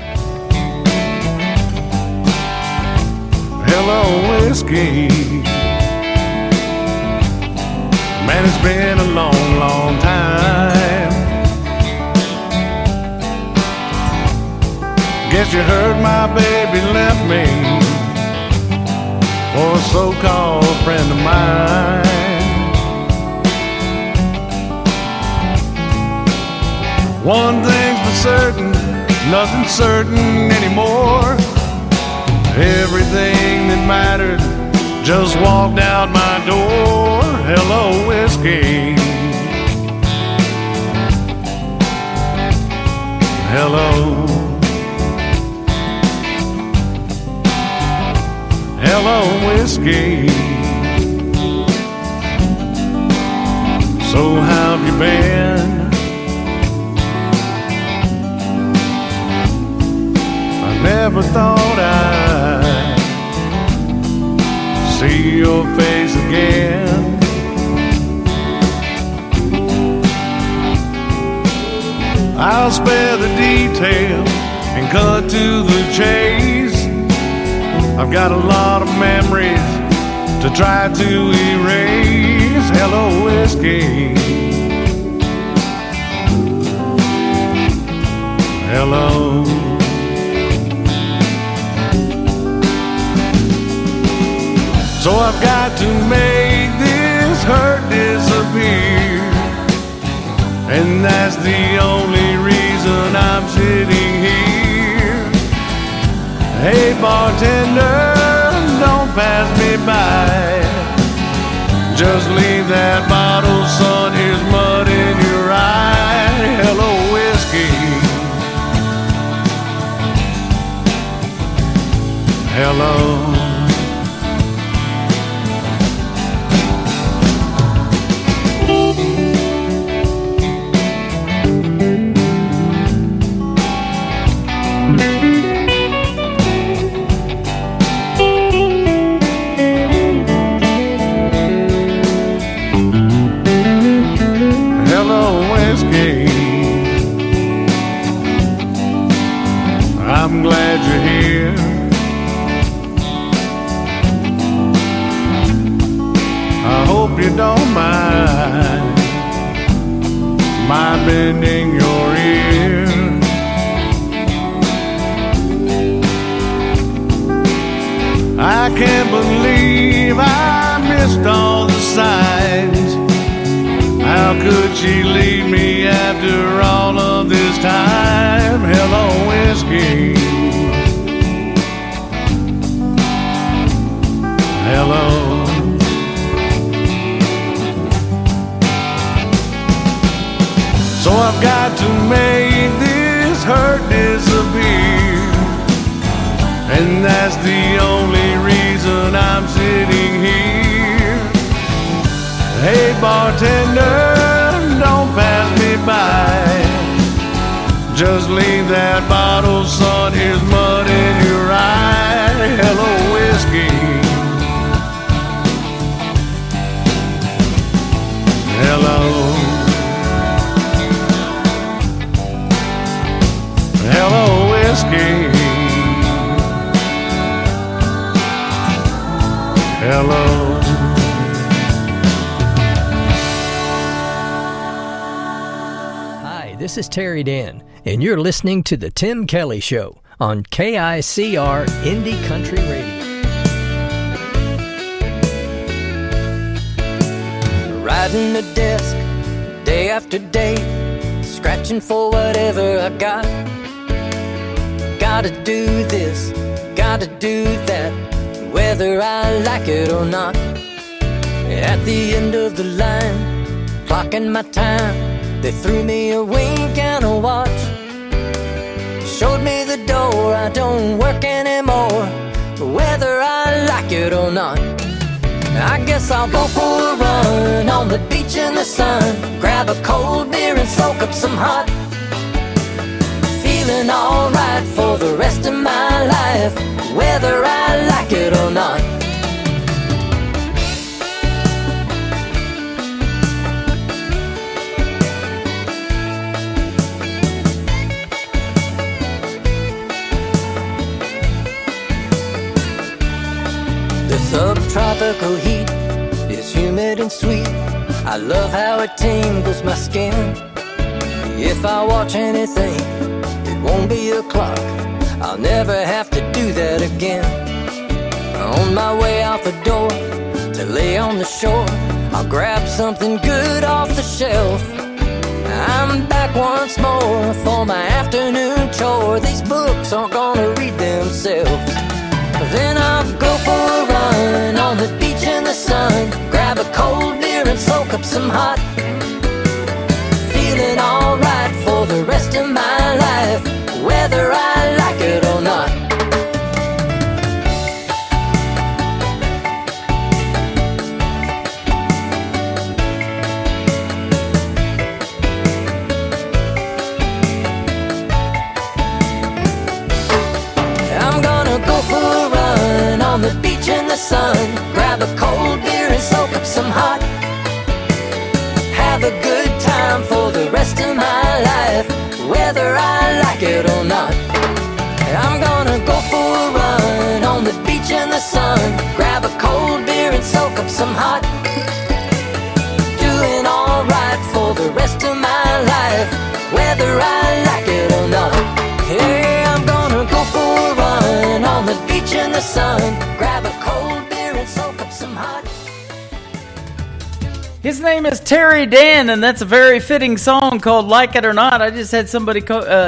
Speaker 21: Hello, whiskey. Man, it's been a long, long time. Guess you heard my baby left me for a so-called friend of mine. One thing's for certain, nothing's certain anymore. Everything that mattered just walked out my door. Hello, whiskey. Hello. Hello, whiskey. So how have you been? I never thought I'd see your face again. I'll spare the details and cut to the chase. I've got a lot of memories to try to erase. this hello whiskey. Hello. So I've got to make this hurt disappear, and that's the only reason I'm sitting here. Hey bartender, don't pass me by. Just leave that bottle, son, here's mud in your eye. Hello whiskey. Hello. I'm glad you're here. I hope you don't mind my bending your ear. I can't believe I missed all the signs. How could she leave me after all of this time? Hello, whiskey. Hello. So I've got to make this hurt disappear, and that's the only reason I'm sitting here. Hey bartender, don't pass me by. Just leave that bottle, son, here's mud in your eye. Hello whiskey. Hello. Hello whiskey. Hello.
Speaker 9: This is Terry Dan, and you're listening to The Tim Kelly Show on KICR Indie Country Radio.
Speaker 18: Riding the desk day after day, scratching for whatever I got. Gotta do this, gotta do that, whether I like it or not. At the end of the line, clocking my time, they threw me a wink and a watch, showed me the door, I don't work anymore, whether I like it or not. I guess I'll go for a run on the beach in the sun, grab a cold beer and soak up some hot, feeling alright for the rest of my life, whether I like it or not. Subtropical heat is humid and sweet. I love how it tingles my skin. If I watch anything, it won't be a clock. I'll never have to do that again. On my way out the door to lay on the shore, I'll grab something good off the shelf. I'm back once more for my afternoon chore. These books aren't gonna read themselves. Then I'll go for a run on the beach in the sun, grab a cold beer and soak up some hot, feeling alright for the rest of my life, whether I like it or not. On the beach in the sun, grab a cold beer and soak up some hot, have
Speaker 3: the rest of my life, whether I like it or not. Hey, I'm gonna go for a run on the beach in the sun, grab a cold beer and soak up some hot.
Speaker 4: His name is Terry Dan, and that's a very fitting song called Like It or Not. I just had somebody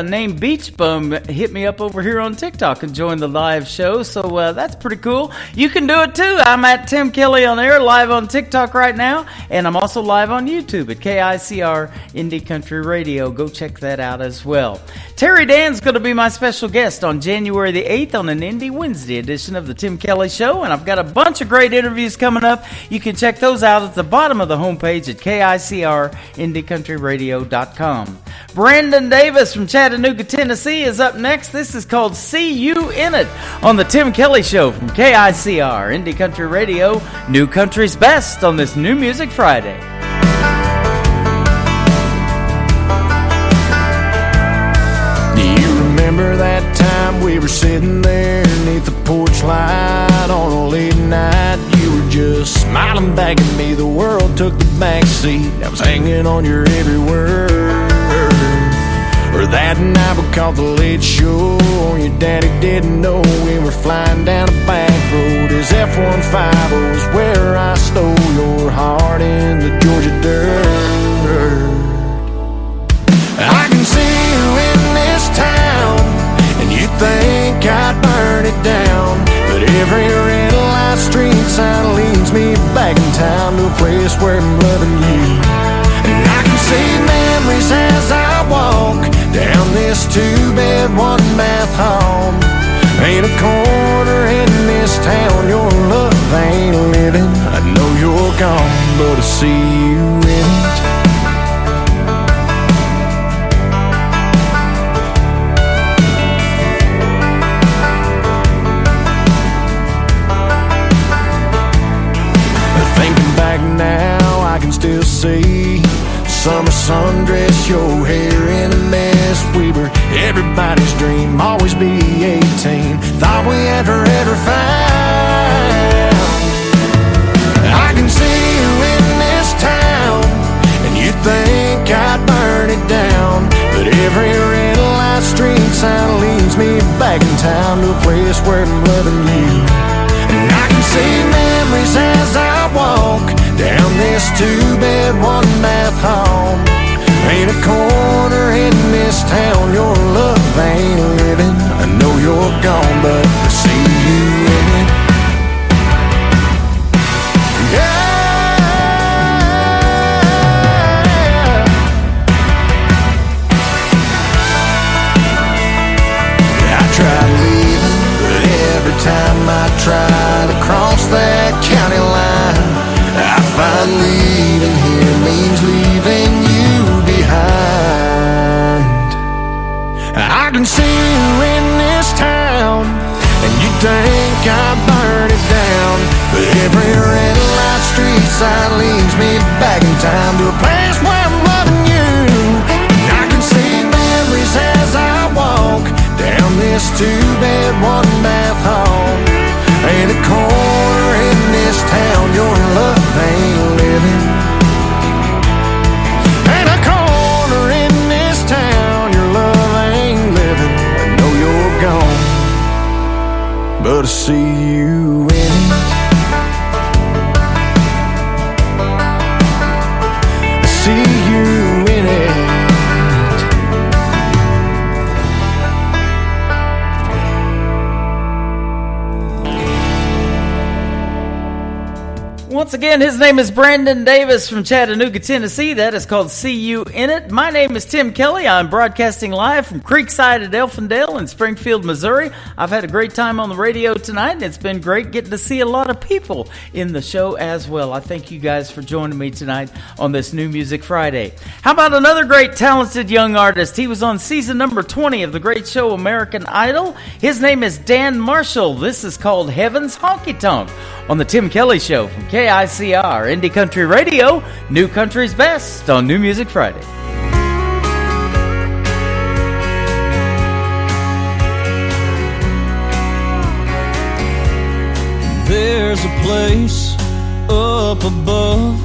Speaker 4: named Beach Bum hit me up over here on TikTok and join the live show, so that's pretty cool. You can do it too. I'm at Tim Kelly on air, live on TikTok right now, and I'm also live on YouTube at KICR Indie Country Radio. Go check that out as well. Terry Dan's going to be my special guest on January the 8th on an Indie Wednesday edition of the Tim Kelly Show, and I've got a bunch of great interviews coming up. You can check those out at the bottom of the homepage at KICRIndieCountryRadio.com. Brandon Davis from Chattanooga, Tennessee is up next. This is called See You In It on the Tim Kelly Show from KICR Indie Country Radio, New Country's Best on this New Music Friday.
Speaker 21: Do you remember that time we were sitting there beneath the porch light on a late night? You were just smiling back at me. The world took the back seat. I was hanging on your every word. Or that night we caught the late show. Your daddy didn't know we were flying down a back road. His F-150 was where I stole your heart in the Georgia dirt. I can see you in this town, and you think I'd burn it down, but every red light street sign leads me back in town to a place where I'm loving you. And I can see memories as I walk down this two-bed, one-bath home. Ain't a corner in this town your love ain't living. I know you're gone, but I see you in it. Now I can still see summer sundress, your hair in a mess. We were everybody's dream, always be 18. Thought we had forever found. I can see you in this town, and you think I'd burn it down, but every red light street sign leads me back in town to a place where I'm loving you. And I can see memories as I walk down this two-bed, one-bath home. Ain't a corner in this town your love ain't living. I know you're gone, but I see you in it. I tried leaving, but every time I try to cross that county line, I find leaving here means leaving you behind. I can see you in this town, and you think I burn it down, but every red light street sign leads me back in time to a place where I'm loving you. And I can see memories as I walk down this two-bed, one-bath home. Ain't a corner in this town your love ain't living. Ain't a corner in this town your love ain't living. I know you're gone, but I see you in it. I see you in it.
Speaker 4: Once again, his name is Brandon Davis from Chattanooga, Tennessee. That is called See You In It. My name is Tim Kelly. I'm broadcasting live from Creekside at Elfindale in Springfield, Missouri. I've had a great time on the radio tonight, and it's been great getting to see a lot of people in the show as well. I thank you guys for joining me tonight on this New Music Friday. How about another great, talented young artist? He was on season number 20 of the great show American Idol. His name is Dan Marshall. This is called Heaven's Honky Tonk on the Tim Kelly Show from KICR Indie Country Radio, New Country's Best on New Music Friday.
Speaker 10: There's a place up above,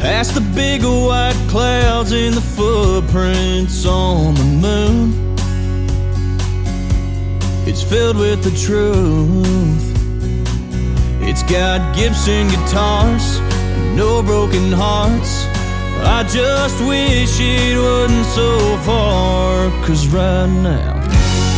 Speaker 18: past the big white clouds and the footprints on the moon. It's filled with the truth. It's got Gibson guitars and no broken hearts. I just wish it wasn't so far, 'cause right now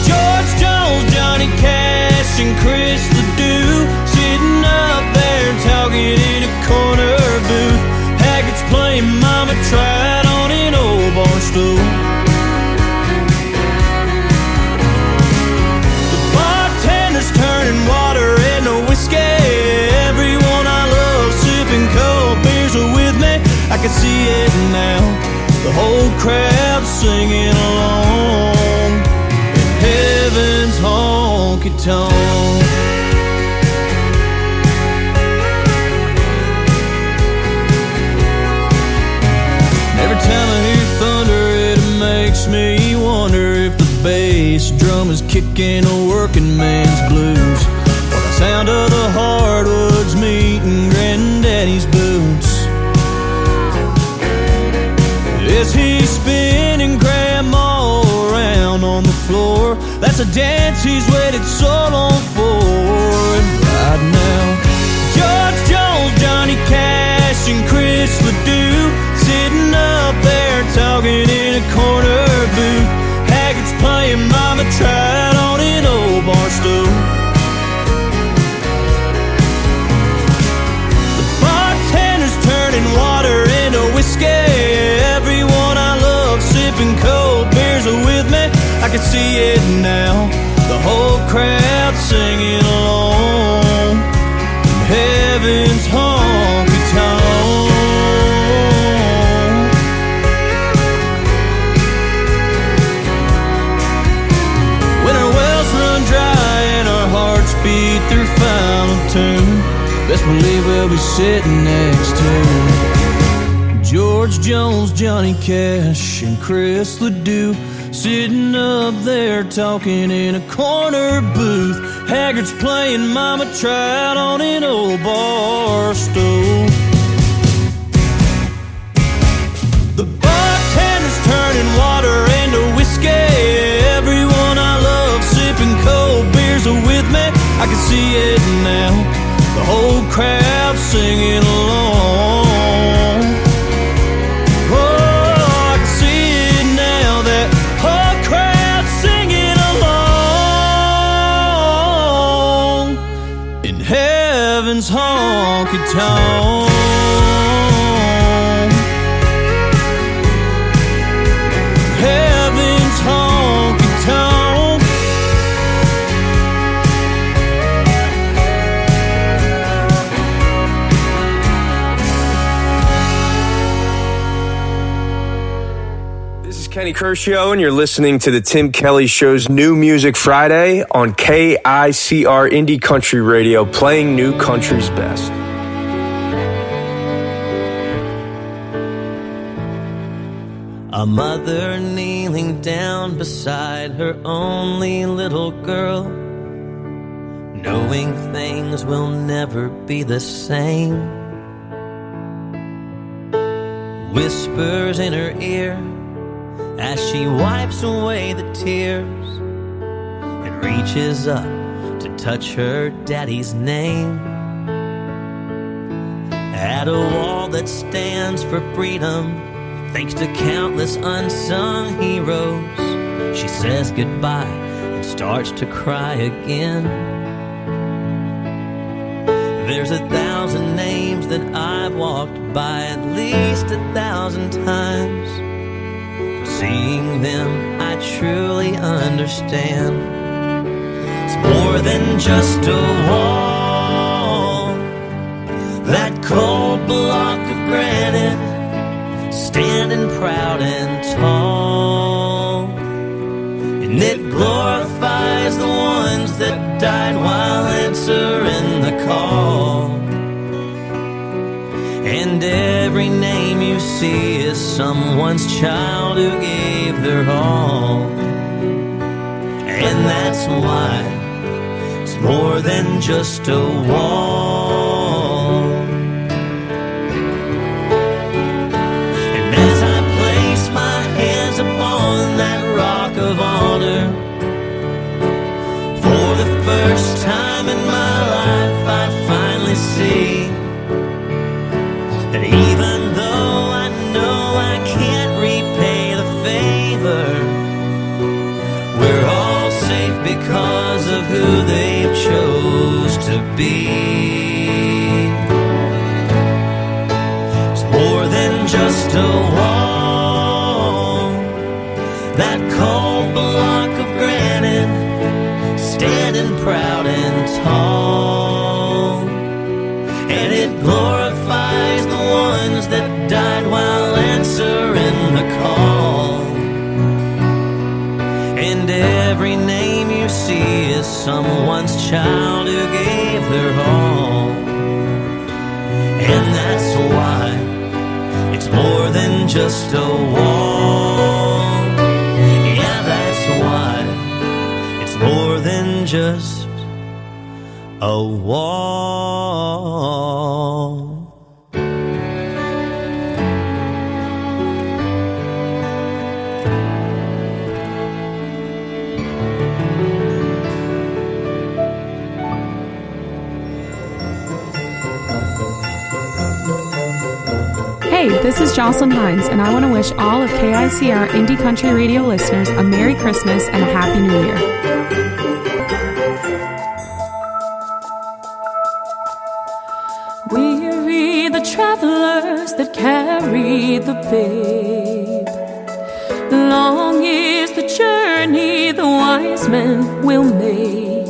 Speaker 18: George Jones, Johnny Cash, and Chris Ledoux sitting up there talking in a corner booth. Haggards playing Mama Tried on an old bar stool. The bartender's turning water into whiskey. Everyone I love sipping cold beers with me. I can see it now, the whole crowd singing along in heaven's honky-tonk. Every time I hear thunder, it makes me wonder if the bass drum is kicking a working man's blues, or the sound of the hardwoods meeting Granddaddy's boots. Is he spinning Grandma around on the floor? That's a dance he's waited so long for. And right now, George Jones, Johnny Cash, and Chris Ledoux sitting up there talking in a corner booth. Haggards playing Mama Tried on an old bar stool. The bartender's turning water into whiskey. Everyone I love sipping cold beers with me. I can see it now, the whole crowd singing along in heaven's honky-tonk. When our wells run dry and our hearts beat their final tune, best believe we'll be sitting next to George Jones, Johnny Cash, and Chris Ledoux sitting up there talking in a corner booth. Haggards playing Mama Tried on an old bar stool. The bartender's turning water into whiskey. Everyone I love sipping cold beers with me. I can see it now, the whole crowd singing along. Heaven's honky-tonk. Heaven's honky-tonk.
Speaker 12: This is Kenny Kershaw, and you're listening to the Tim Kelly Show's New Music Friday on KICR Indie Country Radio, playing new country's best.
Speaker 10: A mother kneeling down beside her only little girl, knowing things will never be the same. Whispers in her ear as she wipes away the tears and reaches up to touch her daddy's name. At a wall that stands for freedom, thanks to countless unsung heroes, she says goodbye and starts to cry again. There's 1,000 names that I've walked by at least 1,000 times. Seeing them, I truly understand. It's more than just a wall, that cold block of granite, standing proud and tall. And it glorifies the ones that died while answering the call. And every name you see is someone's child who gave their all. And that's why it's more than just a wall. that even though I know I can't repay the favor, we're all safe because of who they've chose to be. It's more than just a wall, that cold block of granite, standing proud and tall, and it glorifies the ones that died while answering the call. And every name you see is someone's child who gave their all, and that's why it's more than just a wall. Yeah, that's why it's more than just a wall.
Speaker 11: Hey, this is Jocelyn Hines, and I want to wish all of KICR Indie Country Radio listeners a Merry Christmas and a Happy New Year.
Speaker 17: Weary the travelers that carry the babe. Long is the journey the wise men will make.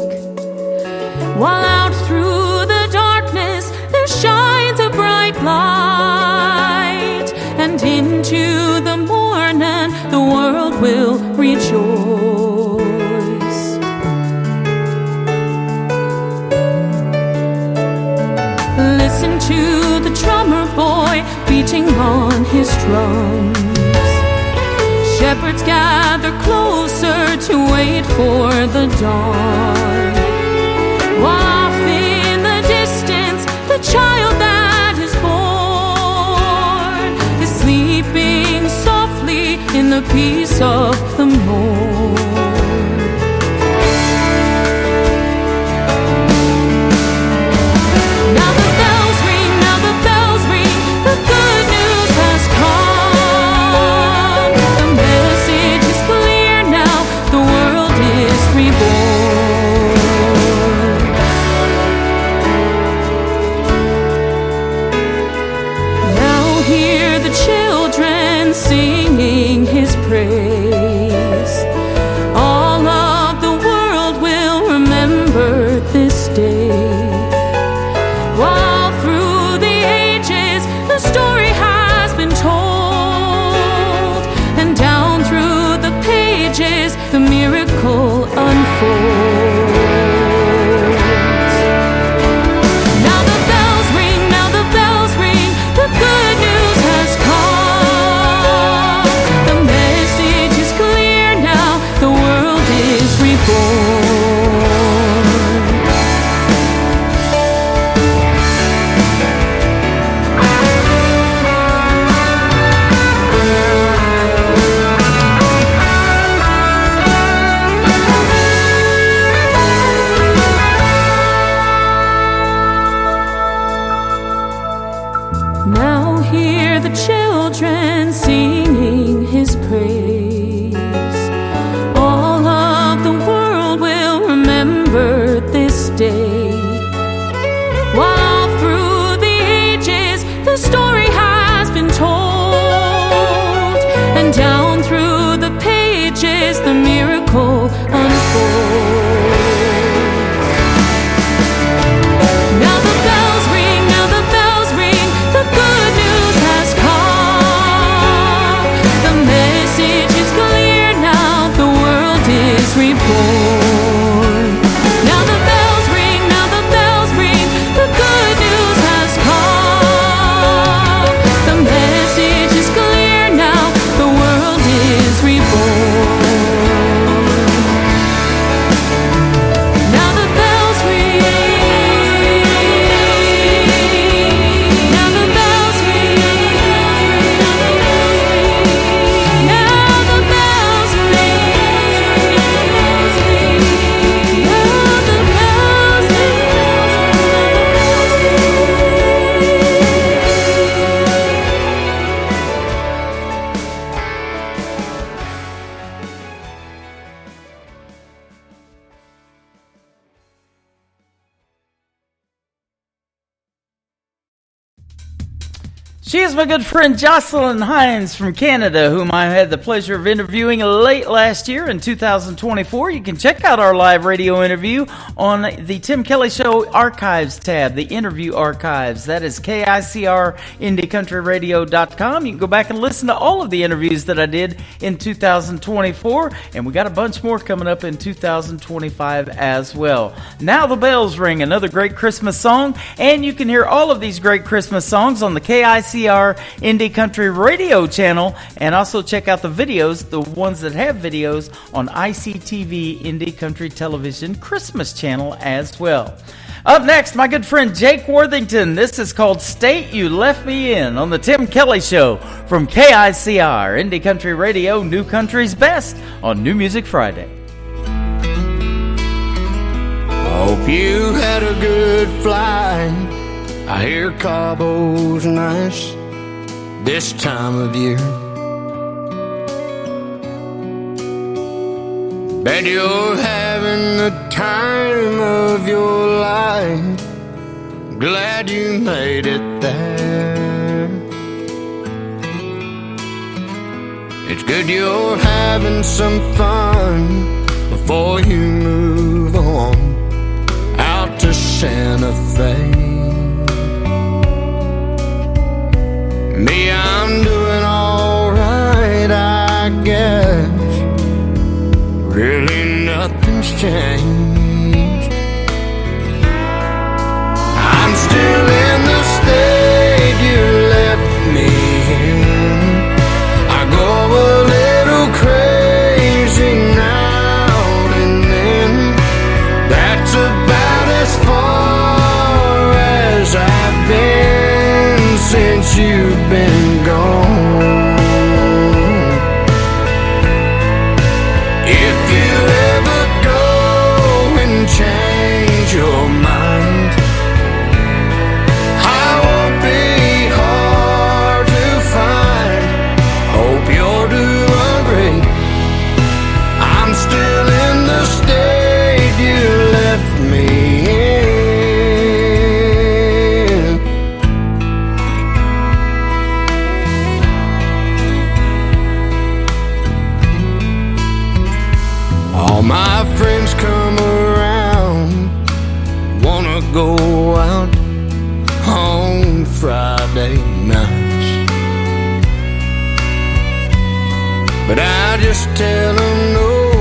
Speaker 17: While out through the darkness there shines a bright light, and into the morning the world will rejoice. Listen to the drummer boy beating on his drums. Shepherds gather closer to wait for the dawn. While off in the distance the child that is born is sleeping softly in the peace of the morn. Now the bells ring, now the bells ring, the good news has come. The message is clear now, the world is reborn. Now hear the children singing his praise. All of the world will remember this day. While through the ages the story has been told, and down through the pages the miracle unfolds. Now the bells ring, now the bells ring, the good news has come. The message is clear now, the world is reborn. Now hear the children singing his praise. All of the world will remember this day. While through the ages the story has been told, and down through the pages the miracle unfolds. Now the bells ring, now the bells ring, the good news has come. The message is clear now, the world is reborn. Now the bells ring, now the bells ring, the good news has come. The message is clear now, the world is reborn.
Speaker 4: She is my good friend Jocelyn Hines from Canada, whom I had the pleasure of interviewing late last year in 2024. You can check out our live radio interview on the Tim Kelly Show Archives tab, the interview archives. That is KICRIndieCountryRadio.com. You can go back and listen to all of the interviews that I did in 2024, and we got a bunch more coming up in 2025 as well. Now the bells ring, another great Christmas song, and you can hear all of these great Christmas songs on the KICR Indie Country Radio channel, and also check out the videos, the ones that have videos, on ICTV Indie Country Television Christmas channel as well. Up next, my good friend Jake Worthington. This is called State You Left Me In on the Tim Kelly Show from KICR Indie Country Radio, New Country's Best on New Music Friday.
Speaker 21: Hope you had a good flight. I hear Cabo's nice this time of year. Bet you're having the time of your life. Glad you made it there. It's good you're having some fun before you move on out to Santa Fe. Me, I'm doing alright, I guess. Really nothing's changed. I'm still in the state you left me in. I go a little crazy now and then. That's about as far as I've been since you've been gone. If you ever go and change your mind, I won't be hard to find. Hope you're doing great. I'm still in the state you left me in. All my friends come around, wanna go out on Friday nights, but I just tell them no,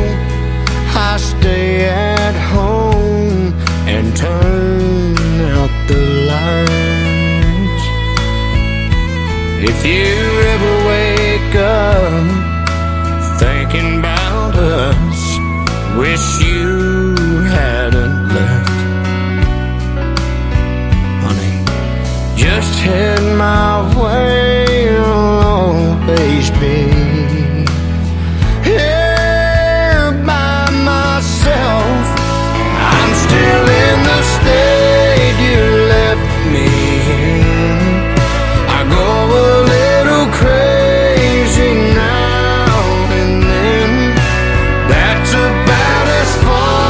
Speaker 21: I stay at home and turn out the lights. If you ever wake up thinking about us, wish you hadn't left, honey, just head my way, I'll always be here by myself. I'm still in the state you left me in. I go a little crazy now and then. That's about as far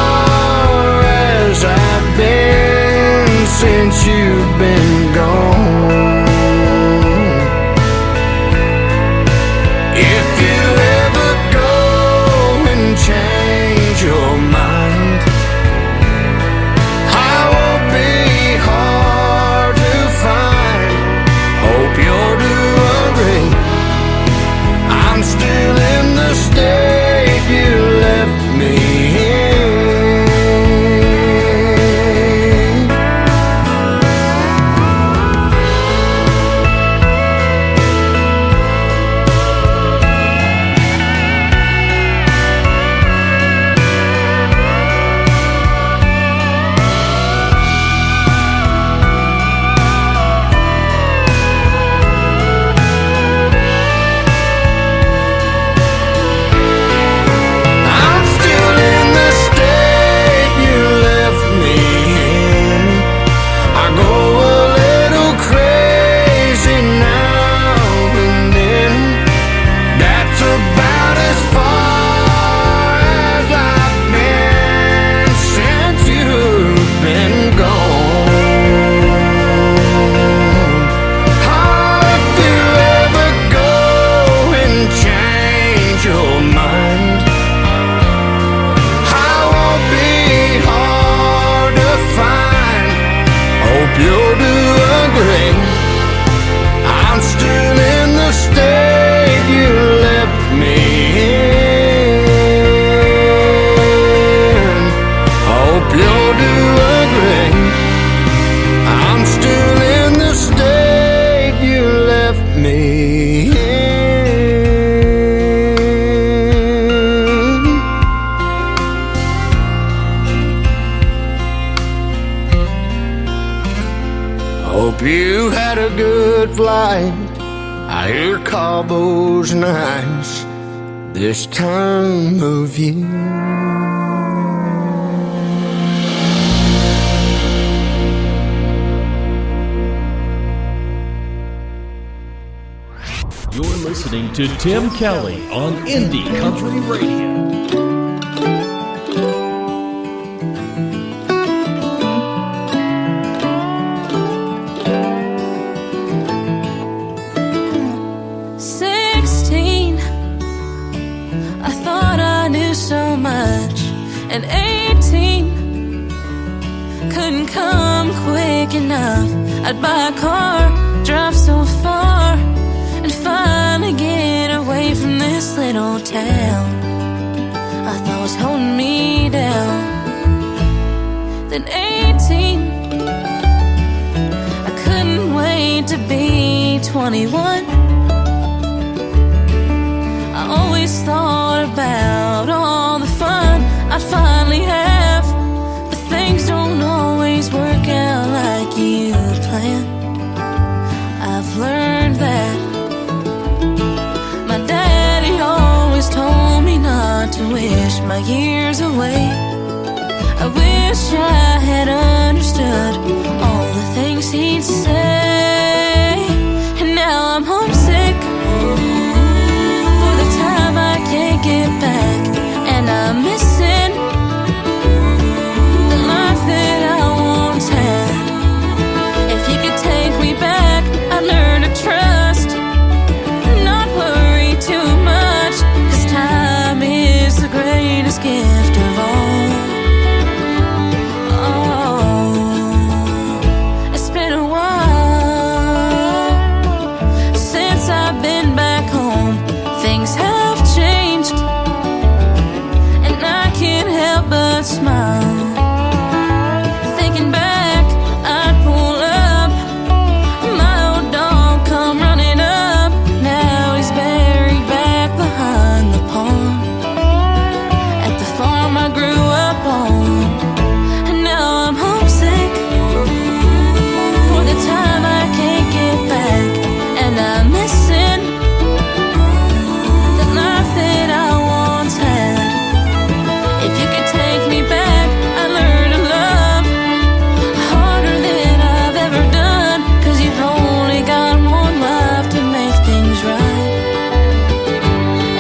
Speaker 21: me in. Hope you had a good flight. I hear Cabo's nice this time of year.
Speaker 6: You're listening to Tim Kelly on Indie Country Radio.
Speaker 17: So much, and 18 couldn't come quick enough. I'd buy a car, drive so far, and finally get away from this little town I thought was holding me down. Then 18, I couldn't wait to be 21. I always thought about all the fun I'd finally have, but things don't always work out like you plan. I've learned that. My daddy always told me not to wish my years away. I wish I had understood all the things he'd say. And now I'm homesick for the time I can't get back, and I'm missing the life that I once had. If you could take me back, I'd learn to trust, not worry too much, 'cause time is the greatest gift of all. Oh, it's been a while since I've been back home. Things have changed, and I can't help but smile. Thinking back, I'd pull up, my old dog come running up. Now he's buried back behind the pond at the farm I grew up on. And now I'm homesick for the time I can't get back, and I'm missing the life that I once had. If you could take me back, I'd learn to love harder than I've ever done, 'cause you've only got one life to make things right,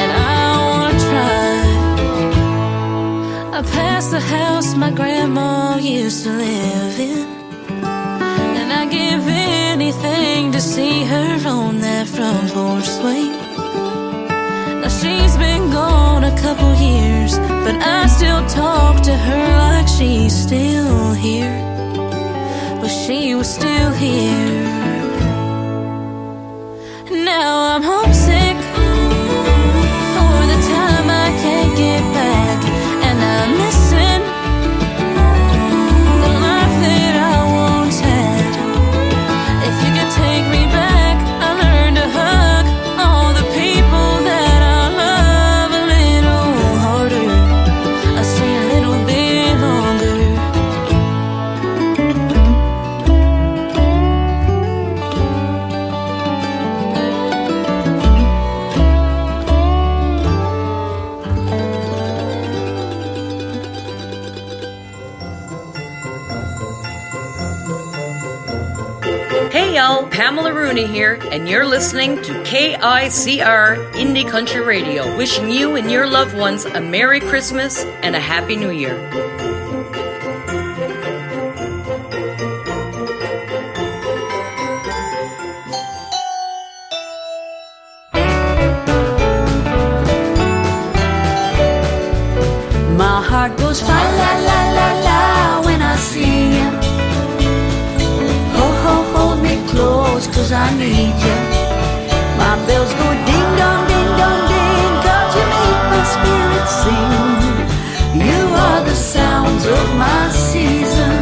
Speaker 17: and I wanna try. I passed the house my grandma used to live in, and I'd give anything to see her on that front porch swing. Now she's been gone a couple years, but I still talk to her like she's still here. But she was still here. Now I'm homesick for the time I can't get back, and I'm missing the life that I once had. If you could take me back, I'll learn to hug all the people that I love a little harder. I'll stay a little bit longer.
Speaker 5: Hey y'all, Pamela Rooney here, and you're listening to KICR Indie Country Radio, wishing you and your loved ones a Merry Christmas and a Happy New Year.
Speaker 3: My heart goes fa la la la la when I see you. Ho ho, hold me close 'cause I need you. My bells go ding dong ding dong ding, 'cause you make my spirit sing. You are the sounds of my season.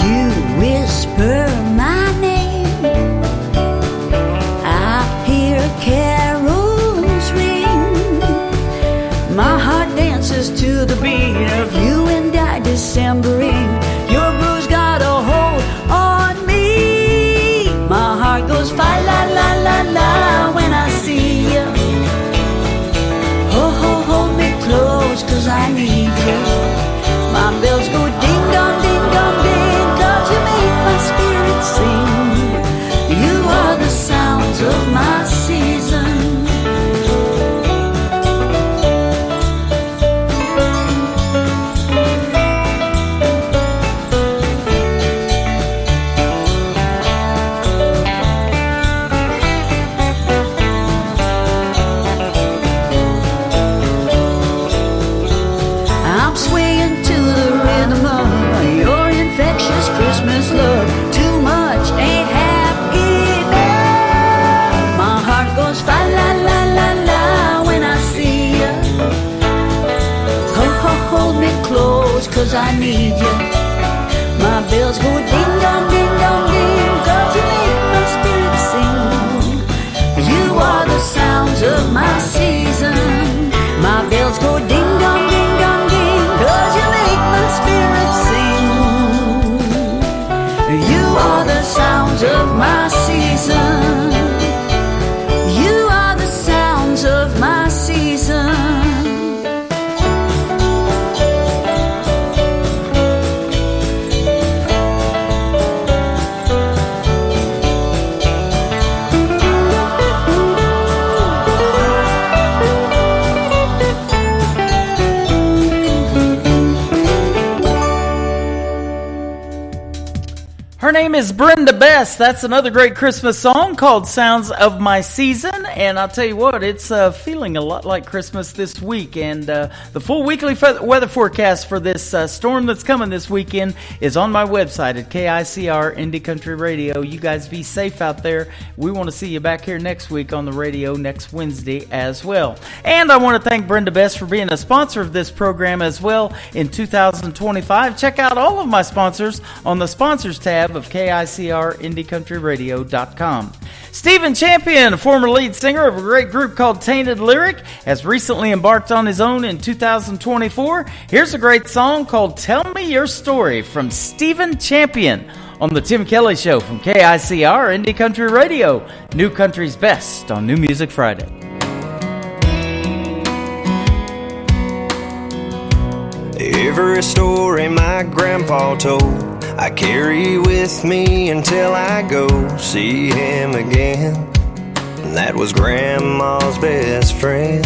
Speaker 3: You whisper my name la la la la when I see you. Hold me close, 'cause I need you. My bells go ding dong, ding dong, ding, 'cause you make my spirit sing. You are the sounds of my season. I'm swaying to the rhythm of your infectious Christmas love. Too much ain't half enough. My heart goes fa la la la la when I see you. Hold me close, 'cause I need you. My bells go ding dong, ding dong, ding, 'cause you make my spirit sing. You are the sounds of my season. My bells go ding dong, ding dong, ding, 'cause you make my spirit sing. You are the sounds of my season. You are the sounds of my season.
Speaker 4: Her name is Brenda Best. That's another great Christmas song called Sounds of My Season. And I'll tell you what, it's feeling a lot like Christmas this week. And the full weekly weather forecast for this storm that's coming this weekend is on my website at KICR Indie Country Radio. You guys be safe out there. We want to see you back here next week on the radio next Wednesday as well. And I want to thank Brenda Best for being a sponsor of this program as well in 2025. Check out all of my sponsors on the sponsors tab of KICRIndieCountryRadio.com. Stephen Champion, former lead singer of a great group called Tainted Lyric, has recently embarked on his own in 2024. Here's a great song called Tell Me Your Story from Stephen Champion on the Tim Kelly Show from KICR Indie Country Radio, New Country's best on New Music Friday.
Speaker 19: Every story my grandpa told I carry with me until I go see him again. And that was Grandma's best friend.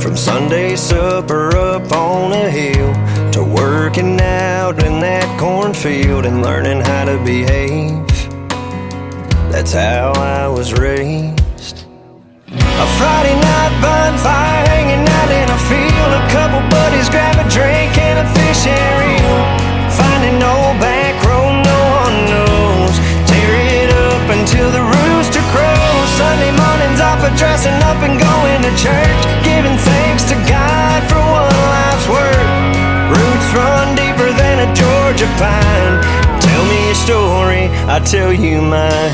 Speaker 19: From Sunday supper up on a hill to working out in that cornfield and learning how to behave. That's how I was raised. A Friday night bonfire hanging out in a field. A couple buddies grab a drink and a fishing reel. Finding no back road no one knows. Tear it up until the rooster crows. Sunday mornings off of dressing up and going to church. Giving thanks to God for one life's work. Roots run deeper than a Georgia pine. Tell me your story, I tell you mine.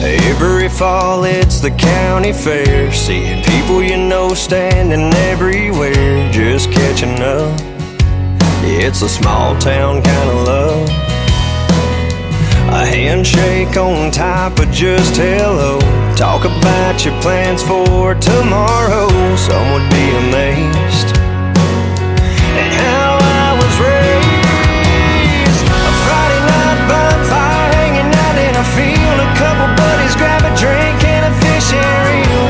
Speaker 19: Every fall it's the county fair. Seeing people you know standing everywhere, just catching up. It's a small town kind of love. A handshake on top of just hello. Talk about your plans for tomorrow. Some would be amazed at how I was raised. A Friday night bonfire hanging out in a field. A couple buddies grab a drink and a fishing reel.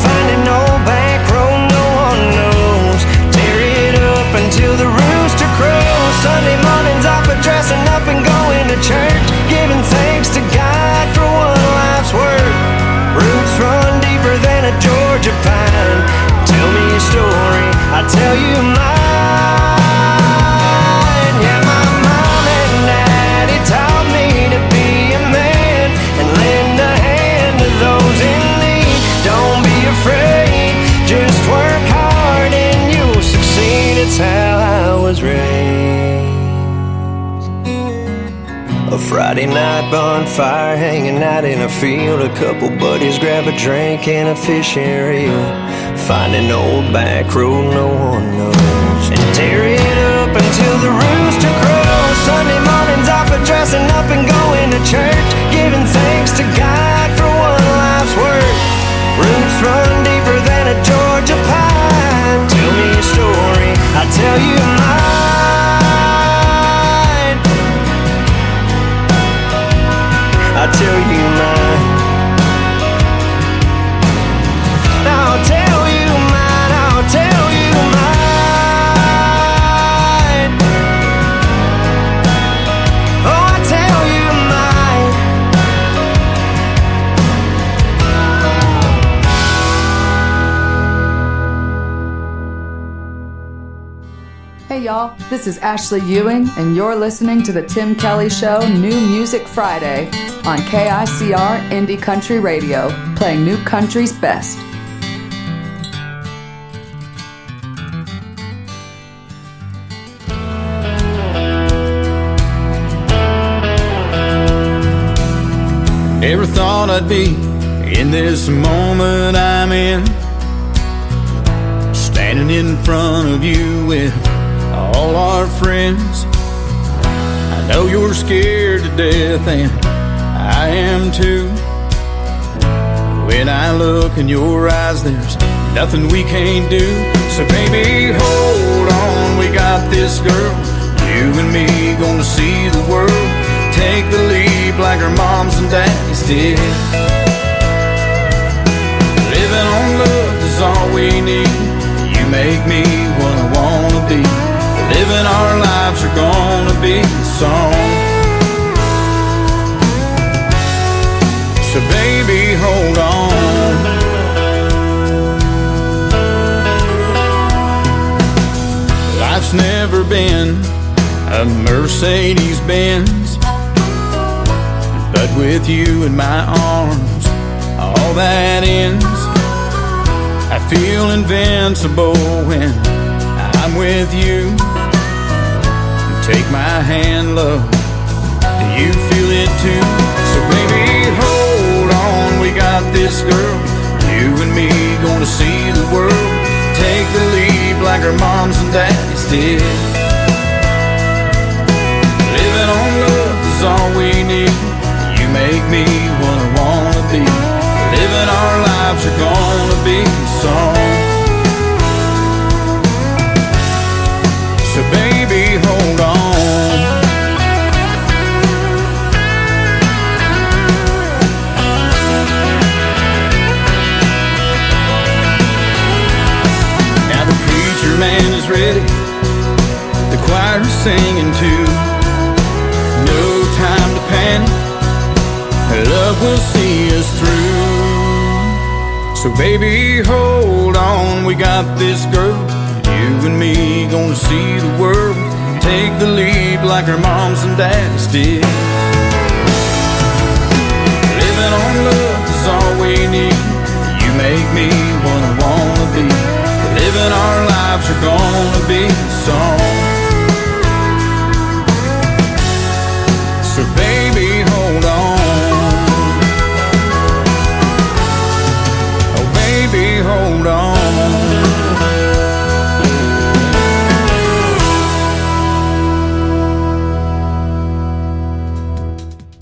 Speaker 19: Finding no back road no one knows. Tear it up until the rooster crows. Sunday mornings off of dressing up and going to church. Giving thanks to God for one life's work. Roots run deeper than a Georgia pine. Tell me your story, I tell you mine. Yeah, my mom and daddy taught me to be a man and lend a hand to those in need. Don't be afraid, just work hard and you'll succeed. It's how I was raised. A Friday night bonfire hanging out in a field. A couple buddies grab a drink and a fishing reel. Find an old back road no one knows and tear it up until the rooster crows. Sunday mornings off for dressing up and going to church, giving thanks to God for one life's work. Roots run deeper than a Georgia pine. Tell me a story, I'll tell you mine. I'll tell you mine. I'll tell you mine. I'll tell you mine. Oh, I'll tell you mine.
Speaker 1: Hey y'all, this is Ashley Ewing, and you're listening to The Tim Kelly Show New Music Friday on KICR Indie Country Radio, playing new country's best.
Speaker 16: Never thought I'd be in this moment I'm in, standing in front of you with all our friends. I know you're scared to death and I am too. When I look in your eyes, there's nothing we can't do. So baby, hold on, we got this, girl. You and me gonna see the world. Take the lead like our moms and daddies did. Living on love is all we need. You make me what I wanna be. Living our lives are gonna be a song. So baby, hold on. Life's never been a Mercedes-Benz, but with you in my arms, all that ends. I feel invincible when I'm with you. Take my hand, love, do you feel it too? So baby, hold on, we got this, girl. You and me gonna see the world. Take the lead like our moms and daddies did. Living on love is all we need. You make me what I wanna be. Living our lives are gonna be a song. So baby, hold on. Now the preacher man is ready, the choir's singing too. No time to panic, love will see us through. So baby, hold on, we got this, girl. You and me gonna see the world. Take the lead like our moms and dads did. Living on love is all we need. You make me what I wanna be. Living our lives are gonna be a song. So baby, hold on. Oh baby, hold on.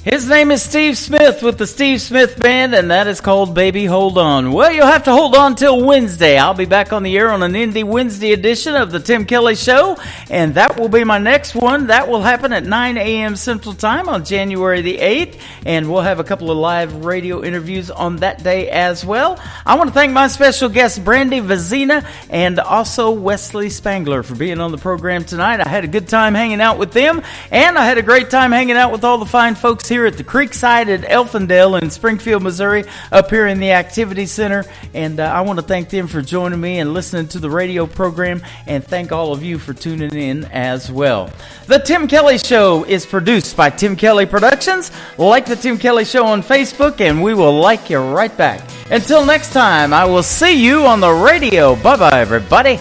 Speaker 4: His name is Steve Smith with the Steve Smith Band, and that is called Baby Hold On. Well, you'll have to hold on till Wednesday. I'll be back on the air on an Indie Wednesday edition of the Tim Kelly Show, and that will be my next one. That will happen at 9 a.m. Central Time on January the 8th, and we'll have a couple of live radio interviews on that day as well. I want to thank my special guests, Brandy Vazina and also Wesley Spangler, for being on the program tonight. I had a good time hanging out with them, and I had a great time hanging out with all the fine folks here at the Creekside at Elfindale in Springfield, Missouri, up here in the Activity Center. And I want to thank them for joining me and listening to the radio program, and thank all of you for tuning in as well. The Tim Kelly Show is produced by Tim Kelly Productions. Like the Tim Kelly Show on Facebook, and we will like you right back. Until next time, I will see you on the radio. Bye-bye, everybody.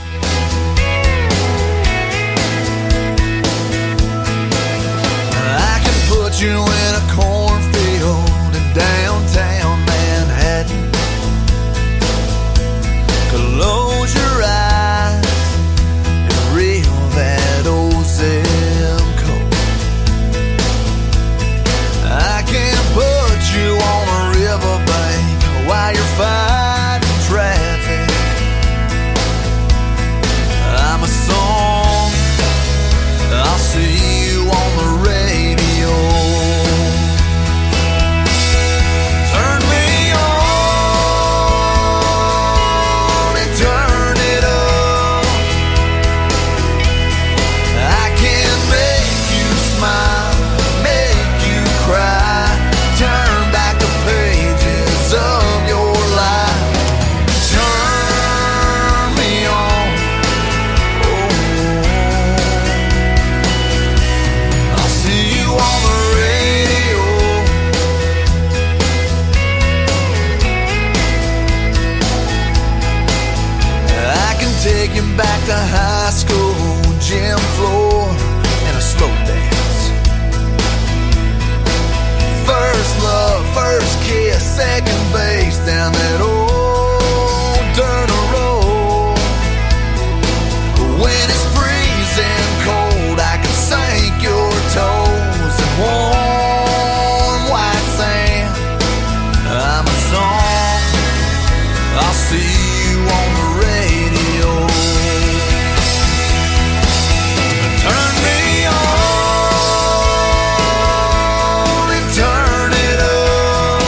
Speaker 21: I can put you
Speaker 7: take you back to high school, gym floor, and a slow dance. First love, first kiss, second base down that old dirt road. When it's freezing cold, I can sink your toes in warm white sand. I'm a song, I'll see you on the radio. Turn me on and turn it up.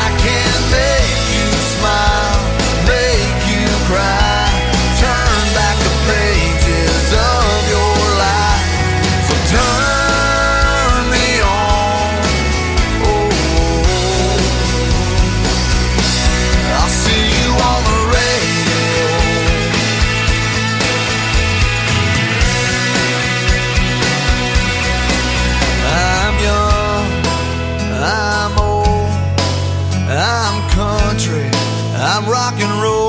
Speaker 7: I can make you smile, make you cry, turn back the pages of your life. So turn me on. I'll see you on the radio. I'm young, I'm old, I'm country, I'm rock and roll.